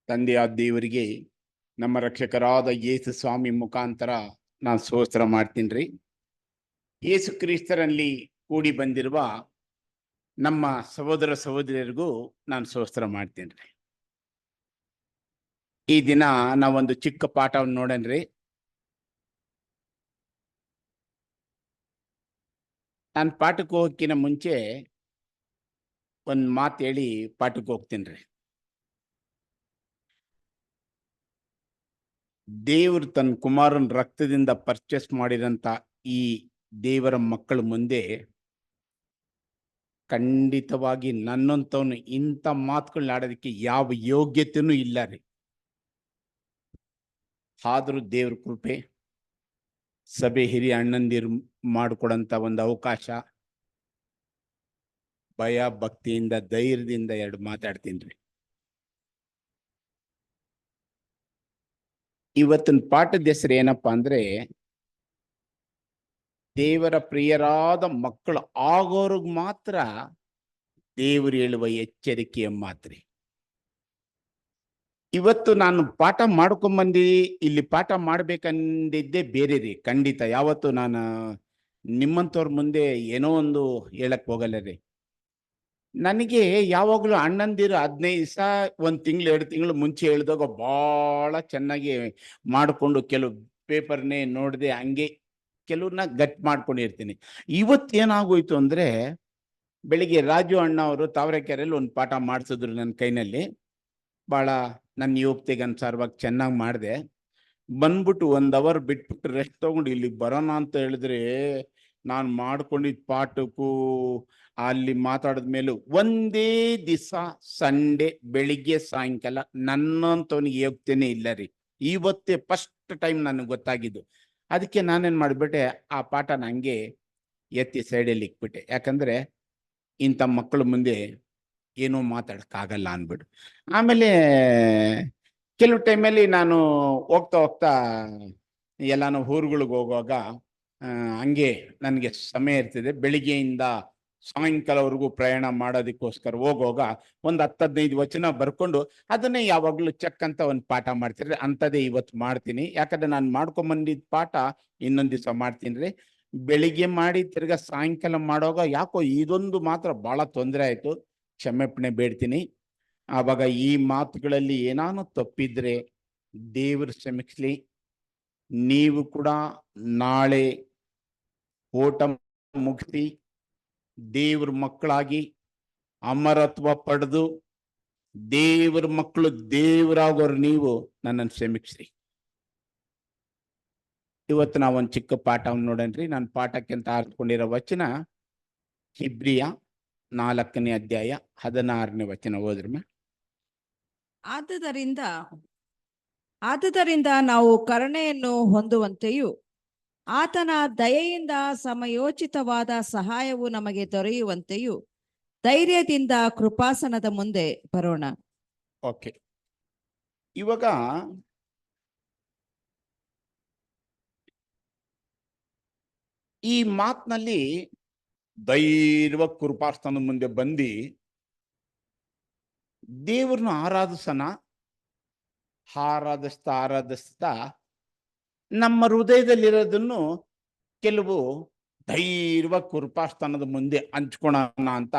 ತಂದೆಯಾದ ದೇವರಿಗೆ ನಮ್ಮ ರಕ್ಷಕರಾದ ಯೇಸು ಸ್ವಾಮಿ ಮುಖಾಂತರ ನಾನು ಸ್ತೋತ್ರ ಮಾಡ್ತೀನಿ ರೀ. ಯೇಸು ಕ್ರಿಸ್ತರಲ್ಲಿ ಕೂಡಿ ಬಂದಿರುವ ನಮ್ಮ ಸಹೋದರ ಸಹೋದರಿಯರಿಗೂ ನಾನು ಸ್ತೋತ್ರ ಮಾಡ್ತೀನಿ ರೀ. ಈ ದಿನ ನಾವೊಂದು ಚಿಕ್ಕ ಪಾಠವನ್ನು ನೋಡನ್ರಿ. ನಾನು ಪಾಠಕ್ಕೆ ಹೋಗೋಕ್ಕಿಂತ ಮುಂಚೆ ಒಂದು ಮಾತು ಹೇಳಿ ಪಾಠಕ್ಕೆ ಹೋಗ್ತೀನಿ ರೀ. ದೇವರು ತನ್ನ ಕುಮಾರನ ರಕ್ತದಿಂದ ಪರ್ಚೇಸ್ ಮಾಡಿದಂಥ ಈ ದೇವರ ಮಕ್ಕಳ ಮುಂದೆ ಖಂಡಿತವಾಗಿ ನನ್ನಂತವನು ಇಂಥ ಮಾತುಗಳನ್ನ ಆಡೋದಕ್ಕೆ ಯಾವ ಯೋಗ್ಯತೆಯೂ ಇಲ್ಲ ರೀ. ಆದರೂ ದೇವ್ರ ಕೃಪೆ, ಸಭೆ ಹಿರಿಯ ಅಣ್ಣಂದಿರು ಮಾಡಿಕೊಡಂಥ ಒಂದು ಅವಕಾಶ, ಭಯ ಭಕ್ತಿಯಿಂದ ಧೈರ್ಯದಿಂದ ಎರಡು ಮಾತಾಡ್ತೀನಿ ರೀ. ಇವತ್ತಿನ ಪಾಠದ ಹೆಸರು ಏನಪ್ಪಾ ಅಂದ್ರೆ, ದೇವರ ಪ್ರಿಯರಾದ ಮಕ್ಕಳು ಆಗೋರ್ಗ್ ಮಾತ್ರ ದೇವರು ಹೇಳುವ ಎಚ್ಚರಿಕೆಯ ಮಾತ್ರಿ. ಇವತ್ತು ನಾನು ಪಾಠ ಮಾಡ್ಕೊಂಬಂದು ಇಲ್ಲಿ ಪಾಠ ಮಾಡ್ಬೇಕಂದಿದ್ದೇ ಬೇರೆ ರೀ. ಖಂಡಿತ ಯಾವತ್ತು ನಾನು ನಿಮ್ಮಂಥವ್ರ ಮುಂದೆ ಏನೋ ಒಂದು ಹೇಳಕ್ ಹೋಗಲ್ಲ ರೀ. ನನಗೆ ಯಾವಾಗಲೂ ಅಣ್ಣಂದಿರು 15 ದಿವಸ 1 ತಿಂಗಳು 2 ತಿಂಗಳು ಮುಂಚೆ ಹೇಳಿದಾಗ ಭಾಳ ಚೆನ್ನಾಗಿ ಮಾಡಿಕೊಂಡು ಕೆಲವು ಪೇಪರ್ನೇ ನೋಡದೆ ಹಂಗೆ ಕೆಲವ್ರನ್ನ ಗಟ್ ಮಾಡ್ಕೊಂಡಿರ್ತೀನಿ. ಇವತ್ತೇನಾಗೋಯ್ತು ಅಂದರೆ, ಬೆಳಿಗ್ಗೆ ರಾಜು ಅಣ್ಣ ಅವರು ತಾವರೆಕೆರೆಯಲ್ಲಿ ಒಂದು ಪಾಠ ಮಾಡಿಸಿದ್ರು ನನ್ನ ಕೈನಲ್ಲಿ. ಭಾಳ ನನ್ನ ಯೋಗ್ಯತೆಗೆ ಅನುಸಾರವಾಗಿ ಚೆನ್ನಾಗಿ ಮಾಡಿದೆ. ಬಂದ್ಬಿಟ್ಟು 1 ಅವರ್ ಬಿಟ್ಬಿಟ್ಟು ರೆಸ್ಟ್ ತೊಗೊಂಡು ಇಲ್ಲಿಗೆ ಬರೋಣ ಅಂತ ಹೇಳಿದ್ರೆ, ನಾನು ಮಾಡ್ಕೊಂಡಿದ್ದ ಪಾಠಕ್ಕೂ ಅಲ್ಲಿ ಮಾತಾಡಿದ ಮೇಲೂ ಒಂದೇ ದಿವಸ ಸಂಡೇ ಬೆಳಿಗ್ಗೆ ಸಾಯಂಕಾಲ ನನ್ನಂತವನಿಗೆ ಯೋಗ್ಯತೆನೇ ಇಲ್ಲ ರೀ. ಇವತ್ತೇ ಫಸ್ಟ್ ಟೈಮ್ ನನಗೆ ಗೊತ್ತಾಗಿದ್ದು. ಅದಕ್ಕೆ ನಾನೇನು ಮಾಡಿಬಿಟ್ಟೆ, ಆ ಪಾಠನ ಹಂಗೆ ಎತ್ತಿ ಸೈಡಲ್ಲಿ ಇಕ್ಬಿಟ್ಟೆ. ಯಾಕಂದರೆ ಇಂಥ ಮಕ್ಕಳ ಮುಂದೆ ಏನೂ ಮಾತಾಡೋಕ್ಕಾಗಲ್ಲ ಅಂದ್ಬಿಟ್ಟು. ಆಮೇಲೆ ಕೆಲವು ಟೈಮಲ್ಲಿ ನಾನು ಹೋಗ್ತಾ ಹೋಗ್ತಾ ಎಲ್ಲಾನು ಊರುಗಳಿಗೆ ಹೋಗುವಾಗ ಹಂಗೆ ನನಗೆ ಸಮಯ ಇರ್ತದೆ. ಬೆಳಿಗ್ಗೆಯಿಂದ ಸಾಯಂಕಾಲವರೆಗೂ ಪ್ರಯಾಣ ಮಾಡೋದಕ್ಕೋಸ್ಕರ ಹೋಗುವಾಗ ಒಂದು 10-15 ವಚನ ಬರ್ಕೊಂಡು ಅದನ್ನೇ ಯಾವಾಗಲೂ ಚೆಕ್ ಅಂತ ಒಂದು ಪಾಠ ಮಾಡ್ತಿರ್ರಿ. ಅಂಥದ್ದೇ ಇವತ್ತು ಮಾಡ್ತೀನಿ. ಯಾಕಂದರೆ ನಾನು ಮಾಡ್ಕೊಂಬಂದಿದ್ದ ಪಾಠ ಇನ್ನೊಂದು ದಿವಸ ಮಾಡ್ತೀನಿ ರೀ. ಬೆಳಿಗ್ಗೆ ಮಾಡಿ ತಿರ್ಗಾ ಸಾಯಂಕಾಲ ಮಾಡುವಾಗ ಯಾಕೋ ಇದೊಂದು ಮಾತ್ರ ಭಾಳ ತೊಂದರೆ ಆಯಿತು. ಕ್ಷಮೆಪಣೆ ಬೇಡ್ತೀನಿ. ಆವಾಗ ಈ ಮಾತುಗಳಲ್ಲಿ ಏನಾನು ತಪ್ಪಿದ್ರೆ ದೇವರು ಕ್ಷಮಿಸಲಿ. ನೀವು ಕೂಡ ನಾಳೆ ಓಟ ಮುಗಿಸಿ ದೇವ್ರ ಮಕ್ಕಳಾಗಿ ಅಮರತ್ವ ಪಡೆದು ದೇವ್ರ ಮಕ್ಕಳು ದೇವರಾಗೋರು ನೀವು ನನ್ನನ್ನು ಕ್ಷಮಿಸ್ರಿ. ಇವತ್ತು ನಾವೊಂದು ಚಿಕ್ಕ ಪಾಠವನ್ನು ನೋಡನ್ರಿ. ನಾನು ಪಾಠಕ್ಕೆ ಅಂತ ಆರಿಸ್ಕೊಂಡಿರೋ ವಚನ ಇಬ್ರಿಯ 4ನೇ ಅಧ್ಯಾಯ 16ನೇ ವಚನ ಓದ್ರಮ್ಮ. ಆದುದರಿಂದ ನಾವು ಕರುಣೆಯನ್ನು ಹೊಂದುವಂತೆಯೂ ಆತನ ದಯೆಯಿಂದ ಸಮಯೋಚಿತವಾದ ಸಹಾಯವು ನಮಗೆ ದೊರೆಯುವಂತೆಯೂ ಧೈರ್ಯದಿಂದ ಕೃಪಾಸನದ ಮುಂದೆ ಬರೋಣ. ಓಕೆ, ಇವಾಗ ಈ ಮಾತಿನಲ್ಲಿ ಧೈರ್ಯವಾಗಿ ಕೃಪಾಸನದ ಮುಂದೆ ಬಂದು ದೇವ್ರನ್ನ ಆರಾಧಿಸ್ತಾ ನಮ್ಮ ಹೃದಯದಲ್ಲಿರೋದನ್ನು ಕೆಲವು ಧೈರ್ಯವಾಗಿ ಕೃಪಾಸ್ಥಾನದ ಮುಂದೆ ಹಂಚ್ಕೊಳೋಣ ಅಂತ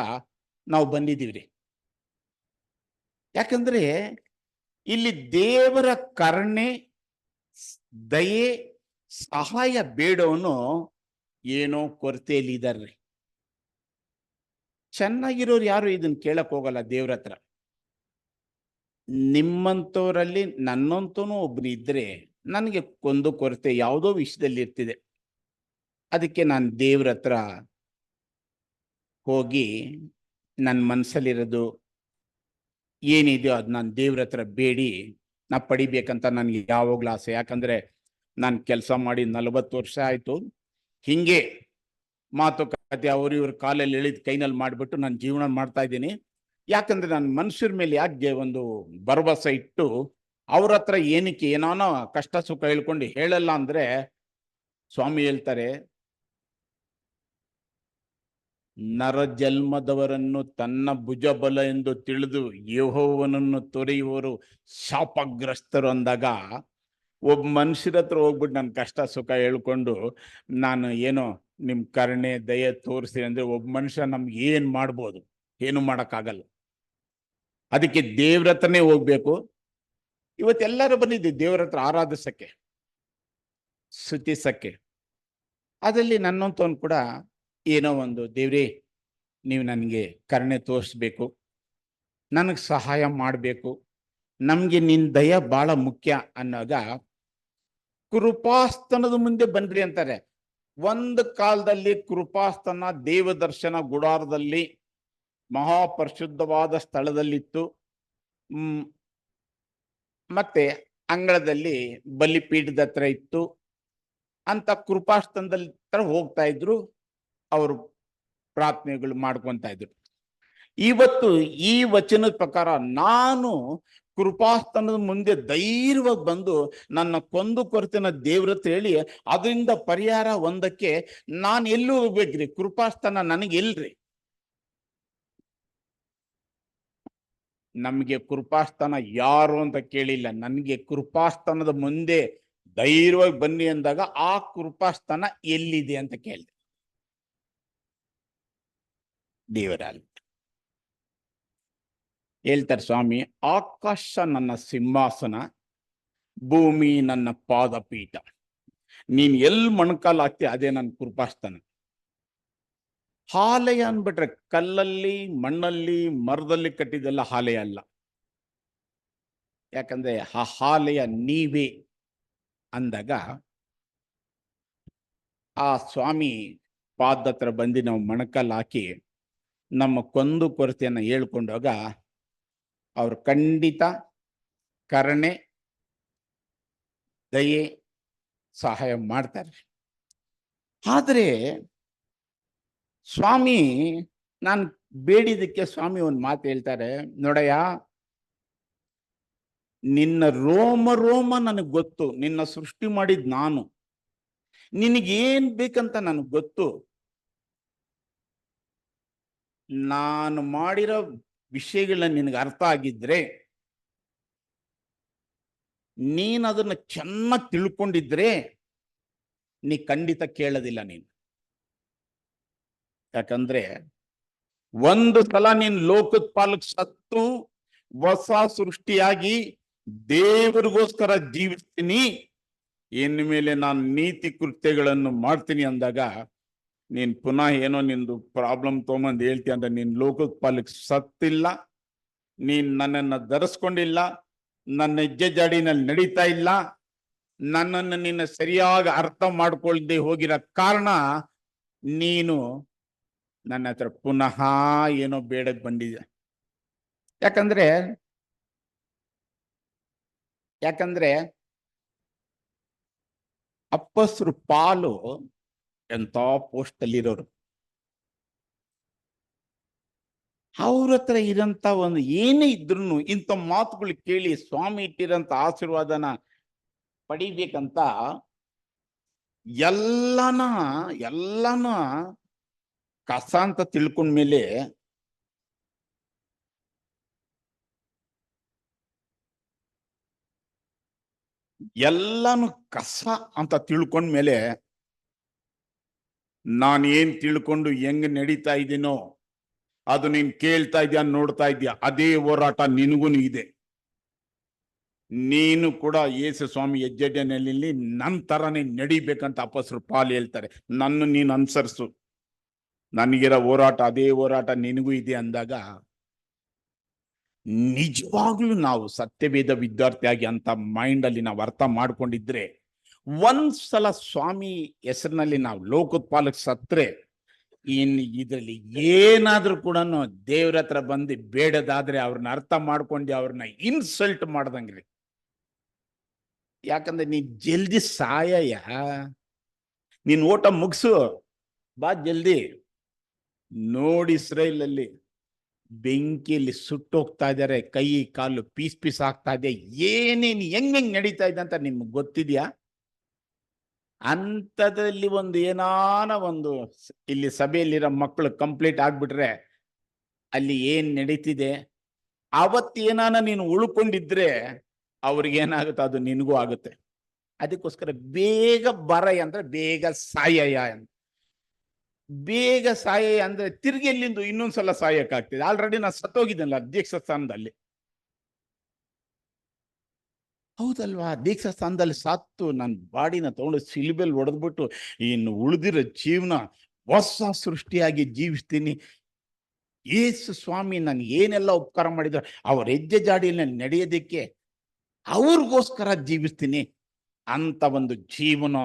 ನಾವು ಬಂದಿದ್ದೀವ್ರಿ. ಯಾಕಂದ್ರೆ ಇಲ್ಲಿ ದೇವರ ಕರುಣೆ, ದಯೆ, ಸಹಾಯ ಬೇಡವನು ಏನೋ ಕೊರತೆಯಲ್ಲಿ ಇದಾರ್ರಿ. ಚೆನ್ನಾಗಿರೋರು ಯಾರು ಇದನ್ನ ಕೇಳಕ್ ಹೋಗಲ್ಲ ದೇವ್ರ ಹತ್ರ. ನಿಮ್ಮಂಥವರಲ್ಲಿ ನನ್ನಂತೂ ಒಬ್ರು ಇದ್ರೆ ನನಗೆ ಕೊಂದು ಕೊರತೆ ಯಾವುದೋ ವಿಷಯದಲ್ಲಿ ಇರ್ತಿದೆ. ಅದಕ್ಕೆ ನಾನು ದೇವ್ರ ಹತ್ರ ಹೋಗಿ ನನ್ನ ಮನಸ್ಸಲ್ಲಿರೋದು ಏನಿದೆಯೋ ಅದು ನಾನು ದೇವ್ರ ಹತ್ರ ಬೇಡಿ ನಾ ಪಡಿಬೇಕಂತ ನನಗೆ ಯಾವಾಗಲೂ ಆಸೆ. ಯಾಕಂದರೆ ನಾನು ಕೆಲಸ ಮಾಡಿ 40 ವರ್ಷ ಆಯಿತು. ಹಿಂಗೆ ಮಾತುಕತೆ ಇವ್ರ ಕಾಲಲ್ಲಿ ಎಳಿದ ಕೈನಲ್ಲಿ ಮಾಡಿಬಿಟ್ಟು ನಾನು ಜೀವನ ಮಾಡ್ತಾ ಇದ್ದೀನಿ. ಯಾಕಂದರೆ ನಾನು ಮನುಷ್ಯರ ಮೇಲೆ ಯಾಕೆ ಒಂದು ಭರವಸೆ ಇಟ್ಟು ಅವ್ರ ಹತ್ರ ಏನಕ್ಕೆ ಏನಾನೋ ಕಷ್ಟ ಸುಖ ಹೇಳ್ಕೊಂಡು ಹೇಳಲ್ಲ ಅಂದರೆ, ಸ್ವಾಮಿ ಹೇಳ್ತಾರೆ, ನರಜನ್ಮದವರನ್ನು ತನ್ನ ಭುಜಬಲ ಎಂದು ತಿಳಿದು ಯೆಹೋವನನ್ನು ತೊರೆಯುವವರು ಶಾಪಗ್ರಸ್ತರು ಅಂದಾಗ, ಒಬ್ಬ ಮನುಷ್ಯರ ಹತ್ರ ಹೋಗ್ಬಿಟ್ಟು ನನ್ನ ಕಷ್ಟ ಸುಖ ಹೇಳ್ಕೊಂಡು ನಾನು ಏನೋ ನಿಮ್ ಕರುಣೆ ದಯೆ ತೋರಿಸಿ ಅಂದ್ರೆ ಒಬ್ಬ ಮನುಷ್ಯ ನಮ್ಗೆ ಏನ್ ಮಾಡ್ಬೋದು? ಏನು ಮಾಡಕ್ಕಾಗಲ್ಲ. ಅದಕ್ಕೆ ದೇವ್ರ ಹತ್ರನೇ ಹೋಗ್ಬೇಕು. ಇವತ್ತೆಲ್ಲರೂ ಬಂದಿದ್ದೀವಿ ದೇವ್ರ ಹತ್ರ ಆರಾಧಿಸಕ್ಕೆ, ಸ್ತುತಿಸಕ್ಕೆ. ಅದರಲ್ಲಿ ನನ್ನಂತವನು ಕೂಡ ಏನೋ ಒಂದು, ದೇವ್ರೇ ನೀವು ನನಗೆ ಕರುಣೆ ತೋರಿಸ್ಬೇಕು, ನನಗೆ ಸಹಾಯ ಮಾಡಬೇಕು, ನಮ್ಗೆ ನಿನ್ ದಯ ಬಹಳ ಮುಖ್ಯ ಅನ್ನೋಗ ಕೃಪಾಸ್ತನದ ಮುಂದೆ ಬನ್ರಿ ಅಂತಾರೆ. ಒಂದು ಕಾಲದಲ್ಲಿ ಕೃಪಾಸ್ತನ ದೇವದರ್ಶನ ಗುಡಾರದಲ್ಲಿ ಮಹಾಪರಿಶುದ್ಧವಾದ ಸ್ಥಳದಲ್ಲಿತ್ತು. ಮತ್ತೆ ಅಂಗಳದಲ್ಲಿ ಬಲಿಪೀಠದ ಹತ್ರ ಇತ್ತು. ಅಂತ ಕೃಪಾಸ್ತನದಲ್ಲಿ ಹೋಗ್ತಾ ಇದ್ರು, ಅವರು ಪ್ರಾರ್ಥನೆಗಳು ಮಾಡ್ಕೊಂತ ಇದ್ರು. ಇವತ್ತು ಈ ವಚನದ ಪ್ರಕಾರ ನಾನು ಕೃಪಾಸ್ತನದ ಮುಂದೆ ಧೈರ್ಯವಾಗಿ ಬಂದು ನನ್ನ ಕೊಂದು ಕೊರತೆನ ದೇವ್ರ ಹತ್ರ ಹೇಳಿ ಅದರಿಂದ ಪರಿಹಾರ ಒಂದಕ್ಕೆ ನಾನು ಎಲ್ಲಿ ಹೋಗ್ಬೇಕ್ರಿ? ಕೃಪಾಸ್ತನ ನನಗೆ ಎಲ್ರಿ? ನಮಗೆ ಕೃಪಾಸ್ತನ ಯಾರು ಅಂತ ಕೇಳಿಲ್ಲ. ನನಗೆ ಕೃಪಾಸ್ತನದ ಮುಂದೆ ಧೈರ್ಯವಾಗಿ ಬನ್ನಿ ಅಂದಾಗ ಆ ಕೃಪಾಸ್ತನ ಎಲ್ಲಿದೆ ಅಂತ ಕೇಳಿದೆ. ದೇವರಲ್ಲಿ ಹೇಳ್ತಾರೆ ಸ್ವಾಮಿ, ಆಕಾಶ ನನ್ನ ಸಿಂಹಾಸನ, ಭೂಮಿ ನನ್ನ ಪಾದಪೀಠ. ನೀನ್ ಎಲ್ಲಿ ಮೊಣಕಾಲು ಹಾಕ್ತಿ ಅದೇ ನನ್ನ ಕೃಪಾಸ್ತನ. ಆಲಯ ಅನ್ಬಿಟ್ರೆ ಕಲ್ಲಲ್ಲಿ, ಮಣ್ಣಲ್ಲಿ, ಮರದಲ್ಲಿ ಕಟ್ಟಿದೆಲ್ಲ ಆಲಯ ಅಲ್ಲ. ಯಾಕಂದ್ರೆ ಆ ಆಲಯ ನೀವೇ ಅಂದಾಗ ಆ ಸ್ವಾಮಿ ಪಾದ ಹತ್ರ ಬಂದು ನಾವು ಮೊಣಕಾಲು ಹಾಕಿ ನಮ್ಮ ಕೊಂದು ಕೊರತೆಯನ್ನು ಹೇಳ್ಕೊಂಡಾಗ ಅವ್ರು ಖಂಡಿತ ಕರುಣೆ ದಯೆ ಸಹಾಯ ಮಾಡ್ತಾರೆ. ಆದರೆ ಸ್ವಾಮಿ ನಾನು ಬೇಡಿದಕ್ಕೆ ಸ್ವಾಮಿ ಒಂದು ಮಾತು ಹೇಳ್ತಾರೆ, ನೋಡಯ್ಯ, ನಿನ್ನ ರೋಮ ರೋಮ ನನಗೆ ಗೊತ್ತು, ನಿನ್ನ ಸೃಷ್ಟಿ ಮಾಡಿದ್ ನಾನು, ನಿನಗೇನ್ ಬೇಕಂತ ನನಗೆ ಗೊತ್ತು. ನಾನು ಮಾಡಿರೋ ವಿಷಯಗಳನ್ನ ನಿನಗೆ ಅರ್ಥ ಆಗಿದ್ರೆ, ನೀನ್ ಅದನ್ನ ಚೆನ್ನಾಗಿ ತಿಳ್ಕೊಂಡಿದ್ರೆ ನೀ ಖಂಡಿತ ಕೇಳೋದಿಲ್ಲ ನೀನು. ಯಾಕಂದ್ರೆ ಒಂದು ಸಲ ನೀನ್ ಲೋಕದ ಪಾಲಕ್ ಸತ್ತು ಹೊಸ ಸೃಷ್ಟಿಯಾಗಿ ದೇವರಿಗೋಸ್ಕರ ಜೀವಿಸ್ತೀನಿ, ಇನ್ನು ಮೇಲೆ ನಾನು ನೀತಿ ಕೃತ್ಯಗಳನ್ನು ಮಾಡ್ತೀನಿ ಅಂದಾಗ ನೀನ್ ಪುನಃ ಏನೋ ನಿಂದು ಪ್ರಾಬ್ಲಮ್ ತೊಗೊಂಬಂದು ಹೇಳ್ತಿ ಅಂದ್ರೆ ನೀನ್ ಲೋಕದ ಪಾಲಕ್ ಸತ್ತಿಲ್ಲ, ನೀನ್ ನನ್ನನ್ನು ಧರಿಸ್ಕೊಂಡಿಲ್ಲ, ನನ್ನ ಹೆಜ್ಜೆ ಜಾಡಿನಲ್ಲಿ ನಡೀತಾ ಇಲ್ಲ, ನನ್ನನ್ನು ನಿನ್ನ ಸರಿಯಾಗಿ ಅರ್ಥ ಮಾಡ್ಕೊಳ್ದೆ ಹೋಗಿರೋ ಕಾರಣ ನೀನು ನನ್ನ ಹತ್ರ ಪುನಃ ಏನೋ ಬೇಡಕ್ ಬಂದಿದೆ. ಯಾಕಂದ್ರೆ ಅಪ್ಪಸ್ರು ಪಾಲು ಎಂತ ಪೋಸ್ಟ್ ಅಲ್ಲಿರೋರು, ಅವ್ರ ಹತ್ರ ಇರಂತ ಒಂದು ಏನೇ ಇದ್ರು ಇಂಥ ಮಾತುಗಳು ಕೇಳಿ ಸ್ವಾಮಿ ಇಟ್ಟಿರಂತ ಆಶೀರ್ವಾದನ ಪಡಿಬೇಕಂತ ಎಲ್ಲಾನ ಕಸ ಅಂತ ತಿಳ್ಕೊಂಡ್ಮೇಲೆ ಎಲ್ಲಾನು ಕಸ ಅಂತ ತಿಳ್ಕೊಂಡ್ಮೇಲೆ ನಾನೇನ್ ತಿಳ್ಕೊಂಡು ಹೆಂಗ್ ನಡೀತಾ ಇದ್ದೀನೋ ಅದು ನೀನ್ ಕೇಳ್ತಾ ಇದೀಯ, ನೋಡ್ತಾ ಇದೀಯ, ಅದೇ ಹೋರಾಟ ನಿನಗೂ ಇದೆ. ನೀನು ಕೂಡ ಯೇಸು ಸ್ವಾಮಿ ಹೆಜ್ಜೆನಲ್ಲಿ ನನ್ನ ತರನೇ ನಡಿಬೇಕಂತ ಅಪೊಸ್ತಲರು ಪಾಲ್ ಹೇಳ್ತಾರೆ. ನನ್ನ ನೀನು ಅನುಸರಿಸು, ನನಗಿರೋ ಹೋರಾಟ ಅದೇ ಹೋರಾಟ ನಿನಗೂ ಇದೆ ಅಂದಾಗ ನಿಜವಾಗ್ಲೂ ನಾವು ಸತ್ಯವೇದ ವಿದ್ಯಾರ್ಥಿಯಾಗಿ ಅಂತ ಮೈಂಡ್ ಅಲ್ಲಿ ನಾವು ಅರ್ಥ ಮಾಡ್ಕೊಂಡಿದ್ರೆ, ಒಂದ್ಸಲ ಸ್ವಾಮಿ ಹೆಸರಿನಲ್ಲಿ ನಾವು ಲೋಕದ ಪಾಲಕ್ ಸತ್ರೆ ಇದ್ರಲ್ಲಿ ಏನಾದ್ರೂ ಕೂಡ ದೇವ್ರ ಹತ್ರ ಬಂದು ಬೇಡದಾದ್ರೆ ಅವ್ರನ್ನ ಅರ್ಥ ಮಾಡ್ಕೊಂಡು ಅವ್ರನ್ನ ಇನ್ಸಲ್ಟ್ ಮಾಡ್ದಂಗ್ರಿ. ಯಾಕಂದ್ರೆ ನೀನ್ ಜಲ್ದಿ ಸಾಯಯ್ಯ, ನೀನ್ ಓಟ ಮುಗಿಸು, ಬಾ ಜಲ್ದಿ. ನೋಡಿ ಇಸ್ರೇಲಲ್ಲಿ ಬೆಂಕಿಯಲ್ಲಿ ಸುಟ್ಟೋಗ್ತಾ ಇದಾರೆ, ಕೈ ಕಾಲು ಪೀಸ್ ಪೀಸ್ ಆಗ್ತಾ ಇದೆ, ಏನೇನು ಹೆಂಗ್ ನಡೀತಾ ಇದೆ ಅಂತ ನಿಮ್ಗೆ ಗೊತ್ತಿದ್ಯಾ? ಅಂಥದ್ರಲ್ಲಿ ಒಂದು ಏನಾನ ಒಂದು ಇಲ್ಲಿ ಸಭೆಯಲ್ಲಿರೋ ಮಕ್ಕಳು ಕಂಪ್ಲೀಟ್ ಆಗ್ಬಿಟ್ರೆ ಅಲ್ಲಿ ಏನ್ ನಡೀತಿದೆ ಅವತ್ತೇನಾನ ನೀನು ಉಳ್ಕೊಂಡಿದ್ರೆ ಅವ್ರಿಗೇನಾಗುತ್ತೆ ಅದು ನಿನಗೂ ಆಗುತ್ತೆ. ಅದಕ್ಕೋಸ್ಕರ ಬೇಗ ಬರ ಅಂದ್ರೆ ಬೇಗ ಸಾಯಯ್ಯ ಅಂತ. ಬೇಗ ಸಾಯಯ್ಯ ಅಂದ್ರೆ ತಿರ್ಗಿ ಎಲ್ಲಿಂದ ಇನ್ನೊಂದ್ಸಲ ಸಾಯಕ್ಕಾಗ್ತದೆ. ಆಲ್ರೆಡಿ ನಾನು ಸತ್ತೋಗಿದ್ದೆನಲ್ಲ ಅಧ್ಯಕ್ಷ ಸ್ಥಾನದಲ್ಲಿ. ಹೌದಲ್ವಾ? ದೀಕ್ಷಾ ಸ್ಥಾನದಲ್ಲಿ ಸತ್ತು ನನ್ನ ಬಾಡಿನ ತಗೊಂಡು ಸಿಲುಬೆಲ್ ಹೊಡೆದ್ಬಿಟ್ಟು ಇನ್ನು ಉಳಿದಿರೋ ಜೀವನ ಹೊಸ ಸೃಷ್ಟಿಯಾಗಿ ಜೀವಿಸ್ತೀನಿ. ಯೇಸು ಸ್ವಾಮಿ ನನ್ಗೆ ಏನೆಲ್ಲ ಉಪಕಾರ ಮಾಡಿದ್ರು ಅವ್ರ ಹೆಜ್ಜೆ ಜಾಡಿಯಲ್ಲಿ ನಡೆಯೋದಕ್ಕೆ ಅವ್ರಿಗೋಸ್ಕರ ಜೀವಿಸ್ತೀನಿ ಅಂತ ಒಂದು ಜೀವನ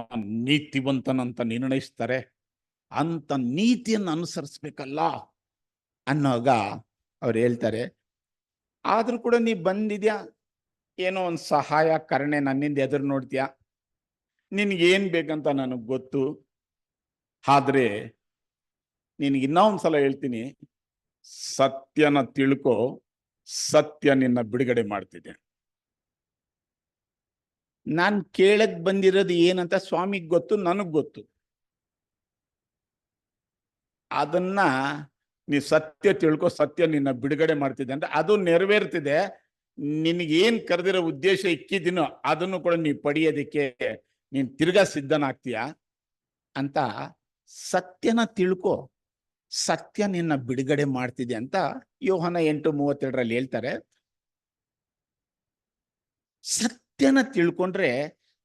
ನೀತಿವಂತನಂತ ನಿರ್ಣಯಿಸ್ತಾರೆ. ಅಂತ ನೀತಿಯನ್ನು ಅನುಸರಿಸ್ಬೇಕಲ್ಲ ಅನ್ನೋವಾಗ ಅವ್ರು ಹೇಳ್ತಾರೆ, ಆದ್ರೂ ಕೂಡ ನೀ ಬಂದಿದ್ಯಾ, ಏನೋ ಒಂದು ಸಹಾಯ ಕರುಣೆ ನನ್ನಿಂದ ಎದುರು ನೋಡ್ತೀಯ, ನಿನ್ಗೇನ್ ಬೇಕಂತ ನನಗೆ ಗೊತ್ತು. ಆದ್ರೆ ನಿನಗೆ ಇನ್ನೊಂದ್ಸಲ ಹೇಳ್ತೀನಿ, ಸತ್ಯನ ತಿಳ್ಕೊ, ಸತ್ಯ ನಿನ್ನ ಬಿಡುಗಡೆ ಮಾಡ್ತಿದೆ. ನಾನ್ ಕೇಳಕ್ ಬಂದಿರೋದು ಏನಂತ ಸ್ವಾಮಿಗ್ ಗೊತ್ತು, ನನಗ್ ಗೊತ್ತು. ಅದನ್ನ ನೀ ಸತ್ಯ ತಿಳ್ಕೊ, ಸತ್ಯ ನಿನ್ನ ಬಿಡುಗಡೆ ಮಾಡ್ತಿದೆ ಅಂದ್ರೆ ಅದು ನೆರವೇರ್ತಿದೆ. ನಿನಗೇನ್ ಕರೆದಿರೋ ಉದ್ದೇಶ ಇಕ್ಕಿದ್ದೀನೋ ಅದನ್ನು ಕೂಡ ನೀ ಪಡೆಯೋದಕ್ಕೆ ನೀನ್ ತಿರ್ಗಾ ಸಿದ್ಧನಾಗ್ತೀಯ ಅಂತ. ಸತ್ಯನ ತಿಳ್ಕೊ, ಸತ್ಯ ನಿನ್ನ ಬಿಡುಗಡೆ ಮಾಡ್ತಿದೆ ಅಂತ ಯೋಹಾನ 8:32 ಹೇಳ್ತಾರೆ. ಸತ್ಯನ ತಿಳ್ಕೊಂಡ್ರೆ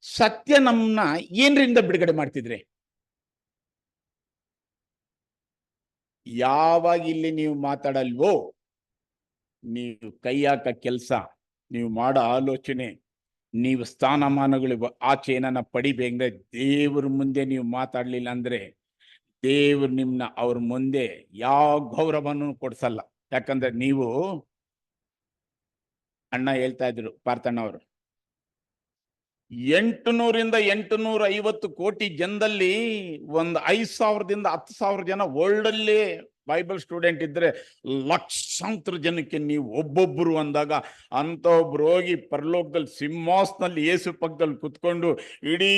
ಸತ್ಯ ನಮ್ಮನ್ನ ಏನ್ರಿಂದ ಬಿಡುಗಡೆ ಮಾಡ್ತಿದ್ರೆ? ಯಾವಾಗ ಇಲ್ಲಿ ನೀವು ಮಾತಾಡಲ್ವೋ, ನೀವು ಕೈ ಹಾಕ ಕೆಲಸ, ನೀವು ಮಾಡೋ ಆಲೋಚನೆ, ನೀವು ಸ್ಥಾನಮಾನಗಳು ಆಚೆ ಏನನ್ನ ಪಡಿಬೇಕಂದ್ರೆ ದೇವ್ರ ಮುಂದೆ ನೀವು ಮಾತಾಡ್ಲಿಲ್ಲ ಅಂದ್ರೆ ದೇವ್ರು ನಿಮ್ನ ಅವ್ರ ಮುಂದೆ ಯಾವ ಗೌರವನೂ ಕೊಡ್ಸಲ್ಲ. ಯಾಕಂದ್ರೆ ನೀವು, ಅಣ್ಣ ಹೇಳ್ತಾ ಇದ್ರು ಪಾರ್ಥಣ್ಣ ಅವರು, 800ರಿಂದ 850 ಕೋಟಿ ಜನದಲ್ಲಿ ಒಂದು 5,000ದಿಂದ 10,000 ಜನ ವರ್ಲ್ಡ್ ಅಲ್ಲಿ ಬೈಬಲ್ ಸ್ಟೂಡೆಂಟ್ ಇದ್ರೆ ಲಕ್ಷಾಂತರ ಜನಕ್ಕೆ ನೀವು ಒಬ್ಬೊಬ್ರು ಅಂದಾಗ ಅಂತ ಒಬ್ರು ಹೋಗಿ ಪರಲೋಕದಲ್ಲಿ ಸಿಂಹಾಸನಲ್ಲಿ ಯೇಸು ಪಕ್ಕದಲ್ಲಿ ಕುತ್ಕೊಂಡು ಇಡೀ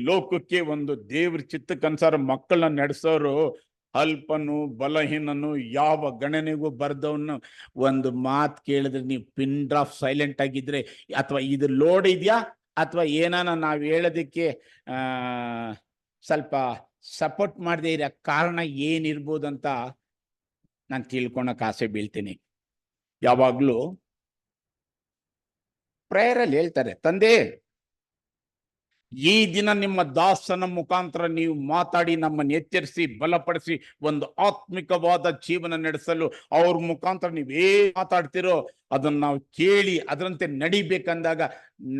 ಲೋಕಕ್ಕೆ ಒಂದು ದೇವ್ರ ಚಿತ್ತಕ್ಕನುಸಾರ ಮಕ್ಕಳನ್ನ ನಡೆಸೋರು, ಅಲ್ಪನು ಬಲಹೀನನು ಯಾವ ಗಣನೆಗೂ ಬರ್ದವನು ಒಂದು ಮಾತು ಕೇಳಿದ್ರೆ ನೀವು ಪಿನ್ ಡ್ರಾಪ್ ಸೈಲೆಂಟ್ ಆಗಿದ್ರೆ, ಅಥವಾ ಇದು ಲೋಡ್ ಇದೆಯಾ ಅಥವಾ ಏನಾನ ನಾವು ಹೇಳೋದಕ್ಕೆ ಸ್ವಲ್ಪ ಸಪೋರ್ಟ್ ಮಾಡದೇ ಇರೋ ಕಾರಣ ಏನಿರ್ಬೋದಂತ ನಾನು ತಿಳ್ಕೊಳಕ್ ಆಸೆ ಬೀಳ್ತೀನಿ. ಯಾವಾಗ್ಲೂ ಪ್ರೇಯರಲ್ಲಿ ಹೇಳ್ತಾರೆ, ತಂದೆ ಈ ದಿನ ನಿಮ್ಮ ದಾಸನ ಮುಖಾಂತರ ನೀವು ಮಾತಾಡಿ ನಮ್ಮನ್ನು ಎಚ್ಚರಿಸಿ ಬಲಪಡಿಸಿ ಒಂದು ಆತ್ಮಿಕವಾದ ಜೀವನ ನಡೆಸಲು ಅವ್ರ ಮುಖಾಂತರ ನೀವೇನ್ ಮಾತಾಡ್ತಿರೋ ಅದನ್ನ ನಾವು ಕೇಳಿ ಅದರಂತೆ ನಡಿಬೇಕಂದಾಗ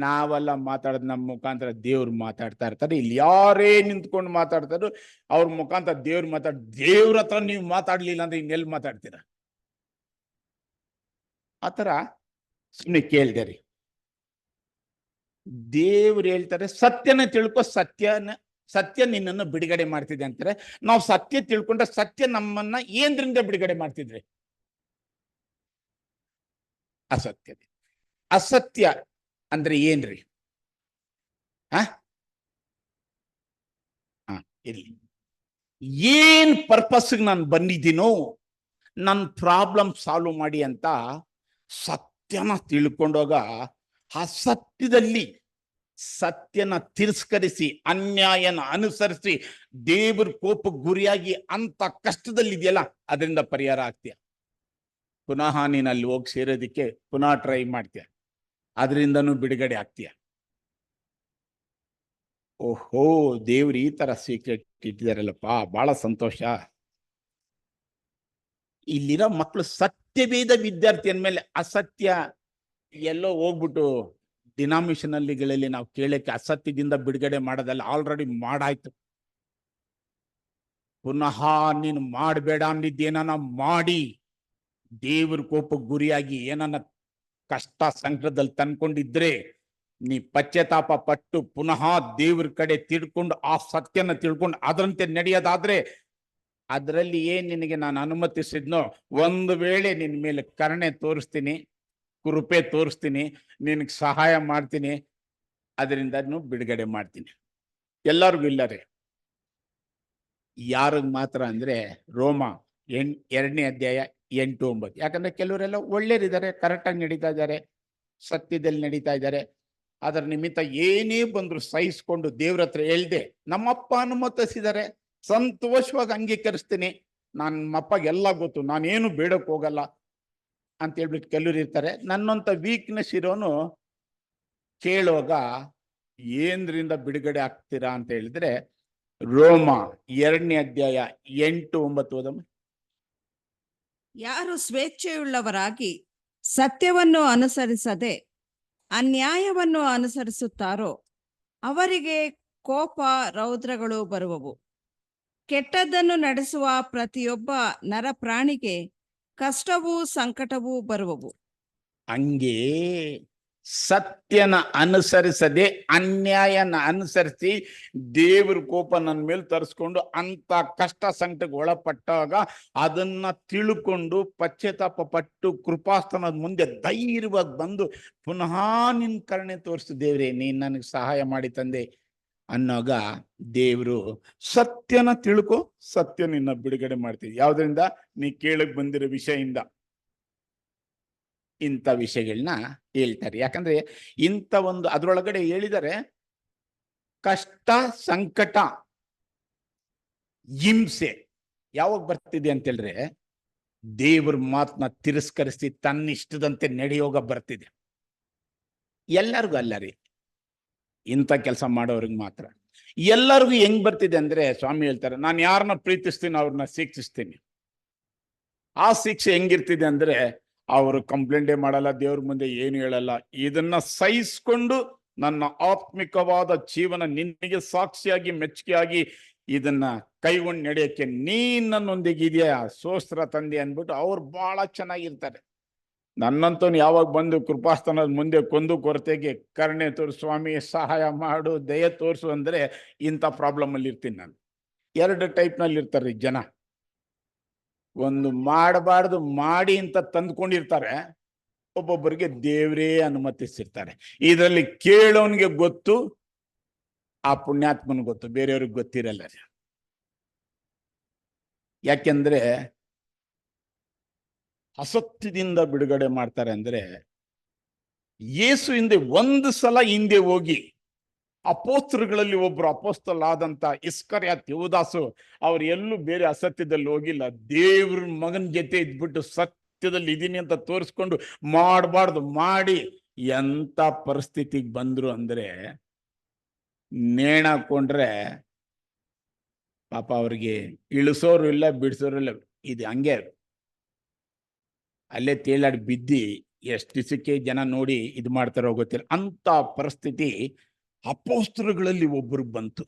ನಾವೆಲ್ಲ ಮಾತಾಡೋದು ನಮ್ಮ ಮುಖಾಂತರ ದೇವ್ರು ಮಾತಾಡ್ತಾ ಇರ್ತಾರೆ. ಇಲ್ಲಿ ಯಾರೇ ನಿಂತ್ಕೊಂಡು ಮಾತಾಡ್ತಾರೋ ಅವ್ರ ಮುಖಾಂತರ ದೇವ್ರು ದೇವ್ರ ಹತ್ರ ನೀವು ಮಾತಾಡ್ಲಿಲ್ಲ ಅಂದ್ರೆ ಇನ್ನೆಲ್ಲಿ ಮಾತಾಡ್ತೀರ? ಆತರ ಸುಮ್ಮನೆ ಕೇಳ್ದೆ ರೀ. ದೇವ್ರು ಹೇಳ್ತಾರೆ ಸತ್ಯನ ತಿಳ್ಕೊ, ಸತ್ಯ ನಿನ್ನನ್ನು ಬಿಡುಗಡೆ ಮಾಡ್ತಿದೆ ಅಂತಾರೆ. ನಾವು ಸತ್ಯ ತಿಳ್ಕೊಂಡ್ರೆ ಸತ್ಯ ನಮ್ಮನ್ನ ಏನ್ರಿಂದ ಬಿಡುಗಡೆ ಮಾಡ್ತಿದ್ರೆ? ಅಸತ್ಯ. ಅಸತ್ಯ ಅಂದ್ರೆ ಏನ್ರಿ? ಇಲ್ಲಿ ಏನ್ ಪರ್ಪಸ್ಗೆ ನಾನು ಬಂದಿದ್ದೀನೋ ನನ್ನ ಪ್ರಾಬ್ಲಮ್ ಸಾಲ್ವ್ ಮಾಡಿ ಅಂತ ಸತ್ಯನ ತಿಳ್ಕೊಂಡಾಗ ಆ ಸತ್ಯದಲ್ಲಿ ಸತ್ಯನ ತಿರಸ್ಕರಿಸಿ ಅನ್ಯಾಯನ ಅನುಸರಿಸಿ ದೇವ್ರ ಕೋಪಕ್ಕೆ ಗುರಿಯಾಗಿ ಅಂತ ಕಷ್ಟದಲ್ಲಿದೆಯಲ್ಲ ಅದರಿಂದ ಪರಿಹಾರ ಆಗ್ತೀಯ. ಪುನಃ ನೀನು ಅಲ್ಲಿ ಹೋಗಿ ಸೇರೋದಿಕ್ಕೆ ಪುನಃ ಟ್ರೈ ಮಾಡ್ತೀಯ, ಅದರಿಂದನೂ ಬಿಡುಗಡೆ ಆಗ್ತೀಯ. ಓಹೋ, ದೇವ್ರು ಈ ತರ ಸೀಕ್ರೆಟ್ ಇಟ್ಟಿದಾರಲ್ಲಪ್ಪ, ಬಹಳ ಸಂತೋಷ. ಇಲ್ಲಿರೋ ಮಕ್ಕಳು ಸತ್ಯವೇದ ವಿದ್ಯಾರ್ಥಿ ಅಂದ್ಮೇಲೆ ಅಸತ್ಯ ಎಲ್ಲೋ ಹೋಗ್ಬಿಟ್ಟು ಡಿನಾಮಿನೇಷನಲ್ಲಿಗಳಲ್ಲಿ ನಾವು ಕೇಳಕ್ಕೆ ಅಸತ್ಯದಿಂದ ಬಿಡುಗಡೆ ಮಾಡೋದಲ್ಲ, ಆಲ್ರೆಡಿ ಮಾಡಾಯ್ತು. ಪುನಃ ನೀನು ಮಾಡಬೇಡ ಅಂದಿದ್ದೇನ ಮಾಡಿ ದೇವ್ರ ಕೋಪಕ್ಕೆ ಗುರಿಯಾಗಿ ಏನನ್ನ ಕಷ್ಟ ಸಂಕಟದಲ್ಲಿ ತಂದ್ಕೊಂಡಿದ್ರೆ ನೀ ಪಶ್ಚಾತ್ತಾಪ ಪಟ್ಟು ಪುನಃ ದೇವ್ರ ಕಡೆ ತಿಳ್ಕೊಂಡು ಆ ಸತ್ಯನ ತಿಳ್ಕೊಂಡು ಅದರಂತೆ ನಡೆಯೋದಾದ್ರೆ ಅದರಲ್ಲಿ ಏನ್ ನಿನಗೆ ನಾನು ಅನುಮತಿಸಿದ್ನೋ ಒಂದು ವೇಳೆ ನಿನ್ ಮೇಲೆ ಕರುಣೆ ತೋರಿಸ್ತೀನಿ, ಕೃಪೆ ತೋರಿಸ್ತೀನಿ, ನಿನಗೆ ಸಹಾಯ ಮಾಡ್ತೀನಿ, ಅದರಿಂದ ಬಿಡುಗಡೆ ಮಾಡ್ತೀನಿ. ಎಲ್ಲರಿಗೂ ಇಲ್ಲ ರೀ. ಯಾರಿಗ್ ಮಾತ್ರ ಅಂದ್ರೆ ರೋಮ 2ನೇ ಅಧ್ಯಾಯ 8, 9. ಯಾಕಂದ್ರೆ ಕೆಲವರೆಲ್ಲ ಒಳ್ಳೆಯರಿದ್ದಾರೆ, ಕರೆಕ್ಟಾಗಿ ನಡೀತಾ ಇದ್ದಾರೆ, ಸತ್ಯದಲ್ಲಿ ನಡೀತಾ ಇದ್ದಾರೆ. ಅದರ ನಿಮಿತ್ತ ಏನೇ ಬಂದ್ರು ಸಹಿಸ್ಕೊಂಡು ದೇವ್ರ ಹತ್ರ ಹೇಳ್ದೆ ನಮ್ಮಪ್ಪ ಅನುಮತಿಸಿದ್ದಾರೆ, ಸಂತೋಷವಾಗಿ ಅಂಗೀಕರಿಸ್ತೀನಿ, ನಮ್ಮಪ್ಪಗೆ ಎಲ್ಲ ಗೊತ್ತು, ನಾನೇನು ಬೇಡಕ್ಕೆ ಹೋಗಲ್ಲ ಅಂತ ಹೇಳ್ಬಿಟ್ಟು ಕೆಲವ್ರು ಇರ್ತಾರೆ. ನನ್ನಂತ ವೀಕ್ನೆಸ್ ಇರೋನು ಕೇಳುವಾಗ ಏನ್ರಿಂದ ಬಿಡುಗಡೆ ಆಗ್ತೀರಾ ಅಂತ ಹೇಳಿದ್ರೆ ರೋಮ 2ನೇ ಅಧ್ಯಾಯ 8, 9 ಓದಮ್ಮ. ಯಾರು ಸ್ವೇಚ್ಛೆಯುಳ್ಳವರಾಗಿ ಸತ್ಯವನ್ನು ಅನುಸರಿಸದೆ ಅನ್ಯಾಯವನ್ನು ಅನುಸರಿಸುತ್ತಾರೋ ಅವರಿಗೆ ಕೋಪ ರೌದ್ರಗಳು ಬರುವವು. ಕೆಟ್ಟದ್ದನ್ನು ನಡೆಸುವ ಪ್ರತಿಯೊಬ್ಬ ನರಪ್ರಾಣಿಗೆ ಕಷ್ಟವೂ ಸಂಕಟವೂ ಬರುವವು. ಹಂಗೆ ಸತ್ಯನ ಅನುಸರಿಸದೆ ಅನ್ಯಾಯನ ಅನುಸರಿಸಿ ದೇವ್ರ ಕೋಪ ನನ್ನ ಮೇಲೆ ತರಿಸ್ಕೊಂಡು ಅಂತ ಕಷ್ಟ ಸಂಕಟಕ್ಕೆ ಒಳಪಟ್ಟಾಗ ಅದನ್ನ ತಿಳ್ಕೊಂಡು ಪಶ್ಚಾತ್ತಾಪ ಪಟ್ಟು ಕೃಪಾಸ್ತನದ ಮುಂದೆ ಧೈರ್ಯವಾಗಿ ಬಂದು ಪುನಃ ನಿನ್ ಕರುಣೆ ತೋರಿಸು ದೇವ್ರೆ, ನೀನ್ ನನಗೆ ಸಹಾಯ ಮಾಡಿ ತಂದೆ ಅನ್ನೋಗ ದೇವ್ರು ಸತ್ಯನ ತಿಳ್ಕೊ, ಸತ್ಯ ನಿನ್ನ ಬಿಡುಗಡೆ ಮಾಡ್ತೀವಿ. ಯಾವ್ದ್ರಿಂದ? ನೀ ಕೇಳಕ್ ಬಂದಿರೋ ವಿಷಯದಿಂದ ಇಂಥ ವಿಷಯಗಳನ್ನ ಹೇಳ್ತಾರೆ. ಯಾಕಂದ್ರೆ ಇಂಥ ಒಂದು ಅದ್ರೊಳಗಡೆ ಹೇಳಿದರೆ ಕಷ್ಟ ಸಂಕಟ ಹಿಂಸೆ ಯಾವಾಗ ಬರ್ತಿದೆ ಅಂತ ಹೇಳಿದ್ರೆ ದೇವ್ರ ಮಾತನ್ನ ತಿರಸ್ಕರಿಸಿ ತನ್ನಿಷ್ಟದಂತೆ ನಡೆಯೋಗ ಬರ್ತಿದೆ. ಎಲ್ಲರಿಗೂ ಅಲ್ಲ ರೀ, ಇಂಥ ಕೆಲಸ ಮಾಡೋರಿಗೆ ಮಾತ್ರ. ಎಲ್ಲರಿಗೂ ಹೆಂಗ್ ಬರ್ತಿದೆ ಅಂದ್ರೆ ಸ್ವಾಮಿ ಹೇಳ್ತಾರೆ, ನಾನು ಯಾರನ್ನ ಪ್ರೀತಿಸ್ತೀನಿ ಅವ್ರನ್ನ ಶಿಕ್ಷಿಸ್ತೀನಿ. ಆ ಶಿಕ್ಷೆ ಹೆಂಗಿರ್ತಿದೆ ಅಂದ್ರೆ ಅವರು ಕಂಪ್ಲೇಂಟೇ ಮಾಡಲ್ಲ, ದೇವ್ರ ಮುಂದೆ ಏನು ಹೇಳಲ್ಲ. ಇದನ್ನ ಸಹಿಸ್ಕೊಂಡು ನನ್ನ ಆತ್ಮಿಕವಾದ ಜೀವನ ನಿನಗೆ ಸಾಕ್ಷಿಯಾಗಿ ಮೆಚ್ಚುಗೆಯಾಗಿ ಇದನ್ನ ಕೈಗೊಂಡು ನಡೆಯಕ್ಕೆ ನೀನ್ ನನ್ನೊಂದಿಗೆ ಇದೆಯಾ, ಸೋಸ್ತ್ರ ತಂದೆ ಅಂದ್ಬಿಟ್ಟು ಅವ್ರು ಬಹಳ ಚೆನ್ನಾಗಿರ್ತಾರೆ. ನನ್ನಂತವ್ನು ಯಾವಾಗ ಬಂದು ಕೃಪಾಸ್ತನದ ಮುಂದೆ ಕೊಂದು ಕೊರತೆಗೆ ಕರುಣೆ ತೋರಿಸು ಸ್ವಾಮಿ, ಸಹಾಯ ಮಾಡು, ದಯ ತೋರಿಸು ಅಂದ್ರೆ ಇಂಥ ಪ್ರಾಬ್ಲಮ್ ಅಲ್ಲಿ ಇರ್ತೀನಿ ನಾನು. 2 ಟೈಪ್ನಲ್ಲಿ ಇರ್ತಾರೆ ಜನ. ಒಂದು ಮಾಡಬಾರ್ದು ಮಾಡಿ ಅಂತ ತಂದ್ಕೊಂಡಿರ್ತಾರೆ, ಒಬ್ಬೊಬ್ಬರಿಗೆ ದೇವರೇ ಅನುಮತಿಸಿರ್ತಾರೆ. ಇದರಲ್ಲಿ ಕೇಳೋನ್ಗೆ ಗೊತ್ತು, ಆ ಪುಣ್ಯಾತ್ಮನ್ ಗೊತ್ತು, ಬೇರೆಯವ್ರಿಗೆ ಗೊತ್ತಿರಲ್ಲ. ಯಾಕೆಂದ್ರೆ ಅಸತ್ಯದಿಂದ ಬಿಡುಗಡೆ ಮಾಡ್ತಾರೆ ಅಂದ್ರೆ ಯೇಸು ಹಿಂದೆ ಒಂದು ಸಲ ಹಿಂದೆ ಹೋಗಿ ಅಪೋಸ್ತಲರಲ್ಲಿ ಒಬ್ರು ಅಪೋಸ್ತಲಾದಂತ ಇಸ್ಕರಿಯೋತ ಯೂದಾಸು ಅವ್ರು ಎಲ್ಲೂ ಬೇರೆ ಅಸತ್ಯದಲ್ಲಿ ಹೋಗಿಲ್ಲ, ದೇವ್ರ ಮಗನ ಜೊತೆ ಇದ್ಬಿಟ್ಟು ಸತ್ಯದಲ್ಲಿ ಇದೀನಿ ಅಂತ ತೋರಿಸ್ಕೊಂಡು ಮಾಡಬಾರ್ದು ಮಾಡಿ ಎಂತ ಪರಿಸ್ಥಿತಿಗೆ ಬಂದ್ರು ಅಂದ್ರೆ ನೇಣಾಕೊಂಡ್ರೆ ಪಾಪ ಅವ್ರಿಗೆ ಇಳಿಸೋರು ಇಲ್ಲ, ಬಿಡಿಸೋರು ಇಲ್ಲ. ಇದು ಹಂಗೆ ಅಲ್ಲೇ ತೇಲಾಡಿ ಬಿದ್ದಿ ಎಷ್ಟು ದಿವಸಕ್ಕೆ ಜನ ನೋಡಿ ಇದು ಮಾಡ್ತಾರೋ ಗೊತ್ತಿಲ್ಲ. ಅಂತ ಪರಿಸ್ಥಿತಿ ಅಪೋಸ್ತಲಗಳಲ್ಲಿ ಒಬ್ಬರಿಗೆ ಬಂತು.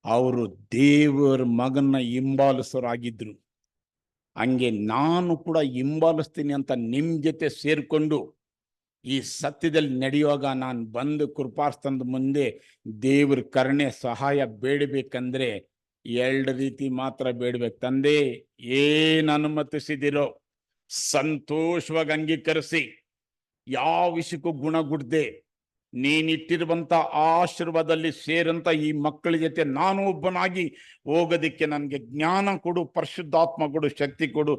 ಅವರು ದೇವರ ಮಗನ ಹಿಂಬಾಲಿಸೋರಾಗಿದ್ರು. ಹಂಗೆ ನಾನು ಕೂಡ ಹಿಂಬಾಲಿಸ್ತೀನಿ ಅಂತ ನಿಮ್ ಜೊತೆ ಸೇರ್ಕೊಂಡು ಈ ಸತ್ಯದಲ್ಲಿ ನಡೆಯುವಾಗ ನಾನು ಬಂದು ಕೃಪಾಸ್ತನದ ಮುಂದೆ ದೇವ್ರ ಕರುಣೆ ಸಹಾಯ ಬೇಡಬೇಕಂದ್ರೆ 2 ರೀತಿ ಮಾತ್ರ ಬೇಡ್ಬೇಕು. ತಂದೆ, ಏನ್ ಅನುಮತಿಸಿದಿರೋ ಸಂತೋಷವಾಗಿ ಅಂಗೀಕರಿಸಿ, ಯಾವ ವಿಷಯಕ್ಕೂ ಗುಣಗುಡ್ದೆ ನೀನಿಟ್ಟಿರುವಂತ ಆಶೀರ್ವಾದದಲ್ಲಿ ಸೇರಂತ ಈ ಮಕ್ಕಳ ಜೊತೆ ನಾನು ಒಬ್ಬನಾಗಿ ಹೋಗೋದಕ್ಕೆ ನನಗೆ ಜ್ಞಾನ ಕೊಡು, ಪರಿಶುದ್ಧಾತ್ಮ ಕೊಡು, ಶಕ್ತಿ ಕೊಡು.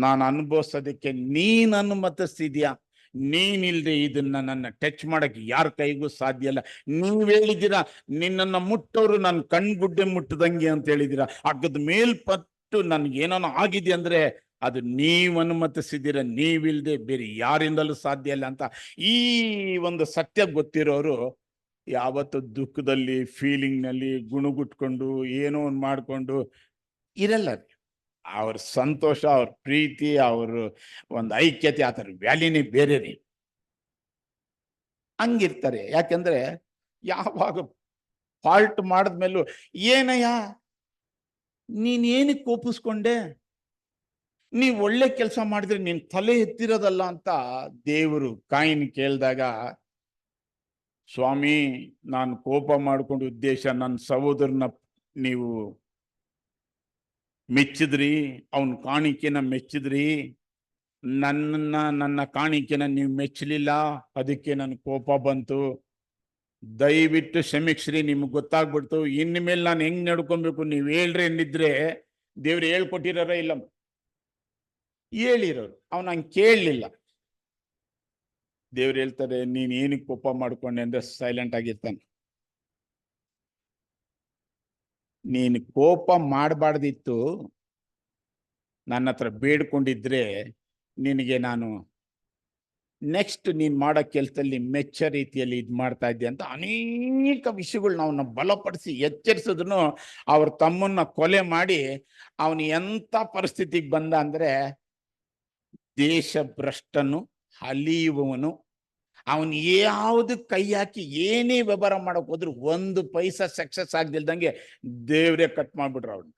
ನಾನು ಅನುಭವಿಸೋದಕ್ಕೆ ನೀನ್ ಅನುಮತಿಸ್ತಿದ್ಯಾ. ನೀನಿಲ್ದೆ ಇದನ್ನ ನನ್ನ ಟಚ್ ಮಾಡಕ್ಕೆ ಯಾರ ಕೈಗೂ ಸಾಧ್ಯ ಇಲ್ಲ. ನೀವ್ ಹೇಳಿದ್ದೀರಾ ನಿನ್ನನ್ನ ಮುಟ್ಟೋರು ನನ್ನ ಕಣ್ಗುಡ್ಡೆ ಮುಟ್ಟದಂಗೆ ಅಂತ ಹೇಳಿದ್ದೀರಾ. ಅಗ್ಗದ ಮೇಲ್ಪಟ್ಟು ನನ್ಗೇನೋ ಆಗಿದೆ ಅಂದ್ರೆ ಅದು ನೀವ್ ಅನುಮತಿಸಿದ್ದೀರ, ನೀವಿಲ್ದೆ ಬೇರೆ ಯಾರಿಂದಲೂ ಸಾಧ್ಯ ಇಲ್ಲ ಅಂತ ಈ ಒಂದು ಸತ್ಯ ಗೊತ್ತಿರೋರು ಯಾವತ್ತು ದುಃಖದಲ್ಲಿ ಫೀಲಿಂಗ್ನಲ್ಲಿ ಗುಣಗುಟ್ಕೊಂಡು ಏನೋ ಒಂದು ಮಾಡ್ಕೊಂಡು ಇರಲ್ಲ. ಅವ್ರ ಸಂತೋಷ, ಅವ್ರ ಪ್ರೀತಿ, ಅವ್ರ ಒಂದು ಐಕ್ಯತೆ, ಆ ಥರ ವ್ಯಾಲ್ಯೂನೇ ಬೇರೆ ರೀ. ಹಂಗಿರ್ತಾರೆ. ಯಾಕೆಂದ್ರೆ ಯಾವಾಗ ಫಾಲ್ಟ್ ಮಾಡಿದ್ಮೇಲೂ ಏನಯ್ಯ ನೀನ್ ಏನಕ್ಕೆ ಕೋಪಿಸ್ಕೊಂಡೆ, ನೀವ್ ಒಳ್ಳೆ ಕೆಲಸ ಮಾಡಿದ್ರೆ ನೀನ್ ತಲೆ ಎತ್ತಿರೋದಲ್ಲ ಅಂತ ದೇವರು ಕಾಯಿನ್ ಕೇಳಿದಾಗ, ಸ್ವಾಮಿ ನಾನು ಕೋಪ ಮಾಡ್ಕೊಂಡು ಉದ್ದೇಶ ನನ್ನ ಸಹೋದರನ ನೀವು ಮೆಚ್ಚಿದ್ರಿ, ಅವನ ಕಾಣಿಕೆನ ಮೆಚ್ಚಿದ್ರಿ, ನನ್ನ ಕಾಣಿಕೆನ ನೀವು ಮೆಚ್ಚಲಿಲ್ಲ, ಅದಕ್ಕೆ ನನ್ ಕೋಪ ಬಂತು. ದಯವಿಟ್ಟು ಕ್ಷಮಿಸ್ರಿ, ನಿಮ್ಗೆ ಗೊತ್ತಾಗ್ಬಿಡ್ತು. ಇನ್ಮೇಲೆ ನಾನು ಹೆಂಗ್ ನಡ್ಕೊಬೇಕು ನೀವು ಹೇಳ್ರಿ ಅನ್ನಿದ್ರೆ ದೇವ್ರು ಹೇಳ್ಕೊಟ್ಟಿರೋರ ಇಲ್ಲ, ಹೇಳಿರೋರು. ಅವ್ನು ಹಂಗೆ ಕೇಳಲಿಲ್ಲ. ದೇವ್ರು ಹೇಳ್ತಾರೆ, ನೀನ್ ಏನಕ್ಕೆ ಕೋಪ ಮಾಡ್ಕೊಂಡೆ ಅಂದ್ರೆ ಸೈಲೆಂಟ್ ಆಗಿರ್ತಾನೆ. ನೀನು ಕೋಪ ಮಾಡಬಾರ್ದಿತ್ತು, ನನ್ನ ಹತ್ರ ಬೇಡ್ಕೊಂಡಿದ್ರೆ ನಿನಗೆ ನಾನು ನೆಕ್ಸ್ಟ್ ನೀನ್ ಮಾಡೋ ಕೆಲಸದಲ್ಲಿ ಮೆಚ್ಚ ರೀತಿಯಲ್ಲಿ ಇದು ಮಾಡ್ತಾ ಇದ್ದೆ ಅಂತ ಅನೇಕ ವಿಷಯಗಳು ನಾವು ಬಲಪಡಿಸಿ ಎಚ್ಚರಿಸಿದ್ರು ಅವ್ರ ತಮ್ಮನ್ನ ಕೊಲೆ ಮಾಡಿ ಅವನು ಎಂತ ಪರಿಸ್ಥಿತಿಗೆ ಬಂದ ಅಂದ್ರೆ ದೇಶ ಭ್ರಷ್ಟನು, ಅಲಿಯುವವನು. ಅವನು ಯಾವುದು ಕೈ ಹಾಕಿ ಏನೇ ವ್ಯವಹಾರ ಮಾಡಕ್ ಹೋದ್ರು 1 ಪೈಸಾ ಸಕ್ಸಸ್ ಆಗ್ದಿಲ್ದಂಗೆ ದೇವ್ರೇ ಕಟ್ ಮಾಡ್ಬಿಟ್ರು ಅವ್ನು.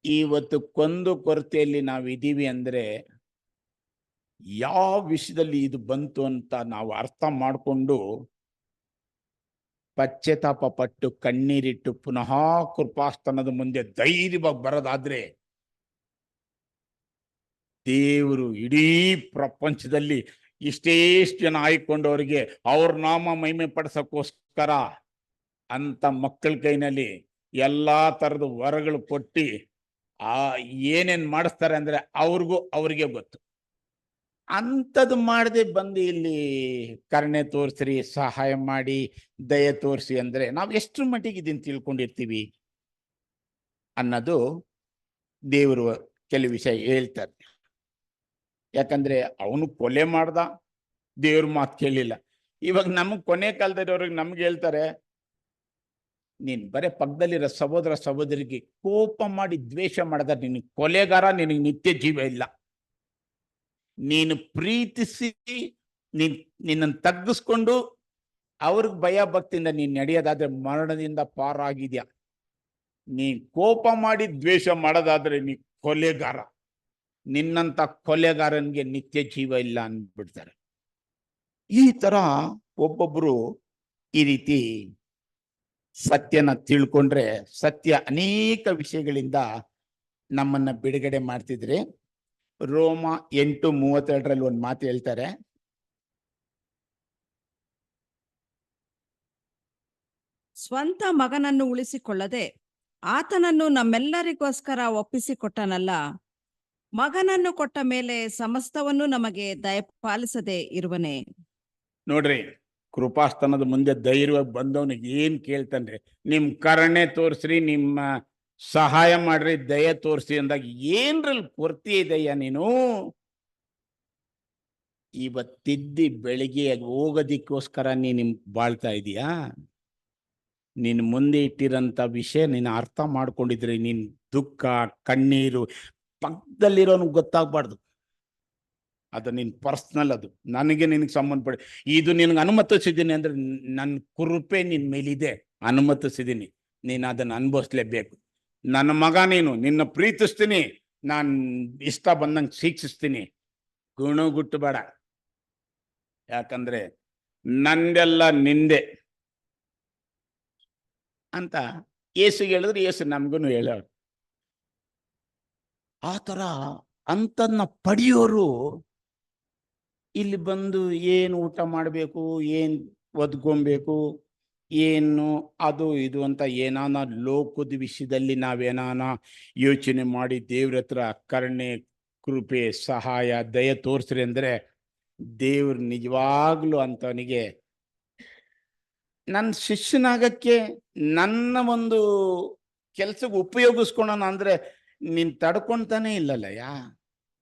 ಇವತ್ತು ಕೊಂದು ಕೊರತೆಯಲ್ಲಿ ನಾವಿದೀವಿ ಅಂದ್ರೆ ಯಾವ ವಿಷಯದಲ್ಲಿ ಇದು ಬಂತು ಅಂತ ನಾವು ಅರ್ಥ ಮಾಡಿಕೊಂಡು ಪಶ್ಚಾತ್ತಾಪ ಪಟ್ಟು ಕಣ್ಣೀರಿಟ್ಟು ಪುನಃ ಕೃಪಾಸ್ತನದ ಮುಂದೆ ಧೈರ್ಯವಾಗಿ ಬರೋದಾದ್ರೆ ದೇವರು ಇಡೀ ಪ್ರಪಂಚದಲ್ಲಿ ಇಷ್ಟೇಷ್ಟು ಜನ ಆಯ್ಕೊಂಡವರಿಗೆ ಅವ್ರ ನಾಮ ಮಹಿಮೆ ಪಡಿಸೋಕ್ಕೋಸ್ಕರ ಅಂತ ಮಕ್ಕಳ ಕೈನಲ್ಲಿ ಎಲ್ಲಾ ತರದ ವರಗಳು ಕೊಟ್ಟು ಏನೇನ್ ಮಾಡಿಸ್ತಾರೆ ಅಂದ್ರೆ ಅವ್ರಿಗೆ ಗೊತ್ತು. ಅಂಥದ್ದು ಮಾಡದೆ ಬಂದು ಇಲ್ಲಿ ಕರುಣೆ ತೋರಿಸ್ರಿ, ಸಹಾಯ ಮಾಡಿ, ದಯೆ ತೋರಿಸಿ ಅಂದ್ರೆ ನಾವು ಎಷ್ಟು ಮಟ್ಟಿಗೆ ಇದನ್ನು ತಿಳ್ಕೊಂಡಿರ್ತೀವಿ ಅನ್ನೋದು ದೇವರು ಕೆಲವು ವಿಷಯ ಹೇಳ್ತಾರೆ. ಯಾಕಂದ್ರೆ ಅವನು ಕೊಲೆ ಮಾಡ್ದ, ದೇವ್ರ ಮಾತು ಕೇಳಿಲ್ಲ. ಇವಾಗ ನಮಗ್ ಕೊನೆ ಕಾಲದವ್ರಿಗೆ ನಮ್ಗೆ ಹೇಳ್ತಾರೆ, ನೀನ್ ಬರೇ ಪಕ್ಕದಲ್ಲಿರೋ ಸಹೋದರ ಸಹೋದರಿಗೆ ಕೋಪ ಮಾಡಿ ದ್ವೇಷ ಮಾಡಿದ್ರೆ ನಿನಗೆ ಕೊಲೆಗಾರ, ನಿನಗೆ ನಿತ್ಯ ಜೀವ ಇಲ್ಲ. ನೀನು ಪ್ರೀತಿಸಿ ನಿನ್ನನ್ನು ತಗ್ಗಿಸ್ಕೊಂಡು ಅವ್ರಿಗೆ ಭಯ ಭಕ್ತಿಯಿಂದ ನೀನ್ ನಡೆಯೋದಾದ್ರೆ ಮರಣದಿಂದ ಪಾರಾಗಿದ್ಯಾ. ನೀನ್ ಕೋಪ ಮಾಡಿ ದ್ವೇಷ ಮಾಡೋದಾದ್ರೆ ನೀ ಕೊಲೆಗಾರ, ನಿನ್ನಂತ ಕೊಲೆಗಾರನ್ಗೆ ನಿತ್ಯ ಜೀವ ಇಲ್ಲ ಅಂದ್ಬಿಡ್ತಾರೆ. ಈ ತರ ಒಬ್ಬೊಬ್ರು ಈ ರೀತಿ ಸತ್ಯನ ತಿಳ್ಕೊಂಡ್ರೆ ಸತ್ಯ ಅನೇಕ ವಿಷಯಗಳಿಂದ ನಮ್ಮನ್ನ ಬಿಡುಗಡೆ ಮಾಡ್ತಿದ್ರೆ. ರೋಮ 8:32 ಒಂದು ಮಾತು ಹೇಳ್ತಾರೆ, ಸ್ವಂತ ಮಗನನ್ನು ಉಳಿಸಿಕೊಳ್ಳದೆ ಆತನನ್ನು ನಮ್ಮೆಲ್ಲರಿಗೋಸ್ಕರ ಒಪ್ಪಿಸಿಕೊಟ್ಟನಲ್ಲ, ಮಗನನ್ನು ಕೊಟ್ಟ ಮೇಲೆ ಸಮಸ್ತವನ್ನು ನಮಗೆ ದಯಪಾಲಿಸದೆ ಇರುವನೇ. ನೋಡ್ರಿ, ಕೃಪಾಸ್ತನದ ಮುಂದೆ ಧೈರ್ಯವಾಗಿ ಬಂದವನಿಗೆ ಏನ್ ಕೇಳ್ತಾನ್ರಿ, ನಿಮ್ ಕರುಣೆ ತೋರಿಸ್ರಿ, ನಿಮ್ಮ ಸಹಾಯ ಮಾಡ್ರಿ, ದಯೆ ತೋರಿಸಿ ಅಂದಾಗ ಏನ್ರಲ್ಲಿ ಕೊರತೆ ಇದೆಯಾ ನೀನು? ಇವತ್ತಿದ್ದಿ ಬೆಳಿಗ್ಗೆ ಹೋಗೋದಿಕ್ಕೋಸ್ಕರ ನೀನು ಬಾಳ್ತಾ ಇದೀಯಾ? ನೀನು ಮುಂದೆ ಇಟ್ಟಿರಂತ ವಿಷಯ ನೀನು ಅರ್ಥ ಮಾಡ್ಕೊಂಡಿದ್ರೆ ನೀನ್ ದುಃಖ ಕಣ್ಣೀರು ಪಕ್ಕದಲ್ಲಿರೋನಿಗೆ ಗೊತ್ತಾಗ್ಬಾರ್ದು. ಅದು ನಿನ್ ಪರ್ಸ್ನಲ್, ಅದು ನನಗೆ ನಿನಗೆ ಸಂಬಂಧಪಡ. ಇದು ನಿನಗೆ ಅನುಮತಿಸಿದ್ದೀನಿ ಅಂದ್ರೆ ನನ್ನ ಕೃಪೆ ನಿನ್ ಮೇಲಿದೆ, ಅನುಮತಿಸಿದ್ದೀನಿ, ನೀನು ಅದನ್ನು ಅನುಭವಿಸ್ಲೇಬೇಕು. ನನ್ನ ಮಗ ನೀನು, ನಿನ್ನ ಪ್ರೀತಿಸ್ತೀನಿ, ನಾನು ಇಷ್ಟ ಬಂದಂಗೆ ಶಿಕ್ಷಿಸ್ತೀನಿ, ಗುಣಗುಟ್ಟು ಬೇಡ. ಯಾಕಂದ್ರೆ ನಂದೆಲ್ಲ ನಿಂದೆ ಅಂತ ಯೇಸುಗೆ ಹೇಳಿದ್ರೆ ಯೇಸು ನಮ್ಗೂ ಹೇಳೋರು. ಆ ಥರ ಅಂತನ್ನ ಪಡೆಯೋರು ಇಲ್ಲಿ ಬಂದು ಏನು ಊಟ ಮಾಡಬೇಕು, ಏನು ಒದ್ಕೊಬೇಕು, ಏನು ಅದು ಇದು ಅಂತ ಏನಾನ ಲೋಕದ ವಿಷಯದಲ್ಲಿ ನಾವೇನಾನ ಯೋಚನೆ ಮಾಡಿ ದೇವ್ರ ಹತ್ರ ಕರುಣೆ ಕೃಪೆ ಸಹಾಯ ದಯೆ ತೋರಿಸ್ರಿ ಅಂದ್ರೆ ದೇವ್ರು ನಿಜವಾಗ್ಲೂ ಅಂತವನಿಗೆ ನನ್ನ ಶಿಷ್ಯನಾಗಕ್ಕೆ ನನ್ನ ಒಂದು ಕೆಲ್ಸಕ್ಕೆ ಉಪಯೋಗಿಸ್ಕೊಳೋಣ ಅಂದ್ರೆ ನೀನ್ ತಡ್ಕೊಂತಾನೆ ಇಲ್ಲಲ್ಲಯ್ಯ,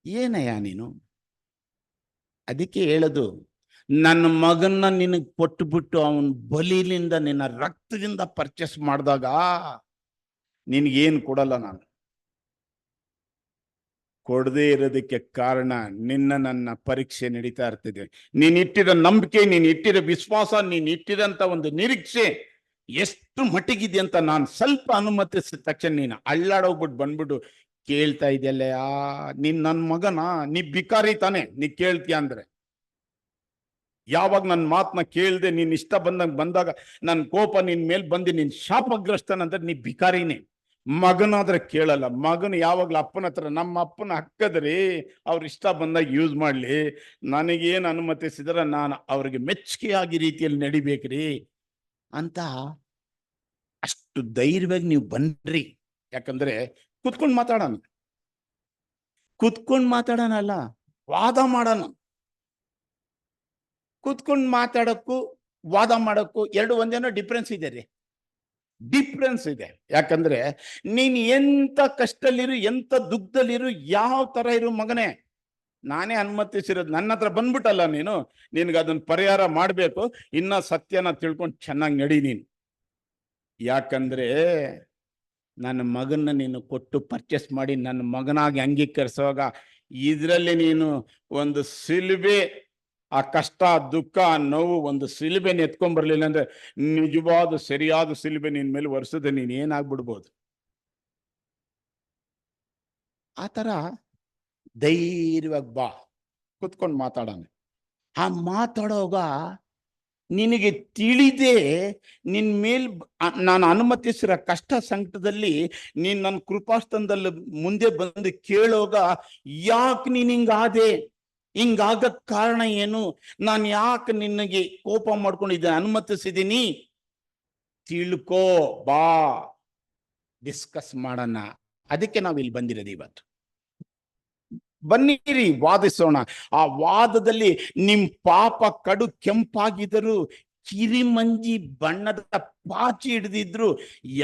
ಏನಯ್ಯ ನೀನು? ಅದಕ್ಕೆ ಹೇಳೋದು, ನನ್ನ ಮಗನ್ನ ನಿನಗೆ ಕೊಟ್ಟುಬಿಟ್ಟು ಅವನ ಬಲಿಲಿಂದ ನಿನ್ನ ರಕ್ತದಿಂದ ಪರ್ಚೇಸ್ ಮಾಡಿದಾಗ ನಿನಗೇನು ಕೊಡಲ್ಲ ನಾನು. ಕೊಡದೇ ಇರೋದಕ್ಕೆ ಕಾರಣ ನನ್ನ ಪರೀಕ್ಷೆ ನಡೀತಾ ಇರ್ತಿದೆ. ನೀನ್ ಇಟ್ಟಿರೋ ನಂಬಿಕೆ, ನೀನ್ ಇಟ್ಟಿರೋ ವಿಶ್ವಾಸ, ನೀನ್ ಇಟ್ಟಿರಂತ ಒಂದು ನಿರೀಕ್ಷೆ ಎಷ್ಟು ಮಟ್ಟಿಗಿದೆ ಅಂತ ನಾನು ಸ್ವಲ್ಪ ಅನುಮತಿಸಿದ ತಕ್ಷಣ ನೀನು ಅಳ್ಳಾಡೋಗ್ಬಿಟ್ಟು ಬಂದ್ಬಿಟ್ಟು ಕೇಳ್ತಾ ಇದೆಯಲ್ಲ, ನೀನ್ ನನ್ನ ಮಗನ, ನೀ ಬಿಕಾರಿ ತಾನೆ, ನೀ ಕೇಳ್ತೀಯ ಅಂದ್ರೆ. ಯಾವಾಗ ನನ್ನ ಮಾತನ್ನ ಕೇಳ್ದೆ ನೀನ್ ಇಷ್ಟ ಬಂದಾಗ ನನ್ನ ಕೋಪ ನಿನ್ ಮೇಲ್ ಬಂದು ನೀನ್ ಶಾಪಗ್ರಸ್ತನಂದ್ರೆ ನೀ ಬಿಕಾರಿನೇ. ಮಗನಾದ್ರೆ ಕೇಳಲ್ಲ. ಮಗನು ಯಾವಾಗ್ಲೂ ಅಪ್ಪನ ಹತ್ರ, ನಮ್ಮ ಅಪ್ಪನ ಹಕ್ಕದ್ರಿ, ಅವ್ರ ಇಷ್ಟ ಬಂದಾಗ ಯೂಸ್ ಮಾಡ್ಲಿ, ನನಗೇನು ಅನುಮತಿಸಿದ್ರ ನಾನು ಅವ್ರಿಗೆ ಮೆಚ್ಚುಗೆಯಾಗಿ ರೀತಿಯಲ್ಲಿ ನಡಿಬೇಕ್ರಿ ಅಂತ ಅಷ್ಟು ಧೈರ್ಯವಾಗಿ ನೀವು ಬನ್ರಿ. ಯಾಕಂದ್ರೆ ಕುತ್ಕೊಂಡು ಮಾತಾಡೋಣ ಅಲ್ಲ, ವಾದ ಮಾಡೋಣ. ಕುತ್ಕೊಂಡು ಮಾತಾಡಕ್ಕೂ ವಾದ ಮಾಡೋಕ್ಕೂ ಎರಡು ಒಂದೇನೋ ಡಿಫ್ರೆನ್ಸ್ ಇದೆ ರೀ, ಡಿಫ್ರೆನ್ಸ್ ಇದೆ. ಯಾಕಂದ್ರೆ ನೀನ್ ಎಂತ ಕಷ್ಟದಲ್ಲಿರು, ಎಂತ ದುಃಖದಲ್ಲಿರು, ಯಾವ ತರ ಇರು ಮಗನೇ, ನಾನೇ ಅನುಮತಿಸಿರೋದು. ನನ್ನ ಹತ್ರ ಬಂದ್ಬಿಟ್ಟಲ್ಲ ನೀನು, ನಿನ್ಗೆ ಅದನ್ನ ಪರಿಹಾರ ಮಾಡ್ಬೇಕು. ಇನ್ನ ಸತ್ಯನ ತಿಳ್ಕೊಂಡು ಚೆನ್ನಾಗಿ ನಡಿ ನೀನು. ಯಾಕಂದ್ರೆ ನನ್ನ ಮಗನ್ನ ನೀನು ಕೊಟ್ಟು ಪರ್ಚೇಸ್ ಮಾಡಿ ನನ್ನ ಮಗನಾಗಿ ಅಂಗೀಕರಿಸುವಾಗ ಇದರಲ್ಲಿ ನೀನು ಒಂದು ಸಿಲುಬೆ, ಆ ಕಷ್ಟ, ದುಃಖ, ನೋವು, ಒಂದು ಸಿಲುಬೆನ ಎತ್ಕೊಂಡ್ಬರ್ಲಿಲ್ಲ ಅಂದ್ರೆ ನಿಜವಾದ ಸರಿಯಾದ ಸಿಲುಬೆ ನಿನ್ ಮೇಲೆ ಒರೆಸದೆ ನೀನ್ ಏನಾಗ್ಬಿಡ್ಬೋದು. ಆ ತರ ಧೈರ್ಯವಾಗಿ ಬಾ, ಕುತ್ಕೊಂಡು ಮಾತಾಡೋಣ. ಆ ಮಾತಾಡೋವಾಗ ನಿನಗೆ ತಿಳಿದೇ ನಿನ್ ಮೇಲ್ ನಾನು ಅನುಮತಿಸಿರೋ ಕಷ್ಟ ಸಂಕಟದಲ್ಲಿ ನೀನ್ ನನ್ನ ಕೃಪಾಸ್ತನದಲ್ಲಿ ಮುಂದೆ ಬಂದು ಕೇಳೋಗ, ಯಾಕೆ ನೀನ್ ಹಿಂಗಾದೆ, ಹಿಂಗಾಗಕ್ ಕಾರಣ ಏನು, ನಾನು ಯಾಕೆ ನಿನಗೆ ಕೋಪ ಮಾಡ್ಕೊಂಡಿದ್ದೆ ಅನುಮತಿಸಿದ್ದೀನಿ, ತಿಳ್ಕೋ ಬಾ, ಡಿಸ್ಕಸ್ ಮಾಡೋಣ. ಅದಕ್ಕೆ ನಾವು ಇಲ್ಲಿ ಬಂದಿರೋದು ಇವತ್ತು. ಬನ್ನಿರಿ, ವಾದಿಸೋಣ. ಆ ವಾದದಲ್ಲಿ ನಿಮ್ ಪಾಪ ಕಡು ಕೆಂಪಾಗಿದ್ದರು, ಕಿರಿಮಂಜಿ ಬಣ್ಣದ ಪಾಚಿ ಹಿಡ್ದಿದ್ರು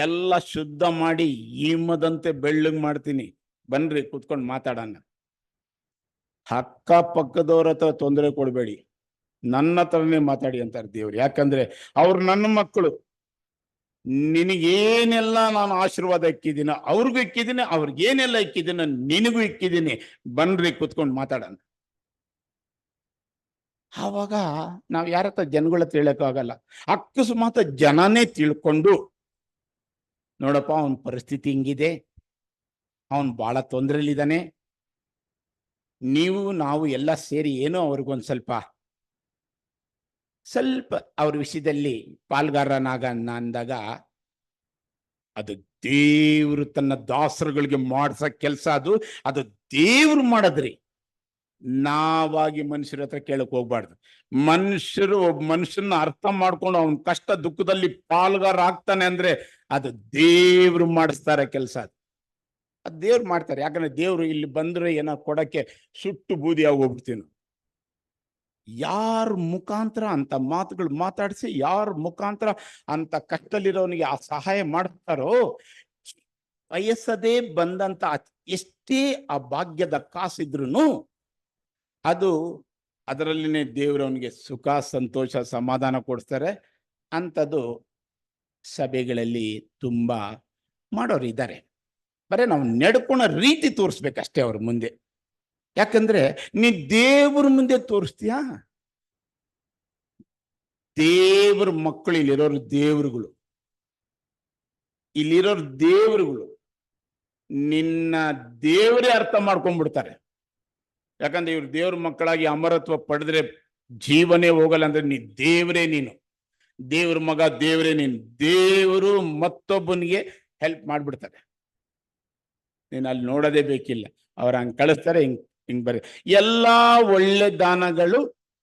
ಎಲ್ಲ ಶುದ್ಧ ಮಾಡಿ ಹಿಮದಂತೆ ಬೆಳ್ಳಗ್ ಮಾಡ್ತೀನಿ. ಬನ್ರಿ, ಕುತ್ಕೊಂಡು ಮಾತಾಡೋಣ. ಅಕ್ಕಪಕ್ಕದವ್ರ ಹತ್ರ ತೊಂದರೆ ಕೊಡ್ಬೇಡಿ, ನನ್ನ ಹತ್ರನೇ ಮಾತಾಡಿ ಅಂತಾರೆ ದೇವ್ರು. ಯಾಕಂದ್ರೆ ಅವ್ರು ನನ್ನ ಮಕ್ಕಳು. ನಿನಗೇನೆಲ್ಲ ನಾನು ಆಶೀರ್ವಾದ ಇಕ್ಕಿದ್ದೀನಿ ಅವ್ರಿಗೂ ಇಕ್ಕಿದ್ದೀನಿ, ಅವ್ರಿಗೇನೆಲ್ಲ ಇಕ್ಕಿದ್ದೀನಿ ನಿನಗೂ ಇಕ್ಕಿದ್ದೀನಿ. ಬನ್ರಿ, ಕುತ್ಕೊಂಡು ಮಾತಾಡೋಣ. ಆವಾಗ ನಾವ್ ಯಾರ ಹತ್ರ ಜನಗಳ ಹತ್ರ ಹೇಳಕ್ಕಾಗಲ್ಲ. ಅಕಸ್ಮಾತ್ ಜನನೇ ತಿಳ್ಕೊಂಡು, ನೋಡಪ್ಪ ಅವನ ಪರಿಸ್ಥಿತಿ ಹಿಂಗಿದೆ, ಅವನ್ ಬಹಳ ತೊಂದರೆಲಿದ್ದಾನೆ, ನೀವು ನಾವು ಎಲ್ಲ ಸೇರಿ ಏನೋ ಅವ್ರಿಗೊಂದ್ ಸ್ವಲ್ಪ ಅವ್ರ ವಿಷಯದಲ್ಲಿ ಪಾಲ್ಗಾರನಾಗಣ್ಣ ಅಂದಾಗ, ಅದು ದೇವ್ರು ತನ್ನ ದಾಸರುಗಳಿಗೆ ಮಾಡ್ಸ ಕೆಲಸ. ಅದು ದೇವ್ರು ಮಾಡದ್ರಿ. ನಾವಾಗಿ ಮನುಷ್ಯರ ಹತ್ರ ಕೇಳಕ್ ಹೋಗ್ಬಾರ್ದು. ಮನುಷ್ಯರು ಒಬ್ಬ ಮನುಷ್ಯನ ಅರ್ಥ ಮಾಡ್ಕೊಂಡು ಅವನ ಕಷ್ಟ ದುಃಖದಲ್ಲಿ ಪಾಲ್ಗಾರ ಆಗ್ತಾನೆ ಅಂದ್ರೆ ಅದು ದೇವ್ರು ಮಾಡಿಸ್ತಾರೆ ಕೆಲಸ. ಅದು ದೇವ್ರು ಮಾಡ್ತಾರೆ. ಯಾಕಂದ್ರೆ ದೇವ್ರು ಇಲ್ಲಿ ಬಂದ್ರೆ ಏನೋ ಕೊಡಕ್ಕೆ ಸುಟ್ಟು ಬೂದಿ ಆಗೋಗ್ಬಿಡ್ತೀನಿ. ಯಾರ ಮುಖಾಂತರ ಅಂತ ಮಾತುಗಳು ಮಾತಾಡಿಸಿ, ಯಾರ ಮುಖಾಂತರ ಅಂತ ಕಷ್ಟದಲ್ಲಿರೋನಿಗೆ ಆ ಸಹಾಯ ಮಾಡ್ತಾರೋ, ಬಯಸದೇ ಬಂದಂತ ಎಷ್ಟೇ ಆ ಭಾಗ್ಯದ ಕಾಸಿದ್ರು ಅದು ಅದರಲ್ಲಿನೇ ದೇವರವನಿಗೆ ಸುಖ, ಸಂತೋಷ, ಸಮಾಧಾನ ಕೊಡ್ತಾರೆ. ಅಂಥದ್ದು ಸಭೆಗಳಲ್ಲಿ ತುಂಬಾ ಮಾಡೋರು ಇದ್ದಾರೆ. ಬರೀ ನಾವು ನಡ್ಕೊಳೋ ರೀತಿ ತೋರಿಸ್ಬೇಕಷ್ಟೇ ಅವ್ರ ಮುಂದೆ. ಯಾಕಂದ್ರೆ ನೀ ದೇವ್ರ ಮುಂದೆ ತೋರಿಸ್ತೀಯಾ, ದೇವ್ರ ಮಕ್ಕಳು ಇಲ್ಲಿರೋರು ದೇವ್ರುಗಳು, ಇಲ್ಲಿರೋರು ದೇವ್ರುಗಳು ನಿನ್ನ ದೇವರೇ ಅರ್ಥ ಮಾಡ್ಕೊಂಡ್ಬಿಡ್ತಾರೆ. ಯಾಕಂದ್ರೆ ಇವ್ರು ದೇವ್ರ ಮಕ್ಕಳಾಗಿ ಅಮರತ್ವ ಪಡೆದ್ರೆ ಜೀವನೇ ಹೋಗಲ್ಲ. ಅಂದ್ರೆ ನೀ ದೇವರೇ, ನೀನು ದೇವ್ರ ಮಗ, ದೇವರೇ ನೀನು. ದೇವರು ಮತ್ತೊಬ್ಬನಿಗೆ ಹೆಲ್ಪ್ ಮಾಡ್ಬಿಡ್ತಾರೆ. ನೀನು ಅಲ್ಲಿ ನೋಡೋದೇ ಬೇಕಿಲ್ಲ, ಅವ್ರ ಹಂಗ್ ಕಳಿಸ್ತಾರೆ. ಹಿಂಗ್ ಬರೀ ಎಲ್ಲಾ ಒಳ್ಳೆ ದಾನಗಳು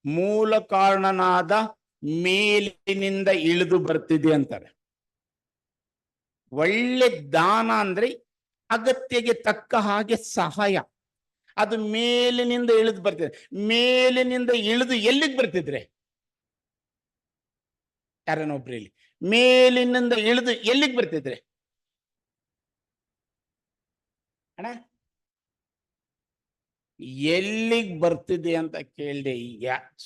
ಮೂಲ ಕಾರಣನಾದ ಮೇಲಿನಿಂದ ಇಳಿದು ಬರ್ತಿದೆ ಅಂತಾರೆ. ಒಳ್ಳೆ ದಾನ ಅಂದ್ರೆ ಅಗತ್ಯಗೆ ತಕ್ಕ ಹಾಗೆ ಸಹಾಯ. ಅದು ಮೇಲಿನಿಂದ ಇಳಿದು ಬರ್ತಿದೆ. ಮೇಲಿನಿಂದ ಇಳಿದು ಎಲ್ಲಿಗೆ ಬರ್ತಿದ್ರೆ? ಯಾರನ್ನೊಬ್ರು ಹೇಳಿ, ಮೇಲಿನಿಂದ ಇಳಿದು ಎಲ್ಲಿಗೆ ಬರ್ತಿದ್ರೆ ಅಣ್ಣ? ಎಲ್ಲಿಗೆ ಬರ್ತಿದೆ ಅಂತ ಕೇಳಿದೆ.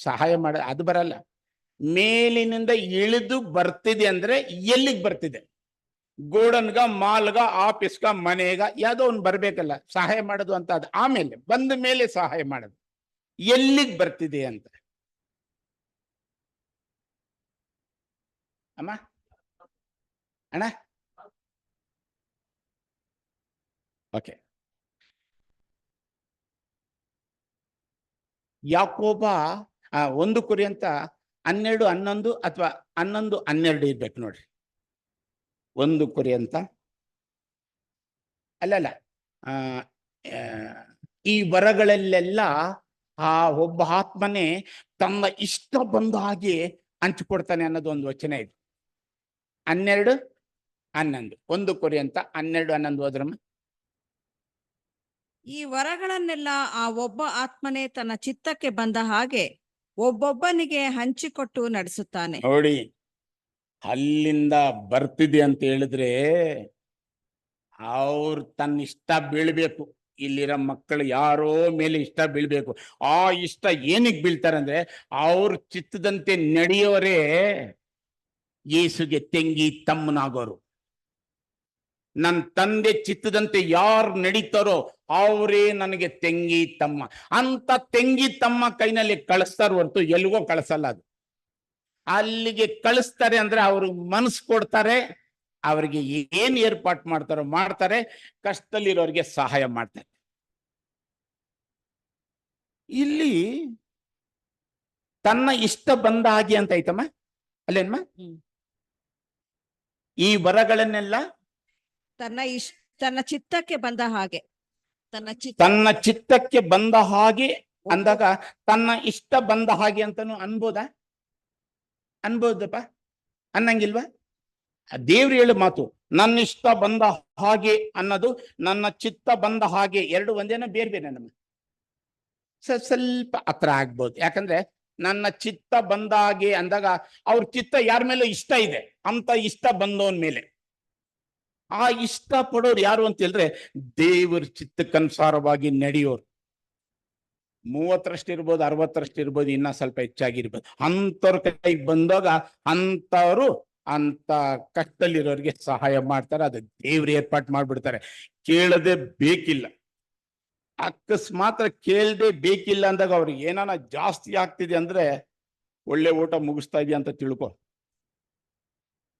ಸಹಾಯ ಮಾಡ ಅದು ಬರಲ್ಲ. ಮೇಲಿನಿಂದ ಇಳಿದು ಬರ್ತಿದೆ ಅಂದ್ರೆ ಎಲ್ಲಿಗೆ ಬರ್ತಿದೆ? ಗೋಡನ್ಗ, ಮಾಲ್ಗ, ಆಫೀಸ್ಗ, ಮನೆಗ ಯಾವ್ದೋ ಒಂದು ಬರ್ಬೇಕಲ್ಲ ಸಹಾಯ ಮಾಡೋದು ಅಂತ. ಅದು ಆಮೇಲೆ ಬಂದ ಮೇಲೆ ಸಹಾಯ ಮಾಡೋದು. ಎಲ್ಲಿಗೆ ಬರ್ತಿದೆ ಅಂತ ಅಮ್ಮ? ಅಣ್ಣ ಓಕೆ. ಯಾಕೋಬ 1 ಕುರಿಯಂತ 12:11 ಅಥವಾ 11:12 ಇರ್ಬೇಕು ನೋಡ್ರಿ. 1 ಕುರಿಯಂತ ಅಲ್ಲಲ್ಲ ಆ, ಆ, ಈ ವರಗಳಲ್ಲೆಲ್ಲ ಆ ಒಬ್ಬ ಆತ್ಮನೇ ತನ್ನ ಇಷ್ಟ ಬಂದ ಹಾಗೆ ಹಂಚಿಕೊಡ್ತಾನೆ ಅನ್ನೋದು ಒಂದು ವಚನ ಇದೆ. 12:11 1 ಕೊರಿಂಥ 12:11 ಹೋದ್ರಮ್ಮ. ಈ ವರಗಳನ್ನೆಲ್ಲ ಆ ಒಬ್ಬ ಆತ್ಮನೇ ತನ್ನ ಚಿತ್ತಕ್ಕೆ ಬಂದ ಹಾಗೆ ಒಬ್ಬೊಬ್ಬನಿಗೆ ಹಂಚಿಕೊಟ್ಟು ನಡೆಸುತ್ತಾನೆ. ನೋಡಿ, ಅಲ್ಲಿಂದ ಬರ್ತಿದೆ ಅಂತ ಹೇಳಿದ್ರೆ ಅವ್ರು ತನ್ನ ಇಷ್ಟ ಬೀಳ್ಬೇಕು. ಇಲ್ಲಿರೋ ಮಕ್ಕಳು ಯಾರೋ ಮೇಲೆ ಇಷ್ಟ ಬೀಳ್ಬೇಕು. ಆ ಇಷ್ಟ ಏನಕ್ಕೆ ಬೀಳ್ತಾರೆ ಅಂದ್ರೆ ಅವ್ರ ಚಿತ್ತದಂತೆ ನಡೆಯೋರೇ ಯೇಸುಗೆ ತಂಗಿ ತಮ್ಮನಾಗೋರು. ನನ್ನ ತಂದೆ ಚಿತ್ತದಂತೆ ಯಾರು ನಡೀತಾರೋ ಅವರೇ ನನಗೆ ತಂಗಿ ತಮ್ಮ ಅಂತ ತಂಗಿ ತಮ್ಮ ಕೈನಲ್ಲಿ ಕಳಿಸ್ತಾರ ಹೊರತು ಎಲ್ಲಿಗೋ ಕಳಿಸಲ್ಲ. ಅದು ಅಲ್ಲಿಗೆ ಕಳಿಸ್ತಾರೆ ಅಂದ್ರೆ ಅವ್ರಿಗೆ ಮನಸ್ಸು ಕೊಡ್ತಾರೆ, ಅವ್ರಿಗೆ ಏನ್ ಏರ್ಪಾಟ್ ಮಾಡ್ತಾರೋ ಮಾಡ್ತಾರೆ, ಕಷ್ಟದಲ್ಲಿರೋರಿಗೆ ಸಹಾಯ ಮಾಡ್ತಾರೆ. ಇಲ್ಲಿ ತನ್ನ ಇಷ್ಟ ಬಂದ ಹಾಗೆ ಅಂತ ಐತಮ್ಮ, ಅಲ್ಲೇನ್ಮ? ಈ ವರಗಳನ್ನೆಲ್ಲ ತನ್ನ ಚಿತ್ತಕ್ಕೆ ಬಂದ ಹಾಗೆ, ತನ್ನ ಚಿತ್ತಕ್ಕೆ ಬಂದ ಹಾಗೆ ಅಂದಾಗ ತನ್ನ ಇಷ್ಟ ಬಂದ ಹಾಗೆ ಅಂತಾನು ಅನ್ಬೋದಪ್ಪ, ಅನ್ನಂಗಿಲ್ವಾ? ದೇವ್ರು ಹೇಳು ಮಾತು, ನನ್ನ ಇಷ್ಟ ಬಂದ ಹಾಗೆ ಅನ್ನೋದು ನನ್ನ ಚಿತ್ತ ಬಂದ ಹಾಗೆ ಎರಡು ಒಂದೇನ ಬೇರೆ ಬೇರೆ ನಮ್ಮ ಸ್ವಲ್ಪ ಹತ್ರ ಆಗ್ಬೋದು. ಯಾಕಂದ್ರೆ ನನ್ನ ಚಿತ್ತ ಬಂದ ಹಾಗೆ ಅಂದಾಗ ಅವ್ರ ಚಿತ್ತ ಯಾರ ಮೇಲೂ ಇಷ್ಟ ಇದೆ ಅಂತ ಇಷ್ಟ ಬಂದವನ್ ಮೇಲೆ. ಆ ಇಷ್ಟ ಪಡೋರು ಯಾರು ಅಂತ ಹೇಳಿದ್ರೆ ದೇವರ ಚಿತ್ತಕ್ಕನುಸಾರವಾಗಿ ನಡೆಯೋರು. 30ರಷ್ಟು ಇರ್ಬೋದು, 60ರಷ್ಟು ಇರ್ಬೋದು, ಇನ್ನ ಸ್ವಲ್ಪ ಹೆಚ್ಚಾಗಿರ್ಬೋದು. ಅಂಥವ್ರ ಕೈಗೆ ಬಂದಾಗ ಅಂಥವ್ರು ಅಂತ ಕಷ್ಟದಲ್ಲಿರೋರಿಗೆ ಸಹಾಯ ಮಾಡ್ತಾರೆ. ಅದು ದೇವ್ರು ಏರ್ಪಾಟ್ ಮಾಡ್ಬಿಡ್ತಾರೆ. ಕೇಳದೆ ಬೇಕಿಲ್ಲ, ಅಕಸ್ಮಾತ್ ಕೇಳದೆ ಬೇಕಿಲ್ಲ ಅಂದಾಗ ಅವ್ರಿಗೆ ಏನಾನ ಜಾಸ್ತಿ ಆಗ್ತಿದೆ ಅಂದ್ರೆ ಒಳ್ಳೆ ಊಟ ಮುಗಿಸ್ತಾ ಇದೆಯಾ ಅಂತ ತಿಳ್ಕೊ.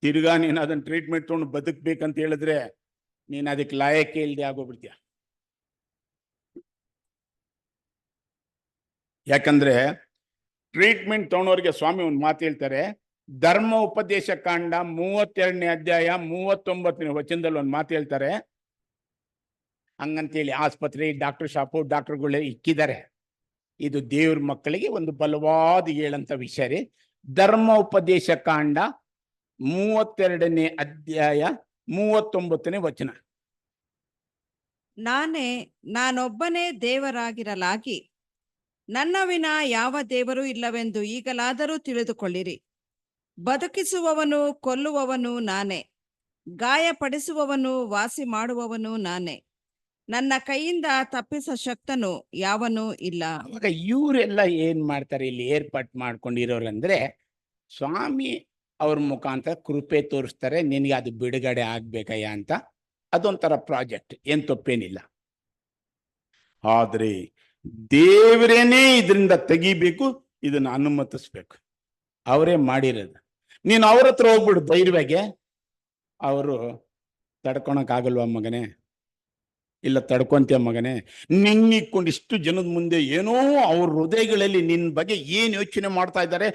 ತಿರ್ಗಾ ನೀನು ಅದನ್ನ ಟ್ರೀಟ್ಮೆಂಟ್ ತಗೊಂಡು ಬದುಕ್ಬೇಕಂತ ಹೇಳಿದ್ರೆ ನೀನ್ ಅದಕ್ಕೆ ಲಾಯಕ್ಕೆ ಇಲ್ದೆ ಆಗೋಗ್ಬಿಡ್ತೀಯ. ಯಾಕಂದ್ರೆ ಟ್ರೀಟ್ಮೆಂಟ್ ತಗೊಂಡವ್ರಿಗೆ ಸ್ವಾಮಿ ಒಂದು ಮಾತು ಹೇಳ್ತಾರೆ, ಧರ್ಮ ಉಪದೇಶ ಕಾಂಡ 32ನೇ ಅಧ್ಯಾಯ 39ನೇ ವಚನದಲ್ಲಿ ಒಂದು ಮಾತು ಹೇಳ್ತಾರೆ. ಹಂಗಂತೇಳಿ ಆಸ್ಪತ್ರೆ, ಡಾಕ್ಟರ್ ಶಾಪು, ಡಾಕ್ಟರ್ಗಳೇ ಇಕ್ಕಿದ್ದಾರೆ. ಇದು ದೇವ್ರ ಮಕ್ಕಳಿಗೆ ಒಂದು ಬಲವಾದ ಹೇಳಂತ ವಿಷಯ ರೀ. ಧರ್ಮ ಉಪದೇಶ ಕಾಂಡ 32ನೇ ಅಧ್ಯಾಯ 39ನೇ ವಚನ. ನಾನೊಬ್ಬನೇ ದೇವರಾಗಿರಲಾಗಿ ನನ್ನ ವಿನ ಯಾವ ದೇವರು ಇಲ್ಲವೆಂದು ಈಗಲಾದರೂ ತಿಳಿದುಕೊಳ್ಳಿರಿ. ಬದುಕಿಸುವವನು ಕೊಲ್ಲುವವನು ನಾನೇ, ಗಾಯಪಡಿಸುವವನು ವಾಸಿ ಮಾಡುವವನು ನಾನೇ. ನನ್ನ ಕೈಯಿಂದ ತಪ್ಪಿಸ ಶಕ್ತನು ಯಾವನೂ ಇಲ್ಲ. ಅವಾಗ ಇವರೆಲ್ಲ ಏನ್ ಮಾಡ್ತಾರೆ ಇಲ್ಲಿ ಏರ್ಪಾಟ್ ಮಾಡ್ಕೊಂಡಿರೋರಂದ್ರೆ ಸ್ವಾಮಿ ಅವ್ರ ಮುಖಾಂತರ ಕೃಪೆ ತೋರಿಸ್ತಾರೆ, ನಿನಗೆ ಅದು ಬಿಡುಗಡೆ ಆಗ್ಬೇಕಯ್ಯ ಅಂತ. ಅದೊಂಥರ ಪ್ರಾಜೆಕ್ಟ್, ಏನ್ ತಪ್ಪೇನಿಲ್ಲ. ಆದ್ರೆ ದೇವರೇನೇ ಇದರಿಂದ ತೆಗಿಬೇಕು, ಇದನ್ನ ಅನುಮತಿಸ್ಬೇಕು. ಅವರೇ ಮಾಡಿರೋದು. ನೀನು ಅವ್ರ ಹತ್ರ ಹೋಗ್ಬಿಡು ಧೈರ್ಯವಾಗಿ, ಅವರು ತಡ್ಕೊಳಕ್ ಆಗಲ್ವಾ ಮಗನೇ? ಇಲ್ಲ ತಡ್ಕೊಂತೀಯ ಮಗನೇ? ನಿನ್ನಿಕ್ಕೊಂಡು ಇಷ್ಟು ಜನದ ಮುಂದೆ ಏನೋ ಅವ್ರ ಹೃದಯಗಳಲ್ಲಿ ನಿನ್ನ ಬಗ್ಗೆ ಏನ್ ಯೋಚನೆ ಮಾಡ್ತಾ ಇದ್ದಾರೆ,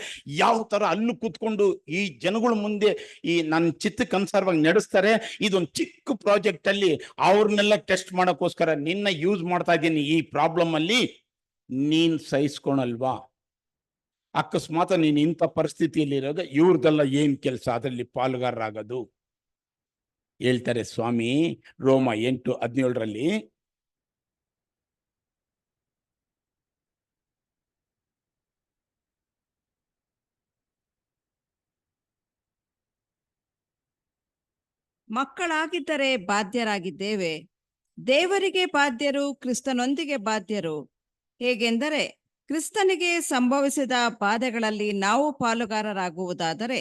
ಯಾವ ತರ ಅಲ್ಲೂ ಕೂತ್ಕೊಂಡು ಈ ಜನಗಳ ಮುಂದೆ ಈ ನನ್ನ ಚಿತ್ತಕ್ಕೆ ಅನುಸಾರವಾಗಿ ನಡೆಸ್ತಾರೆ. ಇದೊಂದು ಚಿಕ್ಕ ಪ್ರಾಜೆಕ್ಟ್ ಅಲ್ಲಿ ಅವ್ರನ್ನೆಲ್ಲ ಟೆಸ್ಟ್ ಮಾಡೋಕ್ಕೋಸ್ಕರ ನಿನ್ನ ಯೂಸ್ ಮಾಡ್ತಾ ಇದ್ದೀನಿ. ಈ ಪ್ರಾಬ್ಲಮ್ ಅಲ್ಲಿ ನೀನ್ ಸಹಿಸ್ಕೊಳಲ್ವಾ? ಅಕಸ್ಮಾತ್ ನೀನ್ ಇಂಥ ಪರಿಸ್ಥಿತಿಯಲ್ಲಿ ಇರೋದು, ಇವ್ರದೆಲ್ಲ ಏನ್ ಕೆಲಸ ಅದರಲ್ಲಿ ಪಾಲುಗಾರರಾಗೋದು? ಹೇಳ್ತಾರೆ ಸ್ವಾಮಿ ರೋಮ 8:17 ಮಕ್ಕಳಾಗಿದ್ದರೆ ಬಾಧ್ಯರಾಗಿದ್ದೇವೆ, ದೇವರಿಗೆ ಬಾಧ್ಯರು, ಕ್ರಿಸ್ತನೊಂದಿಗೆ ಬಾಧ್ಯರು. ಹೇಗೆಂದರೆ ಕ್ರಿಸ್ತನಿಗೆ ಸಂಭವಿಸಿದ ಬಾಧೆಗಳಲ್ಲಿ ನಾವು ಪಾಲುಗಾರರಾಗುವುದಾದರೆ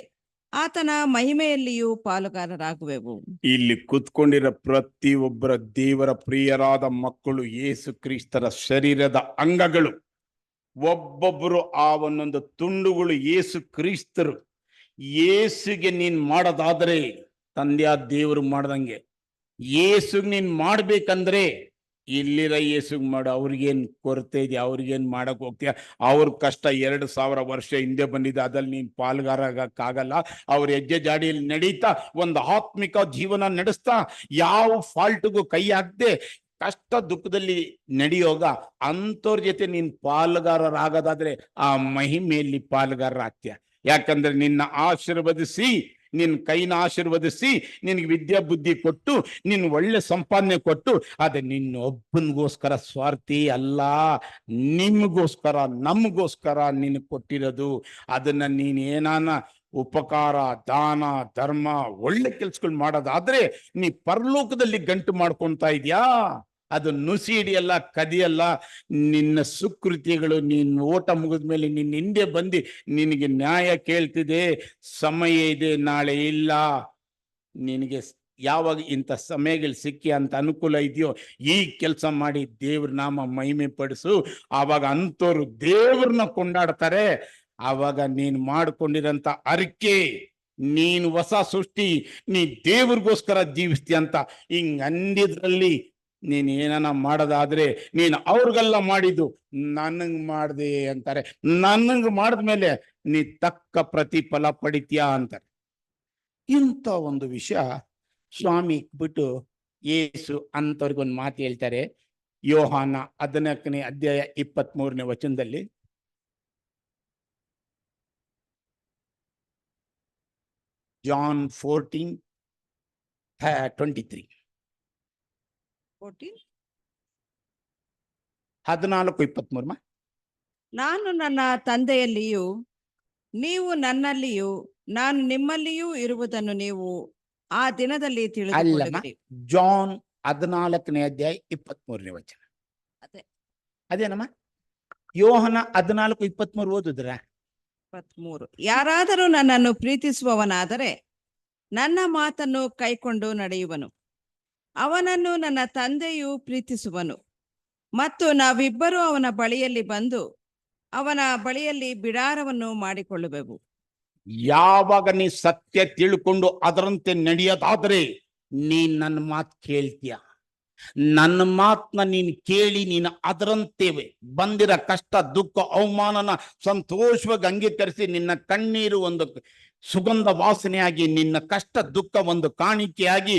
ಆತನ ಮಹಿಮೆಯಲ್ಲಿಯೂ ಪಾಲುಗಾರರಾಗುವೆವು. ಇಲ್ಲಿ ಕೂತ್ಕೊಂಡಿರೋ ಪ್ರತಿಯೊಬ್ಬರ ದೇವರ ಪ್ರಿಯರಾದ ಮಕ್ಕಳು, ಯೇಸು ಕ್ರಿಸ್ತರ ಶರೀರದ ಅಂಗಗಳು. ಒಬ್ಬೊಬ್ಬರು ಆ ಒಂದೊಂದು ತುಂಡುಗಳು ಯೇಸು ಕ್ರಿಸ್ತರು. ಯೇಸುಗೆ ನೀನ್ ಮಾಡೋದಾದ್ರೆ ತಂದೆಯ ದೇವರು ಮಾಡ್ದಂಗೆ, ಯೇಸುಗ್ ನೀನ್ ಮಾಡ್ಬೇಕಂದ್ರೆ ಇಲ್ಲಿರ ಯೇಸುಗ್ ಮಾಡು, ಅವ್ರಿಗೇನ್ ಕೊರತೆ ಇದೆಯಾ? ಅವ್ರಿಗೇನ್ ಮಾಡಕ್ ಹೋಗ್ತೀಯ? ಅವ್ರ ಕಷ್ಟ 2000 ವರ್ಷ ಹಿಂದೆ ಬಂದಿದೆ, ಅದ್ರಲ್ಲಿ ನೀನ್ ಪಾಲ್ಗಾರ ಆಗಕ್ಕಾಗಲ್ಲ. ಅವ್ರ ಹೆಜ್ಜೆ ಜಾಡಿಯಲ್ಲಿ ನಡೀತಾ ಒಂದು ಆತ್ಮಿಕ ಜೀವನ ನಡೆಸ್ತಾ ಯಾವ ಫಾಲ್ಟ್ಗೂ ಕೈ ಹಾಕ್ದೆ ಕಷ್ಟ ದುಃಖದಲ್ಲಿ ನಡೆಯೋಗ ಅಂಥವ್ರ ಜೊತೆ ನೀನ್ ಪಾಲ್ಗಾರರಾಗೋದಾದ್ರೆ ಆ ಮಹಿಮೆಯಲ್ಲಿ ಪಾಲ್ಗಾರರಾಗ್ತೀಯ. ಯಾಕಂದ್ರೆ ನಿನ್ನ ಆಶೀರ್ವದಿಸಿ, ನಿನ್ನ ಕೈನ ಆಶೀರ್ವದಿಸಿ, ನಿನಗೆ ವಿದ್ಯಾ ಬುದ್ಧಿ ಕೊಟ್ಟು, ನಿನ್ ಒಳ್ಳೆ ಸಂಪಾದನೆ ಕೊಟ್ಟು, ಅದೇ ನಿನ್ನ ಒಬ್ಬನಿಗೋಸ್ಕರ ಸ್ವಾರ್ಥಿ ಅಲ್ಲ, ನಿಮಗೋಸ್ಕರ ನಮಗೋಸ್ಕರ ನಿನಗೆ ಕೊಟ್ಟಿರೋದು. ಅದನ್ನ ನೀನ್ ಏನಾನ ಉಪಕಾರ, ದಾನ, ಧರ್ಮ, ಒಳ್ಳೆ ಕೆಲ್ಸಗಳು ಮಾಡೋದಾದ್ರೆ ನೀ ಪರಲೋಕದಲ್ಲಿ ಗಂಟು ಮಾಡ್ಕೊಂತ ಇದೀಯಾ. ಅದು ನುಸಿ ಹಿಡಿಯಲ್ಲ, ಕದಿಯಲ್ಲ. ನಿನ್ನ ಸುಕೃತಿಗಳು ನೀನ್ ಓಟ ಮುಗಿದ ಮೇಲೆ ನಿನ್ನ ಹಿಂದೆ ಬಂದು ನಿನಗೆ ನ್ಯಾಯ ಕೇಳ್ತಿದೆ. ಸಮಯ ಇದೆ, ನಾಳೆ ಇಲ್ಲ. ನಿನಗೆ ಯಾವಾಗ ಇಂಥ ಸಮಯಗಳು ಸಿಕ್ಕಿ ಅಂತ ಅನುಕೂಲ ಇದೆಯೋ ಈ ಕೆಲಸ ಮಾಡಿ ದೇವ್ರ ನಾಮ ಮಹಿಮೆ ಪಡಿಸು. ಆವಾಗ ಅಂಥವ್ರು ದೇವ್ರನ್ನ ಕೊಂಡಾಡ್ತಾರೆ. ಆವಾಗ ನೀನು ಮಾಡ್ಕೊಂಡಿರಂತ ಅರಿಕೆ, ನೀನು ಹೊಸ ಸೃಷ್ಟಿ, ನೀ ದೇವ್ರಿಗೋಸ್ಕರ ಜೀವಿಸ್ತೀಯ ಅಂತ ಹಿಂಗ್ ಅಂದಿದ್ರಲ್ಲಿ ನೀನ್ ಏನಾನ ಮಾಡೋದಾದ್ರೆ ನೀನು ಅವ್ರಿಗೆಲ್ಲ ಮಾಡಿದ್ದು ನನಗ್ ಮಾಡ್ದೆ ಅಂತಾರೆ. ನನಗ್ ಮಾಡಿದ್ಮೇಲೆ ನೀ ತಕ್ಕ ಪ್ರತಿಫಲ ಪಡಿತೀಯ ಅಂತಾರೆ. ಇಂಥ ಒಂದು ವಿಷಯ ಸ್ವಾಮಿ ಬಿಟ್ಟು ಯೇಸು ಅಂಥವ್ರಿಗೊಂದು ಮಾತು ಹೇಳ್ತಾರೆ. ಯೋಹಾನ 14ನೇ ಅಧ್ಯಾಯ 23ನೇ ವಚನದಲ್ಲಿ, ಜಾನ್ 14:23, 14. 14:23. ನಾನು ನನ್ನ ತಂದೆಯಲ್ಲಿಯೂ ನೀವು ನನ್ನಲ್ಲಿಯೂ ನಾನು ನಿಮ್ಮಲ್ಲಿಯೂ ಇರುವುದನ್ನು ನೀವು ಆ ದಿನದಲ್ಲಿ ಅಲ್ಲಮ್ಮ, ತಿಳಿದುಕೊಳ್ಳುವಿರಿ. ಜಾನ್ 14ನೇ ಅಧ್ಯಾಯ 23ನೇ ವಚನ ಅದೇ ಅದೇನಮ್ಮ? ಯೋಹನ 14:23 ಓದಿದ್ರ? 23. ಯಾರಾದರೂ ನನ್ನನ್ನು ಪ್ರೀತಿಸುವವನಾದರೆ ನನ್ನ ಮಾತನ್ನು ಕೈಕೊಂಡು ನಡೆಯುವನು, ಅವನನ್ನು ನನ್ನ ತಂದೆಯು ಪ್ರೀತಿಸುವನು, ಮತ್ತು ನಾವಿಬ್ಬರೂ ಅವನ ಬಳಿಯಲ್ಲಿ ಬಂದು ಅವನ ಬಳಿಯಲ್ಲಿ ಬಿಡಾರವನ್ನು ಮಾಡಿಕೊಳ್ಳುವೆವು. ಯಾವಾಗ ನೀ ಸತ್ಯ ತಿಳ್ಕೊಂಡು ಅದರಂತೆ ನಡೆಯೋದಾದ್ರೆ ನೀನ್ ನನ್ನ ಮಾತು ಕೇಳ್ತೀಯ. ನನ್ನ ಮಾತನ್ನ ನೀನು ಕೇಳಿ ನೀನು ಅದರಂತೆ ಬಂದಿರೋ ಕಷ್ಟ, ದುಃಖ, ಅವಮಾನನ ಸಂತೋಷವಾಗಿ ಅಂಗೀಕರಿಸಿ ನಿನ್ನ ಕಣ್ಣೀರು ಒಂದು ಸುಗಂಧ ವಾಸನೆಯಾಗಿ, ನಿನ್ನ ಕಷ್ಟ ದುಃಖ ಒಂದು ಕಾಣಿಕೆಯಾಗಿ,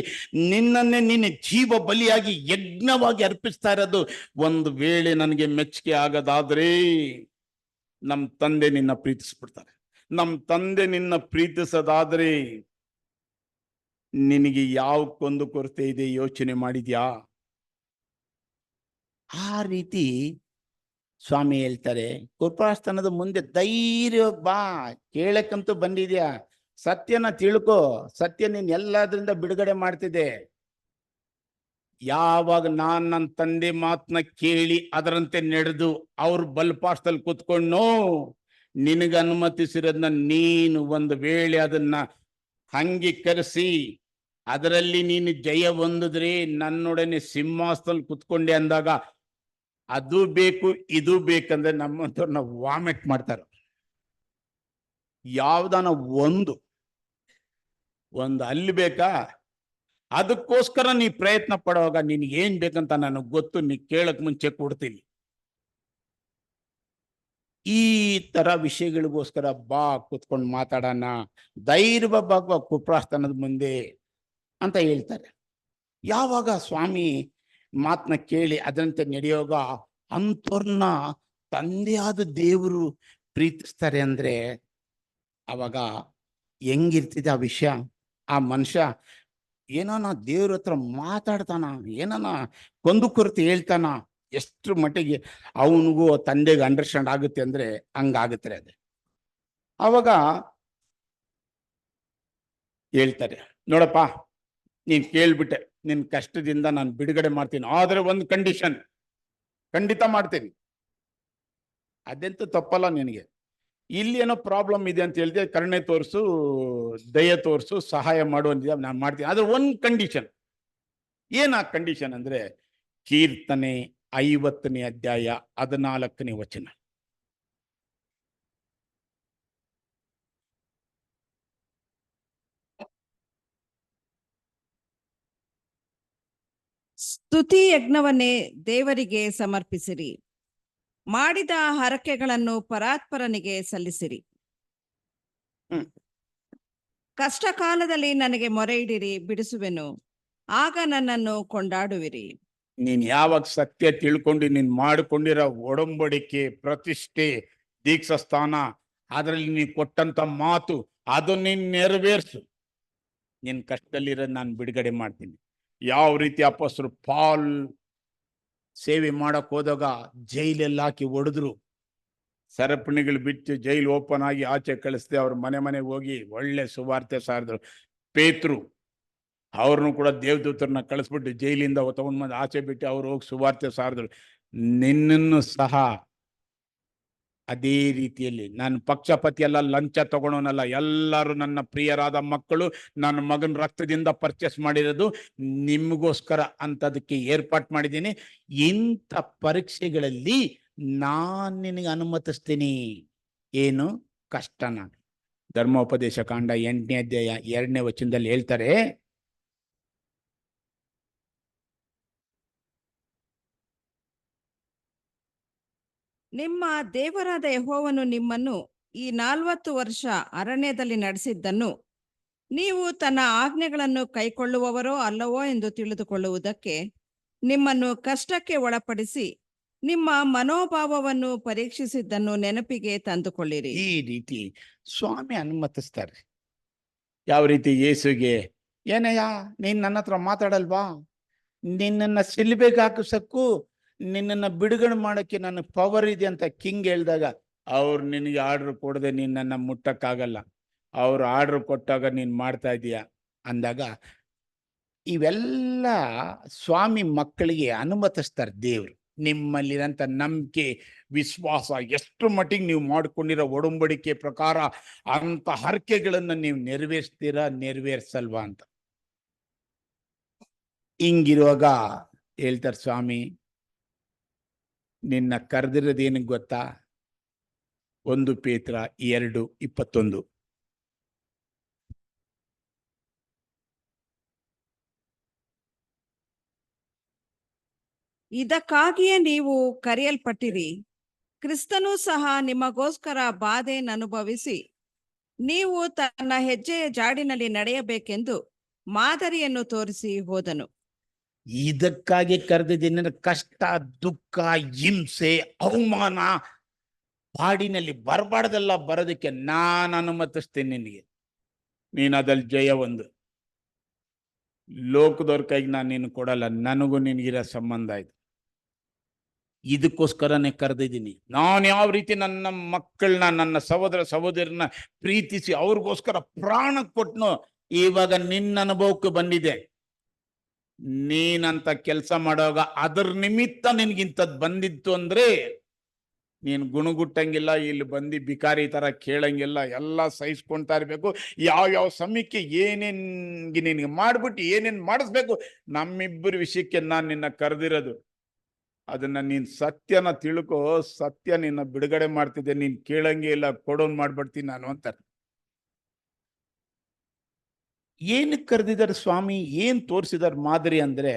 ನಿನ್ನನ್ನೇ ನಿನ್ನ ಜೀವ ಬಲಿಯಾಗಿ ಯಜ್ಞವಾಗಿ ಅರ್ಪಿಸ್ತಾ ಇರೋದು ಒಂದು ವೇಳೆ ನನಗೆ ಮೆಚ್ಚುಗೆ ಆಗದಾದ್ರೆ ನಮ್ಮ ತಂದೆ ನಿನ್ನ ಪ್ರೀತಿಸ್ಬಿಡ್ತಾರೆ. ನಮ್ಮ ತಂದೆ ನಿನ್ನ ಪ್ರೀತಿಸೋದಾದ್ರೆ ನಿನಗೆ ಯಾವ ಕೊಂದು ಕೊರತೆ ಇದೆ ಯೋಚನೆ ಮಾಡಿದ್ಯಾ? ಆ ರೀತಿ ಸ್ವಾಮಿ ಹೇಳ್ತಾರೆ. ಕೃಪಾಸ್ಥಾನದ ಮುಂದೆ ಧೈರ್ಯ ಬಾ, ಕೇಳಕ್ಕಂತೂ ಬಂದಿದ್ಯಾ, ಸತ್ಯನ ತಿಳ್ಕೊ. ಸತ್ಯ ನೀನ್ ಎಲ್ಲದ್ರಿಂದ ಬಿಡುಗಡೆ ಮಾಡ್ತಿದೆ. ಯಾವಾಗ ನನ್ನ ತಂದೆ ಮಾತನ್ನ ಕೇಳಿ ಅದರಂತೆ ನಡೆದು ಅವ್ರ ಬಲ್ಪಾಷ್ಟದಲ್ಲಿ ಕುತ್ಕೊಂಡು ನಿನಗೆ ಅನುಮತಿಸಿರೋದನ್ನ ನೀನು ಒಂದು ವೇಳೆ ಅದನ್ನ ಅಂಗೀಕರಿಸಿ ಅದರಲ್ಲಿ ನೀನು ಜಯ ಹೊಂದಿದ್ರೆ ನನ್ನೊಡನೆ ಸಿಂಹಾಸನದಲ್ಲಿ ಕುತ್ಕೊಂಡೆ ಅಂದಾಗ ಅದು ಬೇಕು ಇದು ಬೇಕಂದ್ರೆ ನಮ್ಮಂಥವ್ರನ್ನ ವಾಮಿಟ್ ಮಾಡ್ತಾರೆ. ಯಾವ್ದಾನ ಒಂದು ಅಲ್ಲಿ ಬೇಕಾ, ಅದಕ್ಕೋಸ್ಕರ ನೀ ಪ್ರಯತ್ನ ಪಡುವಾಗ ನಿನ್ಗೆ ಏನ್ ಬೇಕಂತ ನನಗೆ ಗೊತ್ತು, ನೀ ಕೇಳಕ್ ಮುಂಚೆ ಕೊಡ್ತೀನಿ. ಈ ತರ ವಿಷಯಗಳಿಗೋಸ್ಕರ ಬಾ, ಕುತ್ಕೊಂಡು ಮಾತಾಡೋಣ, ಧೈರ್ಯ ಬಾಗುವ ಕುಪ್ರಾಸ್ಥಾನದ ಮುಂದೆ ಅಂತ ಹೇಳ್ತಾರೆ. ಯಾವಾಗ ಸ್ವಾಮಿ ಮಾತನ್ನ ಕೇಳಿ ಅದರಂತೆ ನಡೆಯೋಗ ಅಂಥವ್ರನ್ನ ತಂದೆಯಾದ ದೇವರು ಪ್ರೀತಿಸ್ತಾರೆ ಅಂದ್ರೆ ಅವಾಗ ಹೆಂಗಿರ್ತಿದೆ ಆ ವಿಷಯ? ಆ ಮನುಷ್ಯ ಏನಾನ ದೇವ್ರ ಹತ್ರ ಮಾತಾಡ್ತಾನ, ಏನಾನ ಕುರಿತು ಹೇಳ್ತಾನ, ಎಷ್ಟು ಮಟ್ಟಿಗೆ ಅವನಿಗೂ ತಂದೆಗೆ ಅಂಡರ್ಸ್ಟ್ಯಾಂಡ್ ಆಗುತ್ತೆ ಅಂದ್ರೆ ಹಂಗಾಗುತ್ತೆ. ಅದೇ ಅವಾಗ ಹೇಳ್ತಾರೆ, ನೋಡಪ್ಪ ನೀನ್ ಕೇಳ್ಬಿಟ್ಟೆ, ನಿನ್ ಕಷ್ಟದಿಂದ ನಾನು ಬಿಡುಗಡೆ ಮಾಡ್ತೀನಿ, ಆದ್ರೆ ಒಂದು ಕಂಡೀಷನ್, ಖಂಡಿತ ಮಾಡ್ತೀನಿ. ಅದೆಂತೂ ತಪ್ಪಲ್ಲ ನಿನಗೆ. ಇಲ್ಲಿ ಏನೋ ಪ್ರಾಬ್ಲಮ್ ಇದೆ ಅಂತ ಹೇಳಿದೆ, ಕರುಣೆ ತೋರಿಸು, ದಯೆ ತೋರಿಸು, ಸಹಾಯ ಮಾಡುವಂತ ನಾನು ಮಾಡ್ತೀನಿ. ಆದ್ರೆ ಒಂದು ಕಂಡೀಷನ್. ಏನ ಕಂಡೀಷನ್ ಅಂದ್ರೆ ಕೀರ್ತನೆ 50ನೇ ಅಧ್ಯಾಯ 14ನೇ ವಚನ. ಸ್ತುತಿ ಯಜ್ಞವನ್ನೇ ದೇವರಿಗೆ ಸಮರ್ಪಿಸಿರಿ. ಮಾಡಿದ ಹರಕೆಗಳನ್ನು ಪರಾತ್ಪರನಿಗೆ ಸಲ್ಲಿಸಿರಿ. ಹ್ಮ್. ಕಷ್ಟ ಕಾಲದಲ್ಲಿ ನನಗೆ ಮೊರೆಯಿಡಿರಿ, ಬಿಡಿಸುವೆನು, ಆಗ ನನ್ನನ್ನು ಕೊಂಡಾಡುವಿರಿ. ನೀನ್ ಯಾವಾಗ ಸತ್ಯ ತಿಳ್ಕೊಂಡು ನೀನ್ ಮಾಡಿಕೊಂಡಿರೋ ಒಡಂಬಡಿಕೆ, ಪ್ರತಿಷ್ಠೆ, ದೀಕ್ಷಾಸ್ಥಾನ, ಅದರಲ್ಲಿ ನೀನ್ ಕೊಟ್ಟಂತ ಮಾತು ಅದನ್ನ ನೀನ್ ನೆರವೇರ್ಸು. ನಿನ್ ಕಷ್ಟದಲ್ಲಿರೋದ್ ನಾನು ಬಿಡುಗಡೆ ಮಾಡ್ತೀನಿ. ಯಾವ ರೀತಿ ಅಪೊಸ್ತಲರು ಪಾಲ್ ಸೇವೆ ಮಾಡಕ್ ಹೋದಾಗ ಜೈಲೆಲ್ಲ ಹಾಕಿ ಹೊಡೆದ್ರು, ಸರಪಣಿಗಳು ಬಿಟ್ಟು ಜೈಲು ಓಪನ್ ಆಗಿ ಆಚೆ ಕಳಿಸ್ದೆ, ಅವ್ರ ಮನೆ ಮನೆಗೆ ಹೋಗಿ ಒಳ್ಳೆ ಸುವಾರ್ತೆ ಸಾರಿದ್ರು. ಪೇತ್ರು ಅವ್ರನ್ನು ಕೂಡ ದೇವದೂತರನ್ನ ಕಳಿಸ್ಬಿಟ್ಟು ಜೈಲಿಂದ ತಗೊಂಡ್ ಬಂದು ಆಚೆ ಬಿಟ್ಟು ಅವ್ರು ಹೋಗಿ ಸುವಾರ್ತೆ ಸಾರಿದ್ರು. ನಿನ್ನನ್ನು ಸಹ ಅದೇ ರೀತಿಯಲ್ಲಿ, ನಾನು ಪಕ್ಷಪಾತಿ ಅಲ್ಲ, ಲಂಚ ತಗೊಳೋನಲ್ಲ, ಎಲ್ಲರೂ ನನ್ನ ಪ್ರಿಯರಾದ ಮಕ್ಕಳು, ನನ್ನ ಮಗನ ರಕ್ತದಿಂದ ಪರ್ಚೇಸ್ ಮಾಡಿರೋದು, ನಿಮಗೋಸ್ಕರ ಅಂತದಕ್ಕೆ ಏರ್ಪಾಟ್ ಮಾಡಿದ್ದೀನಿ. ಇಂಥ ಪರೀಕ್ಷೆಗಳಲ್ಲಿ ನಾನು ನಿನಗೆ ಅನುಮತಿಸ್ತೀನಿ. ಏನು? ಕಷ್ಟನ. ಧರ್ಮೋಪದೇಶ ಕಾಂಡ 8ನೇ ಅಧ್ಯಾಯ 2ನೇ ವಚನದಲ್ಲಿ ಹೇಳ್ತಾರೆ, ನಿಮ್ಮ ದೇವರಾದ ಯೆಹೋವನು ನಿಮ್ಮನ್ನು ಈ 40 ವರ್ಷ ಅರಣ್ಯದಲ್ಲಿ ನಡೆಸಿದ್ದನ್ನು ನೀವು ತನ್ನ ಆಜ್ಞೆಗಳನ್ನು ಕೈಕೊಳ್ಳುವವರೋ ಅಲ್ಲವೋ ಎಂದು ತಿಳಿದುಕೊಳ್ಳುವುದಕ್ಕೆ ನಿಮ್ಮನ್ನು ಕಷ್ಟಕ್ಕೆ ಒಳಪಡಿಸಿ ನಿಮ್ಮ ಮನೋಭಾವವನ್ನು ಪರೀಕ್ಷಿಸಿದ್ದನ್ನು ನೆನಪಿಗೆ ತಂದುಕೊಳ್ಳಿರಿ. ಈ ರೀತಿ ಸ್ವಾಮಿ ಅನುಮತಿಸ್ತಾರೆ. ಯಾವ ರೀತಿ ಯೇಸುಗೆ, ಏನಯ್ಯ ನೀನ್ ನನ್ನ ಹತ್ರ ಮಾತಾಡಲ್ವಾ? ನಿನ್ನನ್ನ ಸಿಲ್ಬೆಗೆ ಹಾಕಿಸಕ್ಕೂ ನಿನ್ನನ್ನ ಬಿಡುಗಡೆ ಮಾಡಕ್ಕೆ ನನಗೆ ಪವರ್ ಇದೆ ಅಂತ ಕಿಂಗ್ ಹೇಳಿದಾಗ, ಅವ್ರು ನಿನಗೆ ಆರ್ಡರ್ ಕೊಡದೆ ನಿನ್ನನ್ನ ಮುಟ್ಟಕ್ಕಾಗಲ್ಲ, ಅವ್ರು ಆರ್ಡರ್ ಕೊಟ್ಟಾಗ ನೀನ್ ಮಾಡ್ತಾ ಇದೀಯ ಅಂದಾಗ, ಇವೆಲ್ಲ ಸ್ವಾಮಿ ಮಕ್ಕಳಿಗೆ ಅನುಮತಿಸ್ತಾರೆ ದೇವ್ರು. ನಿಮ್ಮಲ್ಲಿರಂತ ನಂಬಿಕೆ, ವಿಶ್ವಾಸ ಎಷ್ಟು ಮಟ್ಟಿಗೆ ನೀವು ಮಾಡ್ಕೊಂಡಿರೋ ಒಡಂಬಡಿಕೆ ಪ್ರಕಾರ ಅಂತ ಹರಕೆಗಳನ್ನ ನೀವು ನೆರವೇರಿಸ್ತೀರಾ, ನೆರವೇರಿಸಲ್ವಾ ಅಂತ. ಹಿಂಗಿರುವಾಗ ಹೇಳ್ತಾರೆ ಸ್ವಾಮಿ, ನಿನ್ನ ಕರೆದಿರೋದೇನು ಗೊತ್ತಾ? 1 ಪೇತ್ರ 2:21. ಇದಕ್ಕಾಗಿಯೇ ನೀವು ಕರೆಯಲ್ಪಟ್ಟಿರಿ. ಕ್ರಿಸ್ತನು ಸಹ ನಿಮಗೋಸ್ಕರ ಬಾಧೆಯನ್ನನುಭವಿಸಿ ನೀವು ತನ್ನ ಹೆಜ್ಜೆಯ ಜಾಡಿನಲ್ಲಿ ನಡೆಯಬೇಕೆಂದು ಮಾದರಿಯನ್ನು ತೋರಿಸಿ ಹೋದನು. ಇದಕ್ಕಾಗಿ ಕರೆದಿದ್ದೀನಿ. ಕಷ್ಟ, ದುಃಖ, ಹಿಂಸೆ, ಅವಮಾನ ಬಾಡಿನಲ್ಲಿ ಬರಬಾರ್ದೆಲ್ಲ ಬರೋದಕ್ಕೆ ನಾನು ಅನುಮತಿಸ್ತೀನಿ ನಿನಗೆ. ನೀನು ಅದಲ್ಲಿ ಜಯ ಒಂದು. ಲೋಕದವ್ರ ಕೈಗೆ ನಾನು ನೀನು ಕೊಡಲ್ಲ, ನನಗೂ ನಿನಗಿರೋ ಸಂಬಂಧ ಇದು. ಇದಕ್ಕೋಸ್ಕರನೇ ಕರೆದಿದ್ದೀನಿ. ನಾನು ಯಾವ ರೀತಿ ನನ್ನ ಮಕ್ಕಳನ್ನ, ನನ್ನ ಸಹೋದರ ಸಹೋದರನ್ನ ಪ್ರೀತಿಸಿ ಅವ್ರಿಗೋಸ್ಕರ ಪ್ರಾಣ ಕೊಟ್ನೋ, ಇವಾಗ ನಿನ್ನ ಅನುಭವಕ್ಕೆ ಬಂದಿದೆ. ನೀನಂತ ಕೆಲಸ ಮಾಡುವಾಗ ಅದರ ನಿಮಿತ್ತ ನಿನ್ಗಿಂತದ್ ಬಂದಿತ್ತು ಅಂದ್ರೆ ನೀನು ಗುಣಗುಟ್ಟಂಗಿಲ್ಲ, ಇಲ್ಲಿ ಬಂದು ಬಿಕಾರಿ ತರ ಕೇಳಂಗಿಲ್ಲ, ಎಲ್ಲ ಸಹಿಸ್ಕೊಂತಾ ಇರ್ಬೇಕು. ಯಾವ ಸಮಯಕ್ಕೆ ಏನೇನ್ ನಿನಗೆ ಮಾಡ್ಬಿಟ್ಟು ಏನೇನ್ ಮಾಡಿಸ್ಬೇಕು, ನಮ್ಮಿಬ್ಬರ ವಿಷಯಕ್ಕೆ ನಾನು ನಿನ್ನ ಕರೆದಿರೋದು. ಅದನ್ನ ನೀನ್ ಸತ್ಯನ ತಿಳ್ಕೊ, ಸತ್ಯ ನಿನ್ನ ಬಿಡುಗಡೆ ಮಾಡ್ತಿದ್ದೆ, ನೀನ್ ಕೇಳಂಗೆ ಇಲ್ಲ, ಕೊಡೋನ್ ಮಾಡ್ಬಿಡ್ತೀನಿ ನಾನು ಅಂತಾರೆ. ಏನಕ್ಕೆ ಕರೆದಿದ್ದಾರೆ ಸ್ವಾಮಿ, ಏನ್ ತೋರಿಸಿದಾರೆ ಮಾದರಿ ಅಂದ್ರೆ,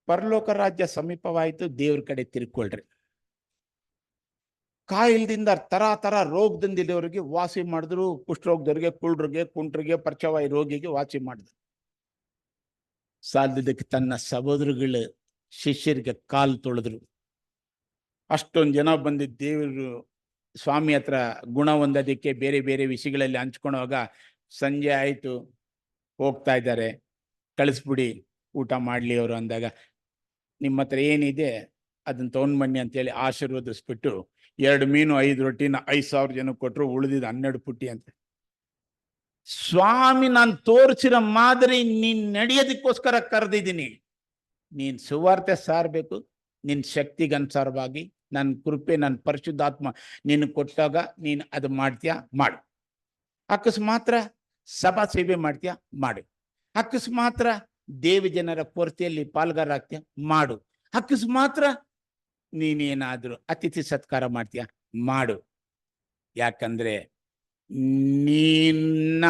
ಪರಲೋಕ ರಾಜ್ಯ ಸಮೀಪವಾಯಿತು, ದೇವ್ರ ಕಡೆ ತಿರ್ಕೊಳ್ರಿ. ಕಾಯಿಲ್ದಿಂದ ತರ ರೋಗದಿಂದಿದ್ದವರಿಗೆ ವಾಸಿ ಮಾಡಿದ್ರು, ಕುಷ್ಠರೋಗದವ್ರಿಗೆ, ಕುಳ್ರಿಗೆ, ಕುಂಟ್ರಿಗೆ, ಪರ್ಚವಾಯಿ ರೋಗಿಗೆ ವಾಸಿ ಮಾಡಿದ್ರು. ಸಾಲದಕ್ಕೆ ತನ್ನ ಸಹೋದರಗಳ ಶಿಷ್ಯರಿಗೆ ಕಾಲು ತೊಳೆದ್ರು. ಅಷ್ಟೊಂದು ಜನ ಬಂದಿದ್ದ ದೇವರು ಸ್ವಾಮಿ ಹತ್ರ ಗುಣ ಹೊಂದೋದಕ್ಕೆ ಬೇರೆ ಬೇರೆ ವಿಷಯಗಳಲ್ಲಿ ಹಂಚ್ಕೊಳ್ಳುವಾಗ, ಸಂಜೆ ಆಯಿತು, ಹೋಗ್ತಾ ಇದ್ದಾರೆ, ಕಳಿಸ್ಬಿಡಿ ಊಟ ಮಾಡಲಿ ಅವರು ಅಂದಾಗ, ನಿಮ್ಮ ಹತ್ರ ಏನಿದೆ ಅದನ್ನ ತೊಗೊಂಡು ಬನ್ನಿ ಅಂತೇಳಿ ಆಶೀರ್ವದಿಸ್ಬಿಟ್ಟು 2 ಮೀನು 5 ರೊಟ್ಟಿನ 5,000 ಜನಕ್ಕೆ ಕೊಟ್ಟರು, ಉಳಿದಿದ್ದು 12 ಪುಟ್ಟಿ ಅಂತ. ಸ್ವಾಮಿ ನಾನು ತೋರಿಸಿರೋ ಮಾದರಿ ನೀನ್ ನಡೆಯೋದಕ್ಕೋಸ್ಕರ ಕರೆದಿದ್ದೀನಿ. ನೀನ್ ಸುವಾರ್ತೆ ಸಾರಬೇಕು, ನಿನ್ ಶಕ್ತಿಗನುಸಾರವಾಗಿ ನನ್ನ ಕೃಪೆ, ನನ್ನ ಪರಿಶುದ್ಧಾತ್ಮ ನೀನು ಕೊಟ್ಟಾಗ ನೀನು ಅದು ಮಾಡ್ತೀಯಾ, ಮಾಡು. ಅಕಸ್ಮಾತ್ರ ಸಭಾ ಸೇವೆ ಮಾಡ್ತೀಯಾ, ಮಾಡು. ಅಕಸ್ಮಾತ್ರ ದೇವ ಜನರ ಕೊರತೆಯಲ್ಲಿ ಪಾಲ್ಗಾರ ಆಗ್ತೀಯಾ, ಮಾಡು. ಅಕಸ್ಮಾತ್ರ ನೀನೇನಾದ್ರೂ ಅತಿಥಿ ಸತ್ಕಾರ ಮಾಡ್ತೀಯಾ, ಮಾಡು. ಯಾಕಂದ್ರೆ ನಿನ್ನ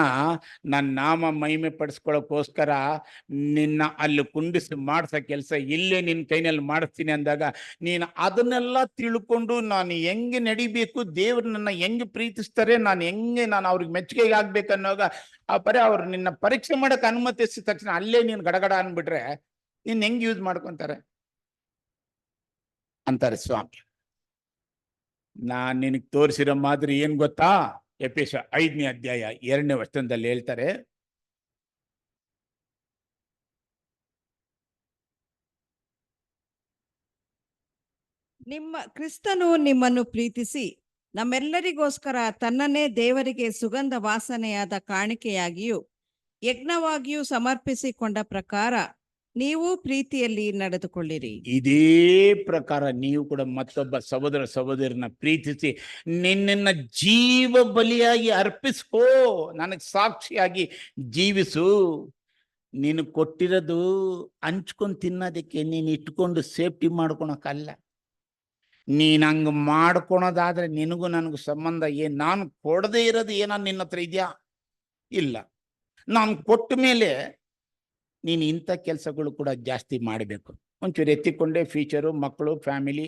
ನನ್ನ ನಾಮ ಮಹಿಮೆ ಪಡಿಸ್ಕೊಳ್ಳೋಕ್ಕೋಸ್ಕರ ನಿನ್ನ ಅಲ್ಲಿ ಕುಂಡಿಸಿ ಮಾಡಿಸೋ ಕೆಲಸ ಇಲ್ಲೇ ನಿನ್ನ ಕೈನಲ್ಲಿ ಮಾಡಿಸ್ತೀನಿ ಅಂದಾಗ ನೀನು ಅದನ್ನೆಲ್ಲ ತಿಳ್ಕೊಂಡು ನಾನು ಹೆಂಗೆ ನಡಿಬೇಕು, ದೇವ್ರು ನನ್ನ ಹೆಂಗೆ ಪ್ರೀತಿಸ್ತಾರೆ, ನಾನು ಅವ್ರಿಗೆ ಮೆಚ್ಚುಗೆ ಆಗ್ಬೇಕನ್ನೋಗ ಅವ್ರು ನಿನ್ನ ಪರೀಕ್ಷೆ ಮಾಡಕ್ಕೆ ಅನುಮತಿಸಿದ ತಕ್ಷಣ ಅಲ್ಲೇ ನೀನು ಗಡಗಡ ಅಂದ್ಬಿಟ್ರೆ ನೀನ್ ಹೆಂಗ್ ಯೂಸ್ ಮಾಡ್ಕೊಂತಾರೆ ಅಂತಾರೆ ಸ್ವಾಮಿ. ನಾನ್ ನಿನಗೆ ತೋರಿಸಿರೋ ಮಾದರಿ ಏನ್ ಗೊತ್ತಾ? ಎಫೆಸ 5ನೇ ಅಧ್ಯಾಯ 2ನೇ ವಚನದಲ್ಲಿ ಹೇಳ್ತಾರೆ, ಕ್ರಿಸ್ತನು ನಿಮ್ಮನ್ನು ಪ್ರೀತಿಸಿ ನಮ್ಮೆಲ್ಲರಿಗೋಸ್ಕರ ತನ್ನನ್ನೇ ದೇವರಿಗೆ ಸುಗಂಧ ವಾಸನೆಯಾದ ಕಾಣಿಕೆಯಾಗಿಯೂ ಯಜ್ಞವಾಗಿಯೂ ಸಮರ್ಪಿಸಿಕೊಂಡ ಪ್ರಕಾರ ನೀವು ಪ್ರೀತಿಯಲ್ಲಿ ನಡೆದುಕೊಳ್ಳಿರಿ. ಇದೇ ಪ್ರಕಾರ ನೀವು ಕೂಡ ಮತ್ತೊಬ್ಬ ಸಹೋದರ ಸಹೋದರನ ಪ್ರೀತಿಸಿ ನಿನ್ನ ಜೀವ ಬಲಿಯಾಗಿ ಅರ್ಪಿಸ್ಕೋ, ನನಗೆ ಸಾಕ್ಷಿಯಾಗಿ ಜೀವಿಸು. ನೀನು ಕೊಟ್ಟಿರೋದು ಹಂಚ್ಕೊಂಡು ತಿನ್ನೋದಕ್ಕೆ, ನೀನು ಇಟ್ಕೊಂಡು ಸೇಫ್ಟಿ ಮಾಡ್ಕೊಳಕ್ಕಲ್ಲ. ನೀನ್ ಹಂಗ ಮಾಡ್ಕೊಳೋದಾದ್ರೆ ನಿನಗೂ ನನಗೂ ಸಂಬಂಧ ಏನ್? ನಾನು ಕೊಡದೇ ಇರೋದು ಏನಾದ್ರು ನಿನ್ನ ಹತ್ರ ಇದೆಯಾ? ಇಲ್ಲ. ನಾನು ಕೊಟ್ಟ ಮೇಲೆ ನೀನು ಇಂಥ ಕೆಲಸಗಳು ಕೂಡ ಜಾಸ್ತಿ ಮಾಡಬೇಕು. ಒಂಚೂರು ಎತ್ತಿಕೊಂಡೆ ಫ್ಯೂಚರು, ಮಕ್ಕಳು, ಫ್ಯಾಮಿಲಿ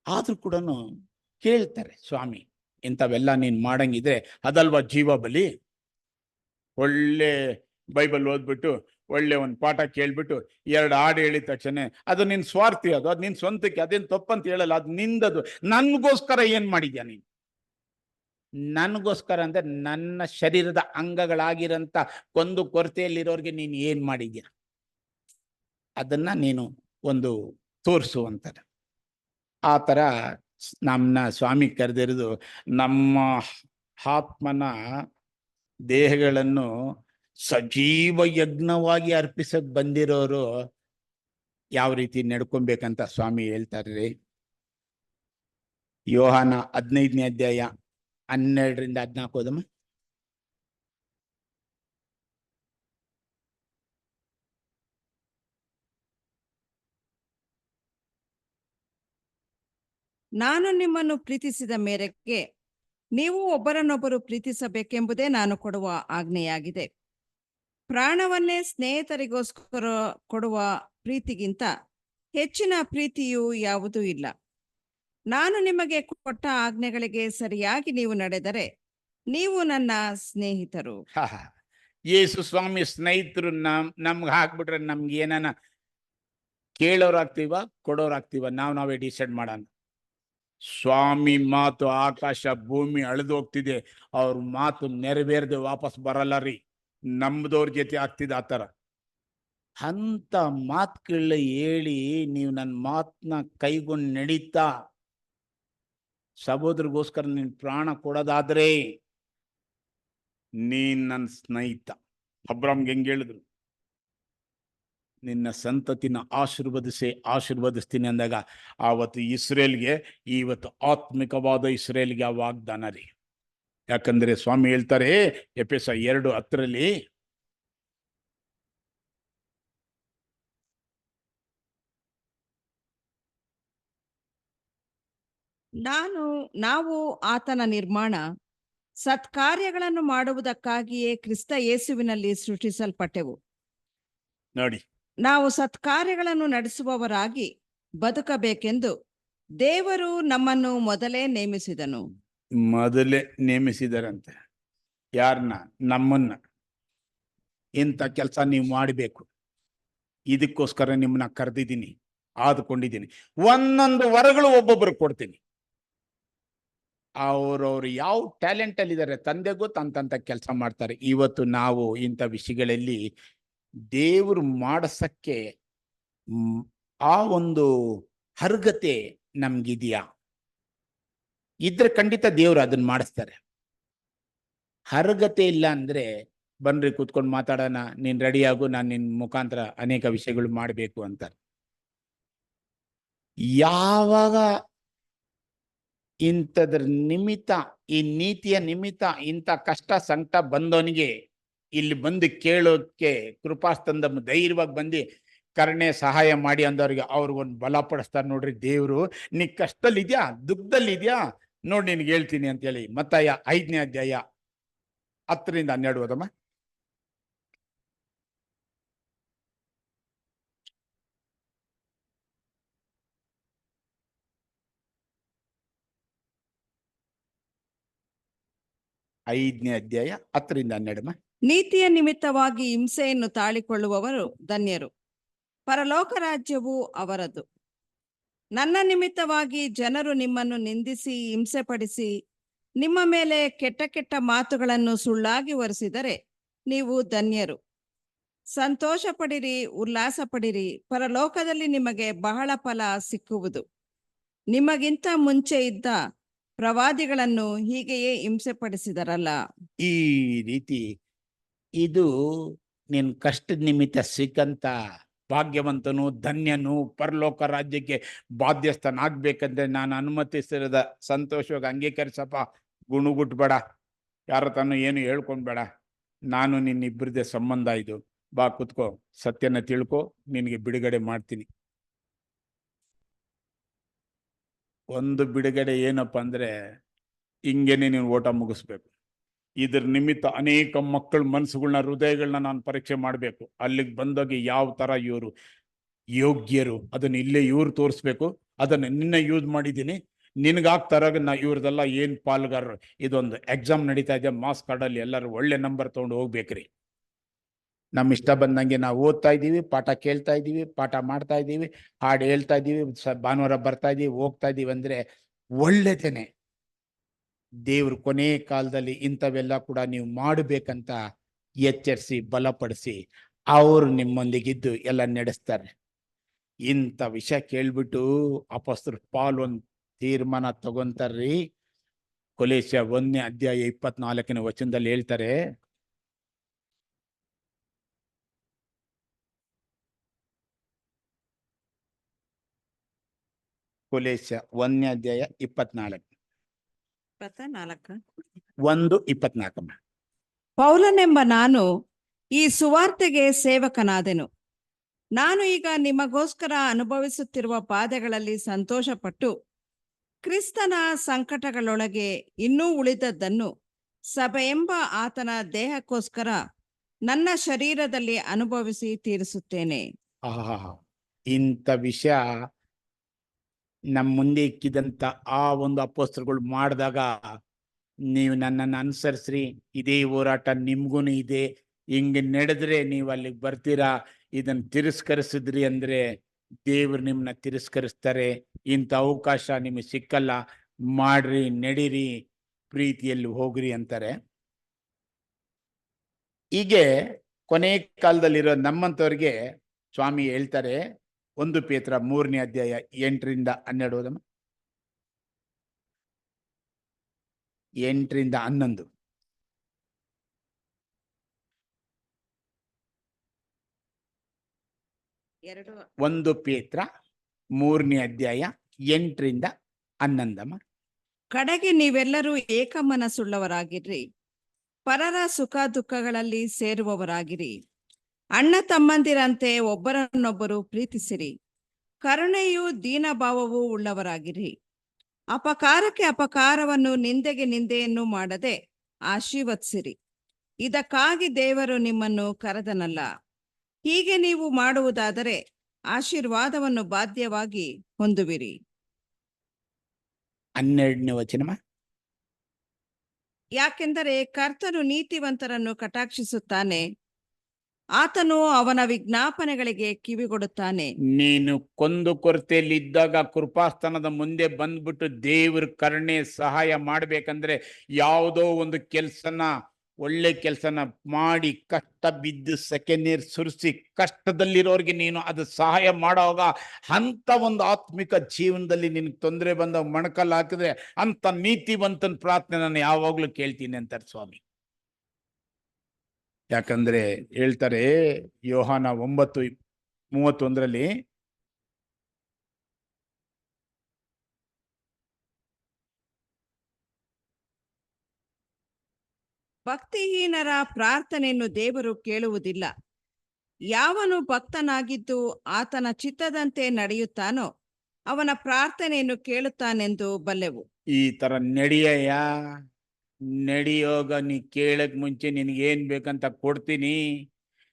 ಆದ್ರೂ ಕೂಡ ಕೇಳ್ತಾರೆ, ಸ್ವಾಮಿ ಇಂಥವೆಲ್ಲ ನೀನು ಮಾಡಂಗಿದ್ರೆ ಅದಲ್ವಾ ಜೀವ ಬಲಿ? ಒಳ್ಳೆ ಬೈಬಲ್ ಓದ್ಬಿಟ್ಟು ಒಳ್ಳೆ ಒಂದು ಪಾಠ ಕೇಳ್ಬಿಟ್ಟು 2 ಹಾಡು ಹೇಳಿದ ತಕ್ಷಣ ಅದು ನಿನ್ ಸ್ವಾರ್ಥಿ, ಅದು ನಿನ್ ಸ್ವಂತಕ್ಕೆ, ಅದೇನು ತಪ್ಪಂತ ಹೇಳಲ್ಲ, ಅದು ನಿಂದದು. ನನ್ಗೋಸ್ಕರ ಏನ್ ಮಾಡಿದ್ಯಾ ನೀನು? ನನಗೋಸ್ಕರ ಅಂದ್ರೆ ನನ್ನ ಶರೀರದ ಅಂಗಗಳಾಗಿರಂತ ಕೊಂದು ಕೊರತೆಯಲ್ಲಿರೋರ್ಗೆ ನೀನು ಏನ್ ಮಾಡಿದ್ಯಾ ಅದನ್ನ ನೀನು ಒಂದು ತೋರಿಸು ಅಂತಾರೆ. ಆ ತರ ನಮ್ಮನ್ನ ಸ್ವಾಮಿ ಕರೆದಿರೋದು ನಮ್ಮ ಆತ್ಮನ ದೇಹಗಳನ್ನು ಸಜೀವ ಯಜ್ಞವಾಗಿ ಅರ್ಪಿಸಕ್ ಬಂದಿರೋರು ಯಾವ ರೀತಿ ನಡ್ಕೊಬೇಕಂತ ಸ್ವಾಮಿ ಹೇಳ್ತಾರ್ರಿ. ಯೋಹಾನ 15ನೇ ಅಧ್ಯಾಯ 12ರಿಂದ 14 ಓದಮ್ಮ. ನಾನು ನಿಮ್ಮನ್ನು ಪ್ರೀತಿಸಿದ ಮೇರೆಗೆ ನೀವು ಒಬ್ಬರನ್ನೊಬ್ಬರು ಪ್ರೀತಿಸಬೇಕೆಂಬುದೇ ನಾನು ಕೊಡುವ ಆಜ್ಞೆಯಾಗಿದೆ. ಪ್ರಾಣವನ್ನೇ ಸ್ನೇಹಿತರಿಗೋಸ್ಕರ ಕೊಡುವ ಪ್ರೀತಿಗಿಂತ ಹೆಚ್ಚಿನ ಪ್ರೀತಿಯೂ ಯಾವುದೂ ಇಲ್ಲ. ನಾನು ನಿಮಗೆ ಕೊಟ್ಟ ಆಜ್ಞೆಗಳಿಗೆ ಸರಿಯಾಗಿ ನೀವು ನಡೆದರೆ ನೀವು ನನ್ನ ಸ್ನೇಹಿತರು. ಯೇಸು ಸ್ವಾಮಿ ಸ್ನೇಹಿತರು ನಮ್ಗೆ ಹಾಕ್ಬಿಟ್ರೆ ನಮ್ಗೆ ಏನಾನ ಕೇಳೋರಾಗ್ತೀವ, ಕೊಡೋರಾಗ್ತೀವ, ನಾವೇ ಡಿಸೈಡ್ ಮಾಡೋಣ. ಸ್ವಾಮಿ ಮಾತು ಆಕಾಶ ಭೂಮಿ ಅಳೆದೋಗ್ತಿದೆ, ಅವ್ರ ಮಾತು ನೆರವೇರದೆ ವಾಪಸ್ ಬರಲ್ಲ ರೀ. ನಮ್ದವ್ರ ಜೊತೆ ಆಗ್ತಿದೆ ಆ ಥರ. ಅಂತ ಮಾತುಗಳನ್ನ ಹೇಳಿ ನೀವು ನನ್ನ ಮಾತನ್ನ ಕೈಗೊಂಡು ನಡೀತಾ ಸಹೋದರಿಗೋಸ್ಕರ ನೀನ್ ಪ್ರಾಣ ಕೊಡೋದಾದ್ರೆ ನೀನ್ ನನ್ನ ಸ್ನೇಹಿತ. ಅಬ್ರಾಮ್ಗೆ ಹೆಂಗ್ ಹೇಳಿದ್ರು, ನಿನ್ನ ಸಂತತಿನ ಆಶೀರ್ವದಿಸ್ತೀನಿ ಅಂದಾಗ ಆವತ್ತು ಇಸ್ರೇಲ್ಗೆ, ಇವತ್ತು ಆತ್ಮಿಕವಾದ ಇಸ್ರೇಲ್ಗೆ ಆ ವಾಗ್ದಾನ ರೀ. ಯಾಕಂದ್ರೆ ಸ್ವಾಮಿ ಹೇಳ್ತಾರೆ ಎಫೆಸ 2:10 ನಾವು ಆತನ ನಿರ್ಮಾಣ, ಸತ್ಕಾರ್ಯಗಳನ್ನು ಮಾಡುವುದಕ್ಕಾಗಿಯೇ ಕ್ರಿಸ್ತ ಯೇಸುವಿನಲ್ಲಿ ಸೃಷ್ಟಿಸಲ್ಪಟ್ಟೆವು. ನೋಡಿ, ನಾವು ಸತ್ಕಾರ್ಯಗಳನ್ನು ನಡೆಸುವವರಾಗಿ ಬದುಕಬೇಕೆಂದು ದೇವರು ನಮ್ಮನ್ನು ಮೊದಲೇ ನೇಮಿಸಿದರಂತೆ. ಯಾರನ್ನ? ನಮ್ಮನ್ನ. ಇಂಥ ಕೆಲಸ ನೀವು ಮಾಡಬೇಕು, ಇದಕ್ಕೋಸ್ಕರ ನಿಮ್ಮನ್ನ ಕರೆದಿದ್ದೀನಿ, ಆದುಕೊಂಡಿದ್ದೀನಿ. ಒಂದೊಂದು ವರಗಳು ಒಬ್ಬೊಬ್ಬರು ಕೊಡ್ತೀನಿ. ಅವ್ರವ್ರು ಯಾವ ಟ್ಯಾಲೆಂಟ್ ಅಲ್ಲಿ ಇದ್ದಾರೆ ತಂದೆಗೂ ತಂತ ಕೆಲಸ ಮಾಡ್ತಾರೆ. ಇವತ್ತು ನಾವು ಇಂಥ ವಿಷಯಗಳಲ್ಲಿ ದೇವರು ಮಾಡಿಸಕ್ಕೆ ಆ ಒಂದು ಅರ್ಹತೆ ನಮ್ಗಿದೆಯಾ? ಇದ್ರೆ ಖಂಡಿತ ದೇವರು ಅದನ್ನ ಮಾಡಿಸ್ತಾರೆ. ಅರ್ಹತೆ ಇಲ್ಲ ಅಂದ್ರೆ ಬನ್ರಿ ಕೂತ್ಕೊಂಡು ಮಾತಾಡೋಣ, ನೀನ್ ರೆಡಿಯಾಗು, ನಾನು ನಿನ್ ಮುಖಾಂತರ ಅನೇಕ ವಿಷಯಗಳು ಮಾಡಬೇಕು ಅಂತಾರೆ. ಯಾವಾಗ ಇಂಥದ್ರ ನಿಮಿತ್ತ, ಈ ನೀತಿಯ ನಿಮಿತ್ತ ಇಂಥ ಕಷ್ಟ ಸಂಕಟ ಬಂದವನಿಗೆ ಇಲ್ಲಿ ಬಂದು ಕೇಳೋಕ್ಕೆ ಕೃಪಾಸ್ತಂದ ಧೈರ್ಯವಾಗಿ ಬಂದು ಕರುಣೆ ಸಹಾಯ ಮಾಡಿ ಅಂದವ್ರಿಗೆ ಅವ್ರಿಗೊಂದು ಬಲಪಡಿಸ್ತಾರೆ. ನೋಡ್ರಿ, ದೇವರು ನೀ ಕಷ್ಟದಲ್ಲಿದ್ಯಾ, ದುಃಖದಲ್ಲಿದ್ಯಾ, ನೋಡಿ ನಿನ್ಗೆ ಹೇಳ್ತೀನಿ ಅಂತೇಳಿ. ಮತ್ತಾಯ 5ನೇ ಅಧ್ಯಾಯ 10ರಿಂದ 12 ಓದಮ್ಮ. ಐದನೇ ಅಧ್ಯಾಯ 10ರಿಂದ 12. ನೀತಿಯ ನಿಮಿತ್ತವಾಗಿ ಹಿಂಸೆಯನ್ನು ತಾಳಿಕೊಳ್ಳುವವರು ಧನ್ಯರು, ಪರಲೋಕ ರಾಜ್ಯವು ಅವರದು. ನನ್ನ ನಿಮಿತ್ತವಾಗಿ ಜನರು ನಿಮ್ಮನ್ನು ನಿಂದಿಸಿ ಹಿಂಸೆಪಡಿಸಿ ನಿಮ್ಮ ಮೇಲೆ ಕೆಟ್ಟ ಕೆಟ್ಟ ಮಾತುಗಳನ್ನು ಸುಳ್ಳಾಗಿ ಹೊರಿಸಿದರೆ ನೀವು ಧನ್ಯರು. ಸಂತೋಷ ಪಡಿರಿ, ಉಲ್ಲಾಸ ಪಡಿರಿ, ಪರಲೋಕದಲ್ಲಿ ನಿಮಗೆ ಬಹಳ ಫಲ ಸಿಕ್ಕುವುದು. ನಿಮಗಿಂತ ಮುಂಚೆ ಇದ್ದ ಪ್ರವಾದಿಗಳನ್ನು ಹೀಗೆಯೇ ಹಿಂಸೆಪಡಿಸಿದರಲ್ಲ. ಈ ರೀತಿ ಇದು ನಿನ್ ಕಷ್ಟದ ನಿಮಿತ್ತ ಸಿಕ್ಕಂತ ಭಾಗ್ಯವಂತನು, ಧನ್ಯನು, ಪರಲೋಕ ರಾಜ್ಯಕ್ಕೆ ಬಾಧ್ಯಸ್ಥನಾಗ್ಬೇಕಂದ್ರೆ ನಾನು ಅನುಮತಿಸಿರದ ಸಂತೋಷವಾಗಿ ಅಂಗೀಕರಿಸಪ್ಪ. ಗುಣಗುಟ್ಬೇಡ, ಯಾರ ತಾನು ಏನು ಹೇಳ್ಕೊಂಡ್ಬೇಡ. ನಾನು ನಿನ್ನಿಬ್ಬರದೇ ಸಂಬಂಧ ಇದು. ಬಾ ಕುತ್ಕೋ, ಸತ್ಯನ ತಿಳ್ಕೊ, ನಿನಗೆ ಬಿಡುಗಡೆ ಮಾಡ್ತೀನಿ. ಒಂದು ಬಿಡುಗಡೆ ಏನಪ್ಪ ಅಂದ್ರೆ, ಹಿಂಗೇನೆ ನೀನು ಓಟ ಮುಗಿಸ್ಬೇಕು. ಇದ್ರ ನಿಮಿತ್ತ ಅನೇಕ ಮಕ್ಕಳ ಮನಸ್ಸುಗಳನ್ನ, ಹೃದಯಗಳನ್ನ ನಾನು ಪರೀಕ್ಷೆ ಮಾಡಬೇಕು. ಅಲ್ಲಿಗೆ ಬಂದಾಗ ಯಾವ ತರ ಇವರು ಯೋಗ್ಯರು ಅದನ್ನ ಇಲ್ಲೇ ಇವ್ರು ತೋರಿಸ್ಬೇಕು. ಅದನ್ನ ನಿನ್ನ ಯೂಸ್ ಮಾಡಿದ್ದೀನಿ, ನಿನಗಾಗ್ತಾರಾಗ ನಾ ಇವ್ರದೆಲ್ಲ ಏನ್ ಪಾಲ್ಗಾರರು. ಇದೊಂದು ಎಕ್ಸಾಮ್ ನಡೀತಾ ಇದೆ, ಮಾರ್ಕ್ಸ್ ಕಾರ್ಡಲ್ಲಿ ಎಲ್ಲರೂ ಒಳ್ಳೆ ನಂಬರ್ ತೊಗೊಂಡು ಹೋಗ್ಬೇಕ್ರಿ. ನಮ್ಮ ಇಷ್ಟ ಬಂದಂಗೆ ನಾವು ಓದ್ತಾ ಇದ್ದೀವಿ, ಪಾಠ ಕೇಳ್ತಾ ಇದ್ದೀವಿ, ಪಾಠ ಮಾಡ್ತಾ ಇದ್ದೀವಿ, ಹಾಡು ಹೇಳ್ತಾ ಇದ್ದೀವಿ, ಭಾನುವಾರ ಬರ್ತಾ ಇದ್ದೀವಿ, ಹೋಗ್ತಾ ಇದ್ದೀವಿ ಅಂದ್ರೆ ಒಳ್ಳೆದೇನೆ. ದೇವ್ರ ಕೊನೆ ಕಾಲದಲ್ಲಿ ಇಂಥವೆಲ್ಲ ಕೂಡ ನೀವು ಮಾಡಬೇಕಂತ ಎಚ್ಚರಿಸಿ ಬಲಪಡಿಸಿ ಅವರು ನಿಮ್ಮೊಂದಿಗಿದ್ದು ಎಲ್ಲ ನಡೆಸ್ತಾರೆ. ಇಂಥ ವಿಷಯ ಕೇಳ್ಬಿಟ್ಟು ಅಪೊಸ್ತಲರು ಪೌಲ್ ಒಂದು ತೀರ್ಮಾನ ತಗೊಂತಾರ್ರಿ. ಕೊಲೋಸ್ಯ 1ನೇ ಅಧ್ಯಾಯ 24ನೇ ವಚನದಲ್ಲಿ ಹೇಳ್ತಾರೆ, ಕೊಲೋಸ್ಯ 1ನೇ ಅಧ್ಯಾಯ 24 1:24. ಪೌಲನೆಂಬ ನಾನು ಈ ಸುವಾರ್ತೆಗೆ ಸೇವಕನಾದೆನು. ನಾನು ಈಗ ನಿಮಗೋಸ್ಕರ ಅನುಭವಿಸುತ್ತಿರುವ ಬಾಧೆಗಳಲ್ಲಿ ಸಂತೋಷಪಟ್ಟು ಕ್ರಿಸ್ತನ ಸಂಕಟಗಳೊಳಗೆ ಇನ್ನೂ ಉಳಿದದ್ದನ್ನು ಸಭೆಯೆಂಬ ಆತನ ದೇಹಕ್ಕೋಸ್ಕರ ನನ್ನ ಶರೀರದಲ್ಲಿ ಅನುಭವಿಸಿ ತೀರಿಸುತ್ತೇನೆ. ಇಂಥ ವಿಷಯ ನಮ್ಮ ಮುಂದೆ ಇಕ್ಕಿದಂತ ಆ ಒಂದು ಅಪೊಸ್ತಲರುಗಳು ಮಾಡಿದಾಗ ನೀವು ನನ್ನನ್ನು ಅನುಸರಿಸ್ರಿ, ಇದೇ ಹೋರಾಟ ನಿಮ್ಗೂ ಇದೆ, ಹಿಂಗೆ ನಡೆದ್ರೆ ನೀವು ಅಲ್ಲಿಗೆ ಬರ್ತೀರಾ. ಇದನ್ನ ತಿರಸ್ಕರಿಸಿದ್ರಿ ಅಂದ್ರೆ ದೇವ್ರು ನಿಮ್ಮನ್ನ ತಿರಸ್ಕರಿಸ್ತಾರೆ. ಇಂಥ ಅವಕಾಶ ನಿಮಗೆ ಸಿಕ್ಕಲ್ಲ, ಮಾಡ್ರಿ, ನಡೀರಿ, ಪ್ರೀತಿಯಲ್ಲಿ ಹೋಗ್ರಿ ಅಂತಾರೆ. ಹೀಗೆ ಕೊನೆ ಕಾಲದಲ್ಲಿರೋ ನಮ್ಮಂಥವ್ರಿಗೆ ಸ್ವಾಮಿ ಹೇಳ್ತಾರೆ, 1 ಪೇತ್ರ 3ನೇ ಅಧ್ಯಾಯ 8ರಿಂದ 12 ಓದಮ್ಮ. 8ರಿಂದ 11. 1 ಪೇತ್ರ 3ನೇ ಅಧ್ಯಾಯ 8ರಿಂದ 11. ಕಡೆಗೆ ನೀವೆಲ್ಲರೂ ಏಕಮನಸ್ಸುಳ್ಳವರಾಗಿರ್ರಿ, ಪರರ ಸುಖ ದುಃಖಗಳಲ್ಲಿ ಸೇರುವವರಾಗಿರಿ, ಅಣ್ಣ ತಮ್ಮಂದಿರಂತೆ ಒಬ್ಬರನ್ನೊಬ್ಬರು ಪ್ರೀತಿಸಿರಿ, ಕರುಣೆಯೂ ದೀನಭಾವವೂ ಉಳ್ಳವರಾಗಿರಿ. ಅಪಕಾರಕ್ಕೆ ಅಪಕಾರವನ್ನು, ನಿಂದೆಗೆ ನಿಂದೆಯನ್ನು ಮಾಡದೆ ಆಶೀರ್ವದಿಸಿರಿ. ಇದಕ್ಕಾಗಿ ದೇವರು ನಿಮ್ಮನ್ನು ಕರೆದನಲ್ಲ. ಹೀಗೆ ನೀವು ಮಾಡುವುದಾದರೆ ಆಶೀರ್ವಾದವನ್ನು ಬಾಧ್ಯವಾಗಿ ಹೊಂದುವಿರಿ. 12ನೇ ವಚನ. ಯಾಕೆಂದರೆ ಕರ್ತನು ನೀತಿವಂತರನ್ನು ಕಟಾಕ್ಷಿಸುತ್ತಾನೆ, ಆತನು ಅವನ ವಿಜ್ಞಾಪನೆಗಳಿಗೆ ಕಿವಿಗೊಡುತ್ತಾನೆ. ನೀನು ಕೊಂದು ಕೊರತೆಯಲ್ಲಿ ಇದ್ದಾಗ ಕೃಪಾಸ್ಥಾನದ ಮುಂದೆ ಬಂದ್ಬಿಟ್ಟು ದೇವ್ರ ಕರುಣೆ ಸಹಾಯ ಮಾಡ್ಬೇಕಂದ್ರೆ ಯಾವುದೋ ಒಂದು ಕೆಲ್ಸನ, ಒಳ್ಳೆ ಕೆಲ್ಸನ ಮಾಡಿ ಕಷ್ಟ ಬಿದ್ದು ಸೆಕೆಂಡ್ ಸುರಿಸಿ ಕಷ್ಟದಲ್ಲಿರೋರ್ಗೆ ನೀನು ಅದು ಸಹಾಯ ಮಾಡೋವಾಗ ಅಂತ ಒಂದು ಆತ್ಮಿಕ ಜೀವನದಲ್ಲಿ ನಿನ್ಗೆ ತೊಂದರೆ ಬಂದಾಗ ಮೊಣಕಲ್ ಹಾಕಿದ್ರೆ ಅಂತ ನೀತಿವಂತನ ಪ್ರಾರ್ಥನೆ ನಾನು ಯಾವಾಗ್ಲೂ ಕೇಳ್ತೀನಿ ಅಂತಾರೆ ಸ್ವಾಮಿ. ಯಾಕಂದ್ರೆ ಹೇಳ್ತಾರೆ ಯೋಹಾನ 9:31 ಭಕ್ತಿಹೀನರ ಪ್ರಾರ್ಥನೆಯನ್ನು ದೇವರು ಕೇಳುವುದಿಲ್ಲ. ಯಾವನು ಭಕ್ತನಾಗಿದ್ದು ಆತನ ಚಿತ್ತದಂತೆ ನಡೆಯುತ್ತಾನೋ ಅವನ ಪ್ರಾರ್ಥನೆಯನ್ನು ಕೇಳುತ್ತಾನೆಂದು ಬಲ್ಲೆವು. ಈ ತರ ನಡೆಯಯ್ಯ, ನಡೆಯೋಗ ನೀ ಕೇಳಕ್ ಮುಂಚೆ ನಿನಗೇನ್ ಬೇಕಂತ ಕೊಡ್ತೀನಿ.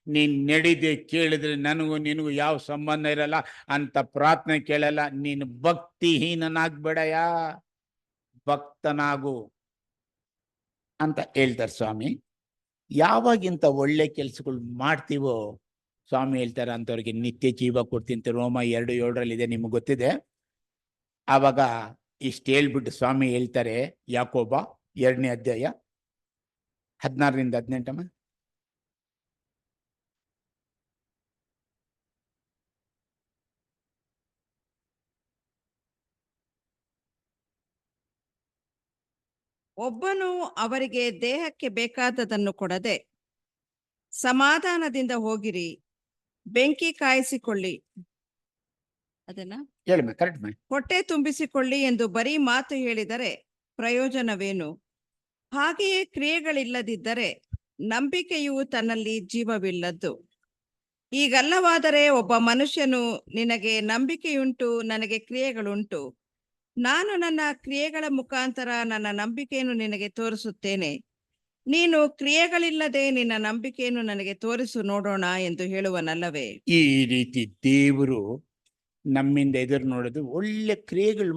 ನೀನ್ ನಡಿದೆ ಕೇಳಿದ್ರೆ ನನಗೂ ನಿನಗೂ ಯಾವ ಸಂಬಂಧ ಇರಲ್ಲ ಅಂತ ಪ್ರಾರ್ಥನೆ ಕೇಳಲ್ಲ. ನೀನು ಭಕ್ತಿಹೀನನಾಗ್ಬೇಡಯ್ಯ, ಭಕ್ತನಾಗು ಅಂತ ಹೇಳ್ತಾರೆ ಸ್ವಾಮಿ. ಯಾವಾಗಿಂತ ಒಳ್ಳೆ ಕೆಲ್ಸಗಳು ಮಾಡ್ತೀವೋ ಸ್ವಾಮಿ ಹೇಳ್ತಾರೆ ಅಂತವ್ರಿಗೆ ನಿತ್ಯ ಜೀವ ಕೊಡ್ತೀನಿ. ರೋಮ 2:7 ನಿಮ್ಗೆ ಗೊತ್ತಿದೆ. ಆವಾಗ ಇಷ್ಟು ಹೇಳ್ಬಿಟ್ಟು ಸ್ವಾಮಿ ಹೇಳ್ತಾರೆ, ಯಾಕೋಬ 2ನೇ ಅಧ್ಯಾಯ 16-18. ಒಬ್ಬನು ಅವರಿಗೆ ದೇಹಕ್ಕೆ ಬೇಕಾದದನ್ನು ಕೊಡದೆ ಸಮಾಧಾನದಿಂದ ಹೋಗಿರಿ, ಬೆಂಕಿ ಕಾಯಿಸಿಕೊಳ್ಳಿ, ಅದನ್ನ ಹೇಳಿ ಕರೆಕ್ಟ್ ಮೈ. ಹೊಟ್ಟೆ ತುಂಬಿಸಿಕೊಳ್ಳಿ ಎಂದು ಬರೀ ಮಾತು ಹೇಳಿದರೆ ಪ್ರಯೋಜನವೇನು? ಹಾಗೆಯೇ ಕ್ರಿಯೆಗಳಿಲ್ಲದಿದ್ದರೆ ನಂಬಿಕೆಯು ತನ್ನಲ್ಲಿ ಜೀವವಿಲ್ಲದ್ದು. ಈಗಲ್ಲವಾದರೆ ಒಬ್ಬ ಮನುಷ್ಯನು ನಿನಗೆ ನಂಬಿಕೆಯುಂಟು, ನನಗೆ ಕ್ರಿಯೆಗಳುಂಟು. ನಾನು ನನ್ನ ಕ್ರಿಯೆಗಳ ಮುಖಾಂತರ ನನ್ನ ನಂಬಿಕೆಯನ್ನು ನಿನಗೆ ತೋರಿಸುತ್ತೇನೆ. ನೀನು ಕ್ರಿಯೆಗಳಿಲ್ಲದೆ ನಿನ್ನ ನಂಬಿಕೆಯನ್ನು ನನಗೆ ತೋರಿಸು ನೋಡೋಣ ಎಂದು ಹೇಳುವನಲ್ಲವೇ? ಈ ರೀತಿ ದೇವರು ನಮ್ಮಿಂದ ಎದುರು ನೋಡೋದು, ಒಳ್ಳೆ ಕ್ರಿಯೆಗಳು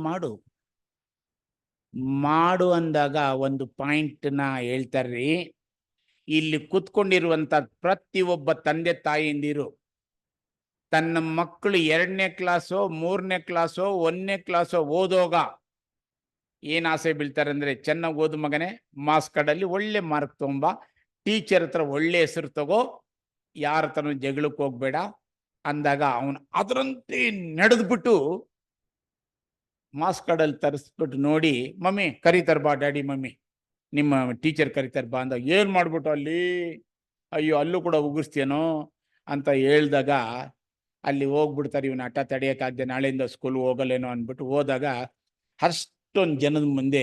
ಮಾಡು ಅಂದಾಗ ಒಂದು ಪಾಯಿಂಟ್ನ ಹೇಳ್ತಾರ್ರಿ. ಇಲ್ಲಿ ಕುತ್ಕೊಂಡಿರುವಂತ ಪ್ರತಿಯೊಬ್ಬ ತಂದೆ ತಾಯಿಯಂದಿರು ತನ್ನ ಮಕ್ಕಳು 2ನೇ ಕ್ಲಾಸೋ 3ನೇ ಕ್ಲಾಸೋ 1ನೇ ಕ್ಲಾಸೋ ಓದೋಗ ಏನ್ ಆಸೆ ಬೀಳ್ತಾರೆ ಅಂದ್ರೆ, ಚೆನ್ನಾಗಿ ಓದು ಮಗನೇ, ಮಾರ್ಕ್ಸ್ ಕಾರ್ಡಲ್ಲಿ ಒಳ್ಳೆ ಮಾರ್ಕ್ ತಗೊಂಬ, ಟೀಚರ್ ಹತ್ರ ಒಳ್ಳೆ ಹೆಸರು ತಗೋ, ಯಾರ ಹತ್ರನೂ ಜಗಳಕ್ಕೆ ಹೋಗ್ಬೇಡ ಅಂದಾಗ ಅವನು ಅದರಂತೆ ನಡೆದ್ಬಿಟ್ಟು ಮಾರ್ಕ್ಸ್ ಕಾರ್ಡಲ್ಲಿ ತರಿಸ್ಬಿಟ್ಟು ನೋಡಿ, ಮಮ್ಮಿ ಕರೀತಾರ ಬಾ ಡ್ಯಾಡಿ, ಮಮ್ಮಿ ನಿಮ್ಮ ಟೀಚರ್ ಕರೀತಾರ ಬಾ ಅಂದಾಗ ಏನ್ ಮಾಡ್ಬಿಟ್ಟು ಅಲ್ಲಿ, ಅಯ್ಯೋ ಅಲ್ಲೂ ಕೂಡ ಉಗಿಸ್ತೀನೋ ಅಂತ ಹೇಳ್ದಾಗ ಅಲ್ಲಿ ಹೋಗ್ಬಿಡ್ತಾರೆ. ಇವನ ಹಠ ತಡೆಯೋಕ್ಕಾಗದೆ ನಾಳೆಯಿಂದ ಸ್ಕೂಲ್ ಹೋಗಲ್ಲೇನೋ ಅಂದ್ಬಿಟ್ಟು ಹೋದಾಗ ಅಷ್ಟೊಂದು ಜನದ ಮುಂದೆ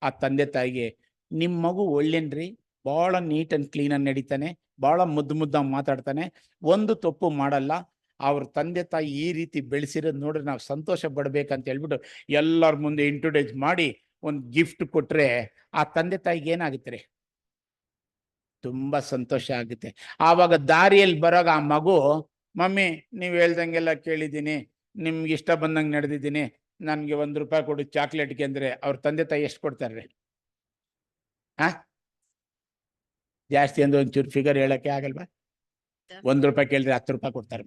ಆ ತಂದೆ ತಾಯಿಗೆ, ನಿಮ್ಮ ಮಗು ಒಳ್ಳೆನ್ರಿ, ಭಾಳ ನೀಟ್ ಆ್ಯಂಡ್ ಕ್ಲೀನಾಗಿ ನಡೀತಾನೆ, ಭಾಳ ಮುದ್ದಾಗಿ ಮಾತಾಡ್ತಾನೆ, ಒಂದು ತಪ್ಪು ಮಾಡಲ್ಲ, ಅವ್ರ ತಂದೆ ತಾಯಿ ಈ ರೀತಿ ಬೆಳೆಸಿರೋದು ನೋಡ್ರಿ ನಾವು ಸಂತೋಷ ಪಡ್ಬೇಕಂತ ಹೇಳ್ಬಿಟ್ಟು ಎಲ್ಲರ ಮುಂದೆ ಇಂಟ್ರೊಡ್ಯೂಸ್ ಮಾಡಿ ಒಂದು ಗಿಫ್ಟ್ ಕೊಟ್ರೆ ಆ ತಂದೆ ತಾಯಿಗೆ ಏನಾಗುತ್ತೆ? ತುಂಬಾ ಸಂತೋಷ ಆಗುತ್ತೆ. ಆವಾಗ ದಾರಿಯಲ್ಲಿ ಬರೋಗ ಆ ಮಗು, ಮಮ್ಮಿ ನೀವು ಹೇಳ್ದಂಗೆಲ್ಲ ಕೇಳಿದ್ದೀನಿ, ನಿಮ್ಗೆ ಇಷ್ಟ ಬಂದಂಗೆ ನಡೆದಿದ್ದೀನಿ, ನನಗೆ ₹1 ಕೊಡು ಚಾಕ್ಲೇಟ್ಗೆ ಅಂದ್ರೆ ಅವ್ರ ತಂದೆ ತಾಯಿ ಎಷ್ಟು ಕೊಡ್ತಾರ್ರಿ? ಜಾಸ್ತಿ ಅಂದ್ರೆ ಒಂಚೂರು ಫಿಗರ್ ಹೇಳಕ್ಕೆ ಆಗಲ್ವಾ? ₹1 ಕೇಳಿದ್ರೆ ₹10 ಕೊಡ್ತಾರೆ.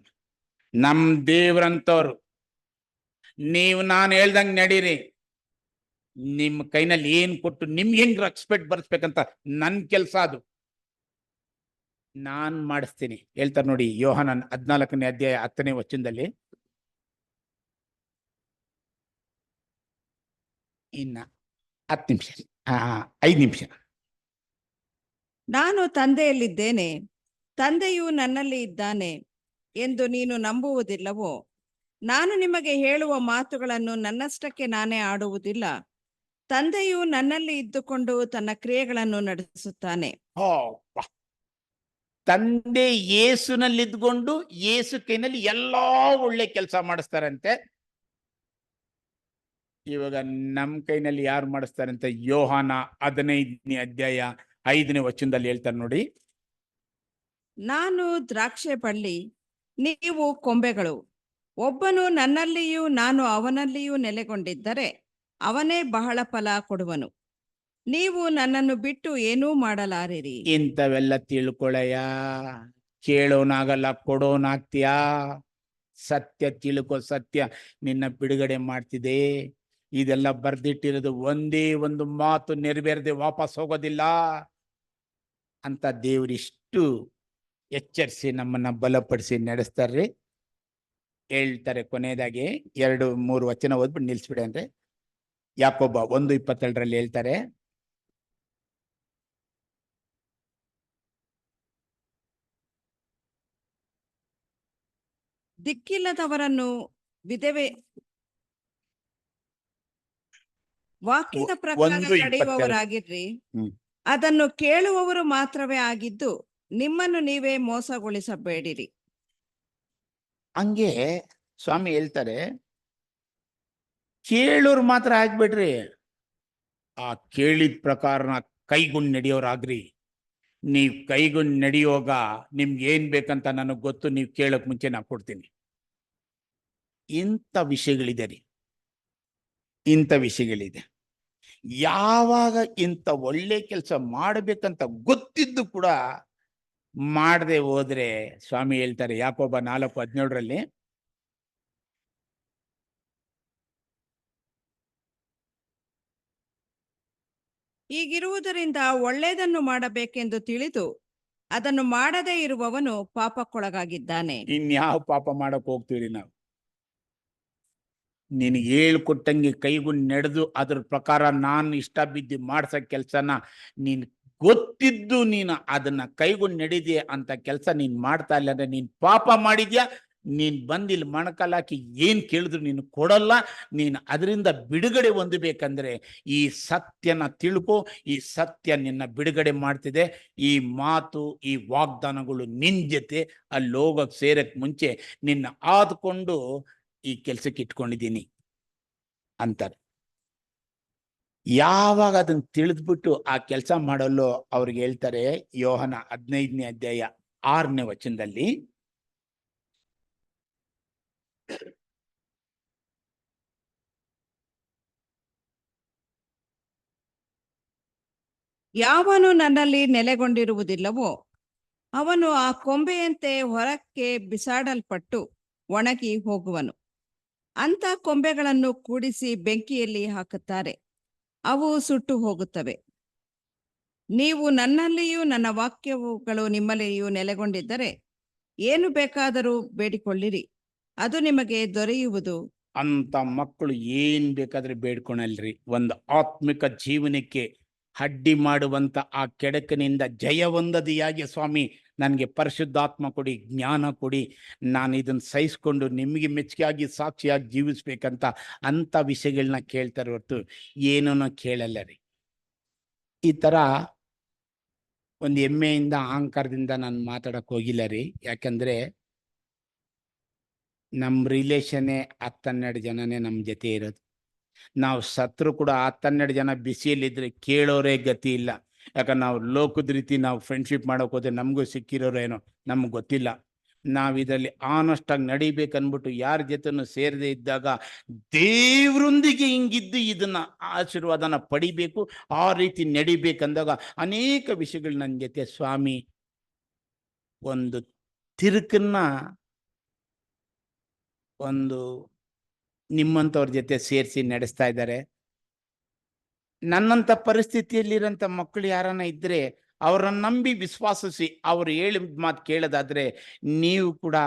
ನಮ್ ದೇವ್ರಂತವ್ರು, ನೀವು ನಾನು ಹೇಳ್ದಂಗೆ ನಡೀರಿ, ನಿಮ್ಮ ಕೈನಲ್ಲಿ ಏನ್ ಕೊಟ್ಟು ನಿಮ್ಗೆ ಹೆಂಗ್ ರೆಸ್ಪೆಕ್ಟ್ ಬರ್ಸ್ಬೇಕಂತ ನನ್ ಕೆಲಸ ಅದು, ನಾನ್ ಮಾಡಿಸ್ತೀನಿ ಹೇಳ್ತಾರೆ ನೋಡಿ. ಯೋಹಾನನ್ 14ನೇ ಅಧ್ಯಾಯ 10ನೇ ವಚನದಲ್ಲಿ. ಇನ್ನ 10 ನಿಮಿಷ, 5 ನಿಮಿಷ. ನಾನು ತಂದೆಯಲ್ಲಿದ್ದೇನೆ, ತಂದೆಯು ನನ್ನಲ್ಲಿ ಇದ್ದಾನೆ ಎಂದು ನೀನು ನಂಬುವುದಿಲ್ಲವೋ? ನಾನು ನಿಮಗೆ ಹೇಳುವ ಮಾತುಗಳನ್ನು ನನ್ನಷ್ಟಕ್ಕೆ ನಾನೇ ಆಡುವುದಿಲ್ಲ. ತಂದೆಯು ನನ್ನಲ್ಲಿ ಇದ್ದುಕೊಂಡು ತನ್ನ ಕ್ರಿಯೆಗಳನ್ನು ನಡೆಸುತ್ತಾನೆ. ತಂದೆ ಯೇಸುನಲ್ಲಿ ಇದ್ಕೊಂಡು ಯೇಸು ಕೈನಲ್ಲಿ ಎಲ್ಲಾ ಒಳ್ಳೆ ಕೆಲಸ ಮಾಡಿಸ್ತಾರಂತೆ. ಇವಾಗ ನಮ್ ಕೈನಲ್ಲಿ ಯಾರು ಮಾಡಿಸ್ತಾರಂತೆ? ಯೋಹಾನ 15ನೇ ಅಧ್ಯಾಯ 5ನೇ ವಚನದಲ್ಲಿ ಹೇಳ್ತಾರೆ ನೋಡಿ. ನಾನು ದ್ರಾಕ್ಷೆ ಬಳ್ಳಿ, ನೀವು ಕೊಂಬೆಗಳು. ಒಬ್ಬನು ನನ್ನಲ್ಲಿಯೂ ನಾನು ಅವನಲ್ಲಿಯೂ ನೆಲೆಗೊಂಡಿದ್ದರೆ ಅವನೇ ಬಹಳ ಫಲ ಕೊಡುವನು. ನೀವು ನನ್ನನ್ನು ಬಿಟ್ಟು ಏನೂ ಮಾಡಲಾರಿರಿ. ಇಂಥವೆಲ್ಲ ತಿಳ್ಕೊಳಯ್ಯ, ಕೇಳೋನಾಗಲ್ಲ, ಕೊಡೋನಾಗ್ತೀಯಾ. ಸತ್ಯ ತಿಳ್ಕೊ, ಸತ್ಯ ನಿನ್ನ ಬಿಡುಗಡೆ ಮಾಡ್ತಿದೆ. ಇದೆಲ್ಲ ಬರ್ದಿಟ್ಟಿರೋದು ಒಂದೇ ಒಂದು ಮಾತು ನೆರವೇರದೆ ವಾಪಸ್ ಹೋಗೋದಿಲ್ಲ ಅಂತ ದೇವರಿಷ್ಟು ಎಚ್ಚರಿಸಿ ನಮ್ಮನ್ನ ಬಲಪಡಿಸಿ ನಡೆಸ್ತಾರ್ರಿ. ಹೇಳ್ತಾರೆ ಕೊನೆಯದಾಗಿ 2-3 ವಚನ ಓದ್ಬಿಟ್ಟು ನಿಲ್ಸ್ಬಿಡಿ ಅಂದ್ರೆ, ಯಾಕೋಬ 1:27 ಹೇಳ್ತಾರೆ, ದಿಕ್ಕಿಲ್ಲದವರನ್ನು ವಿಧವೆ ವಾಕ್ಯದ ಪ್ರಕಾರ 1:27. ನಡೆಯುವವರಾಗಿರ್ರಿ. ಅದನ್ನು ಕೇಳುವವರು ಮಾತ್ರವೇ ಆಗಿದ್ದು ನಿಮ್ಮನ್ನು ನೀವೇ ಮೋಸಗೊಳಿಸಬೇಡಿರಿ. ಹಂಗೆ ಸ್ವಾಮಿ ಹೇಳ್ತಾರೆ, ಕೇಳೋರು ಮಾತ್ರ ಆಗ್ಬೇಡ್ರಿ, ಆ ಕೇಳಿದ ಪ್ರಕಾರನ ಕೈಗೊಂಡು ನಡೆಯೋರಾಗ್ರಿ. ನೀವ್ ಕೈಗೊಂಡು ನಡೆಯೋಗ ನಿಮ್ಗೆ ಏನ್ ಬೇಕಂತ ನನಗೆ ಗೊತ್ತು, ನೀವು ಕೇಳಕ್ ಮುಂಚೆ ನಾ ಕೊಡ್ತೀನಿ. ಇಂಥ ವಿಷಯಗಳಿದೆ ರೀ, ಇಂಥ ವಿಷಯಗಳಿದೆ. ಯಾವಾಗ ಇಂಥ ಒಳ್ಳೆ ಕೆಲಸ ಮಾಡ್ಬೇಕಂತ ಗೊತ್ತಿದ್ದು ಕೂಡ ಮಾಡದೆ ಹೋದ್ರೆ, ಸ್ವಾಮಿ ಹೇಳ್ತಾರೆ ಯಾಕೋಬ 4:17 ಹೀಗಿರುವುದರಿಂದ ಒಳ್ಳೆಯದನ್ನು ಮಾಡಬೇಕೆಂದು ತಿಳಿದು ಅದನ್ನು ಮಾಡದೇ ಇರುವವನು ಪಾಪಕ್ಕೊಳಗಾಗಿದ್ದಾನೆ. ಇನ್ಯಾವ ಪಾಪ ಮಾಡಕ್ ಹೋಗ್ತೀವಿ ನಾವು? ನಿನಗೆ ಹೇಳ್ಕೊಟ್ಟಂಗೆ ಕೈಗೊಂಡು ನಡೆದು ಅದ್ರ ಪ್ರಕಾರ ನಾನು ಇಷ್ಟ ಬಿದ್ದು ಮಾಡ್ಸೋ ಕೆಲಸನ ನೀನ್ ಗೊತ್ತಿದ್ದು ನೀನು ಅದನ್ನ ಕೈಗೊಂಡು ನಡೀದೆ ಅಂತ ಕೆಲಸ ನೀನ್ ಮಾಡ್ತಾ ಇಲ್ಲ ಅಂದ್ರೆ ನೀನ್ ಪಾಪ ಮಾಡಿದ್ಯಾ. ನೀನ್ ಬಂದಿಲ್ಲಿ ಮೊಣಕಾಲಾಕಿ ಏನ್ ಕೇಳಿದ್ರು ನೀನು ಕೊಡಲ್ಲ. ನೀನು ಅದರಿಂದ ಬಿಡುಗಡೆ ಹೊಂದಬೇಕಂದ್ರೆ ಈ ಸತ್ಯನ ತಿಳ್ಕೊ. ಈ ಸತ್ಯ ನಿನ್ನ ಬಿಡುಗಡೆ ಮಾಡ್ತಿದೆ. ಈ ಮಾತು, ಈ ವಾಗ್ದಾನಗಳು ನಿನ್ ಜೊತೆ ಅಲ್ಲಿ ಹೋಗಕ್ ಸೇರಕ್ ಮುಂಚೆ ನಿನ್ನ ಆದ್ಕೊಂಡು ಈ ಕೆಲ್ಸಕ್ಕೆ ಇಟ್ಕೊಂಡಿದ್ದೀನಿ ಅಂತಾರೆ. ಯಾವಾಗ ಅದನ್ನ ತಿಳಿದ್ಬಿಟ್ಟು ಆ ಕೆಲಸ ಮಾಡಲು ಅವ್ರಿಗೆ ಹೇಳ್ತಾರೆ, ಯೋಹನ 15ನೇ ಅಧ್ಯಾಯ 6ನೇ ವಚನದಲ್ಲಿ, ಯಾವನು ನನ್ನಲ್ಲಿ ನೆಲೆಗೊಂಡಿರುವುದಿಲ್ಲವೋ ಅವನು ಆ ಕೊಂಬೆಯಂತೆ ಹೊರಕ್ಕೆ ಬಿಸಾಡಲ್ಪಟ್ಟು ಒಣಗಿ ಹೋಗುವನು. ಅಂಥ ಕೊಂಬೆಗಳನ್ನು ಕೂಡಿಸಿ ಬೆಂಕಿಯಲ್ಲಿ ಹಾಕುತ್ತಾರೆ, ಅವು ಸುಟ್ಟು ಹೋಗುತ್ತವೆ. ನೀವು ನನ್ನಲ್ಲಿಯೂ ನನ್ನ ವಾಕ್ಯಗಳು ನಿಮ್ಮಲ್ಲಿಯೂ ನೆಲೆಗೊಂಡಿದ್ದರೆ ಏನು ಬೇಕಾದರೂ ಬೇಡಿಕೊಳ್ಳಿರಿ, ಅದು ನಿಮಗೆ ದೊರೆಯುವುದು. ಅಂತ ಮಕ್ಕಳು ಏನ್ ಬೇಕಾದ್ರೆ ಬೇಡ್ಕೊಳಲ್ರಿ. ಒಂದು ಆತ್ಮಿಕ ಜೀವನಕ್ಕೆ ಅಡ್ಡಿ ಮಾಡುವಂತ ಆ ಕೆಡಕಿನಿಂದ ಜಯ ಹೊಂದದಿಯಾಗಿ ಸ್ವಾಮಿ ನನಗೆ ಪರಿಶುದ್ಧಾತ್ಮ ಕೊಡಿ, ಜ್ಞಾನ ಕೊಡಿ, ನಾನು ಇದನ್ನ ಸಹಿಸ್ಕೊಂಡು ನಿಮಗೆ ಮೆಚ್ಚುಗೆಯಾಗಿ ಸಾಕ್ಷಿಯಾಗಿ ಜೀವಿಸ್ಬೇಕಂತ ಅಂತ ವಿಷಯಗಳನ್ನ ಕೇಳ್ತಾರೆ ಹೊರತು ಏನೂ ಕೇಳಲ್ಲ ರೀ. ಈ ತರ ಒಂದು ಹೆಮ್ಮೆಯಿಂದ ಅಹಂಕಾರದಿಂದ ನಾನು ಮಾತಾಡಕ್ ಹೋಗಿಲ್ಲ ರೀ. ಯಾಕಂದ್ರೆ ನಮ್ಮ ರಿಲೇಷನ್ನೇ 10-12 ಜನನೇ ನಮ್ಮ ಜೊತೆ ಇರೋದು. ನಾವು ಸತ್ರು ಕೂಡ 10-12 ಜನ ಬಿಸಿಯಲ್ಲಿದ್ರೆ ಕೇಳೋರೇ ಗತಿ ಇಲ್ಲ. ಯಾಕಂದ್ರೆ ನಾವು ಲೋಕದ ರೀತಿ ನಾವು ಫ್ರೆಂಡ್ಶಿಪ್ ಮಾಡೋಕೆ ಹೋದ್ರೆ ನಮಗೂ ಸಿಕ್ಕಿರೋರೇನೋ ನಮ್ಗೆ ಗೊತ್ತಿಲ್ಲ. ನಾವು ಇದರಲ್ಲಿ ಆನೆಸ್ಟಾಗಿ ನಡಿಬೇಕನ್ಬಿಟ್ಟು ಯಾರ ಜೊತೆನೂ ಸೇರದೆ ಇದ್ದಾಗ ದೇವ್ರೊಂದಿಗೆ ಹಿಂಗಿದ್ದು ಇದನ್ನ ಆಶೀರ್ವಾದನ ಪಡಿಬೇಕು, ಆ ರೀತಿ ನಡಿಬೇಕಂದಾಗ ಅನೇಕ ವಿಷಯಗಳು ನನ್ನ ಜೊತೆ ಸ್ವಾಮಿ ಒಂದು ತಿರುಕನ್ನ ಒಂದು ನಿಮ್ಮಂಥವ್ರ ಜೊತೆ ಸೇರಿಸಿ ನಡೆಸ್ತಾ ಇದ್ದಾರೆ. ನನ್ನಂಥ ಪರಿಸ್ಥಿತಿಯಲ್ಲಿರೋಂಥ ಮಕ್ಕಳು ಯಾರನ್ನ ಇದ್ರೆ ಅವರನ್ನ ನಂಬಿ ವಿಶ್ವಾಸಿಸಿ ಅವ್ರು ಹೇಳಿದ ಮಾತು ಕೇಳೋದಾದ್ರೆ ನೀವು ಕೂಡ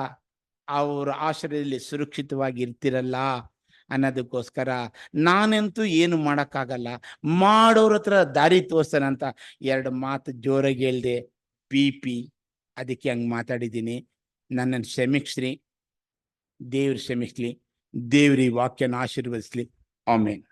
ಅವ್ರ ಆಶ್ರಯದಲ್ಲಿ ಸುರಕ್ಷಿತವಾಗಿ ಇರ್ತಿರಲ್ಲ ಅನ್ನೋದಕ್ಕೋಸ್ಕರ ನಾನಂತೂ ಏನು ಮಾಡೋಕ್ಕಾಗಲ್ಲ, ಮಾಡೋರ ಹತ್ರ ದಾರಿ ತೋರಿಸ್ತಾನಂತ 2 ಮಾತು ಜೋರಾಗಿ ಹೇಳ್ದೆ. ಪಿ ಅದಕ್ಕೆ ಹಂಗೆ ಮಾತಾಡಿದ್ದೀನಿ. ನನ್ನನ್ನು ಕ್ಷಮಿಸ್ರಿ, ದೇವ್ರು ಕ್ಷಮಿಸ್ಲಿ, ದೇವ್ರ ಈ ವಾಕ್ಯನ ಆಶೀರ್ವದಿಸ್ಲಿ. ಆಮೇನ್.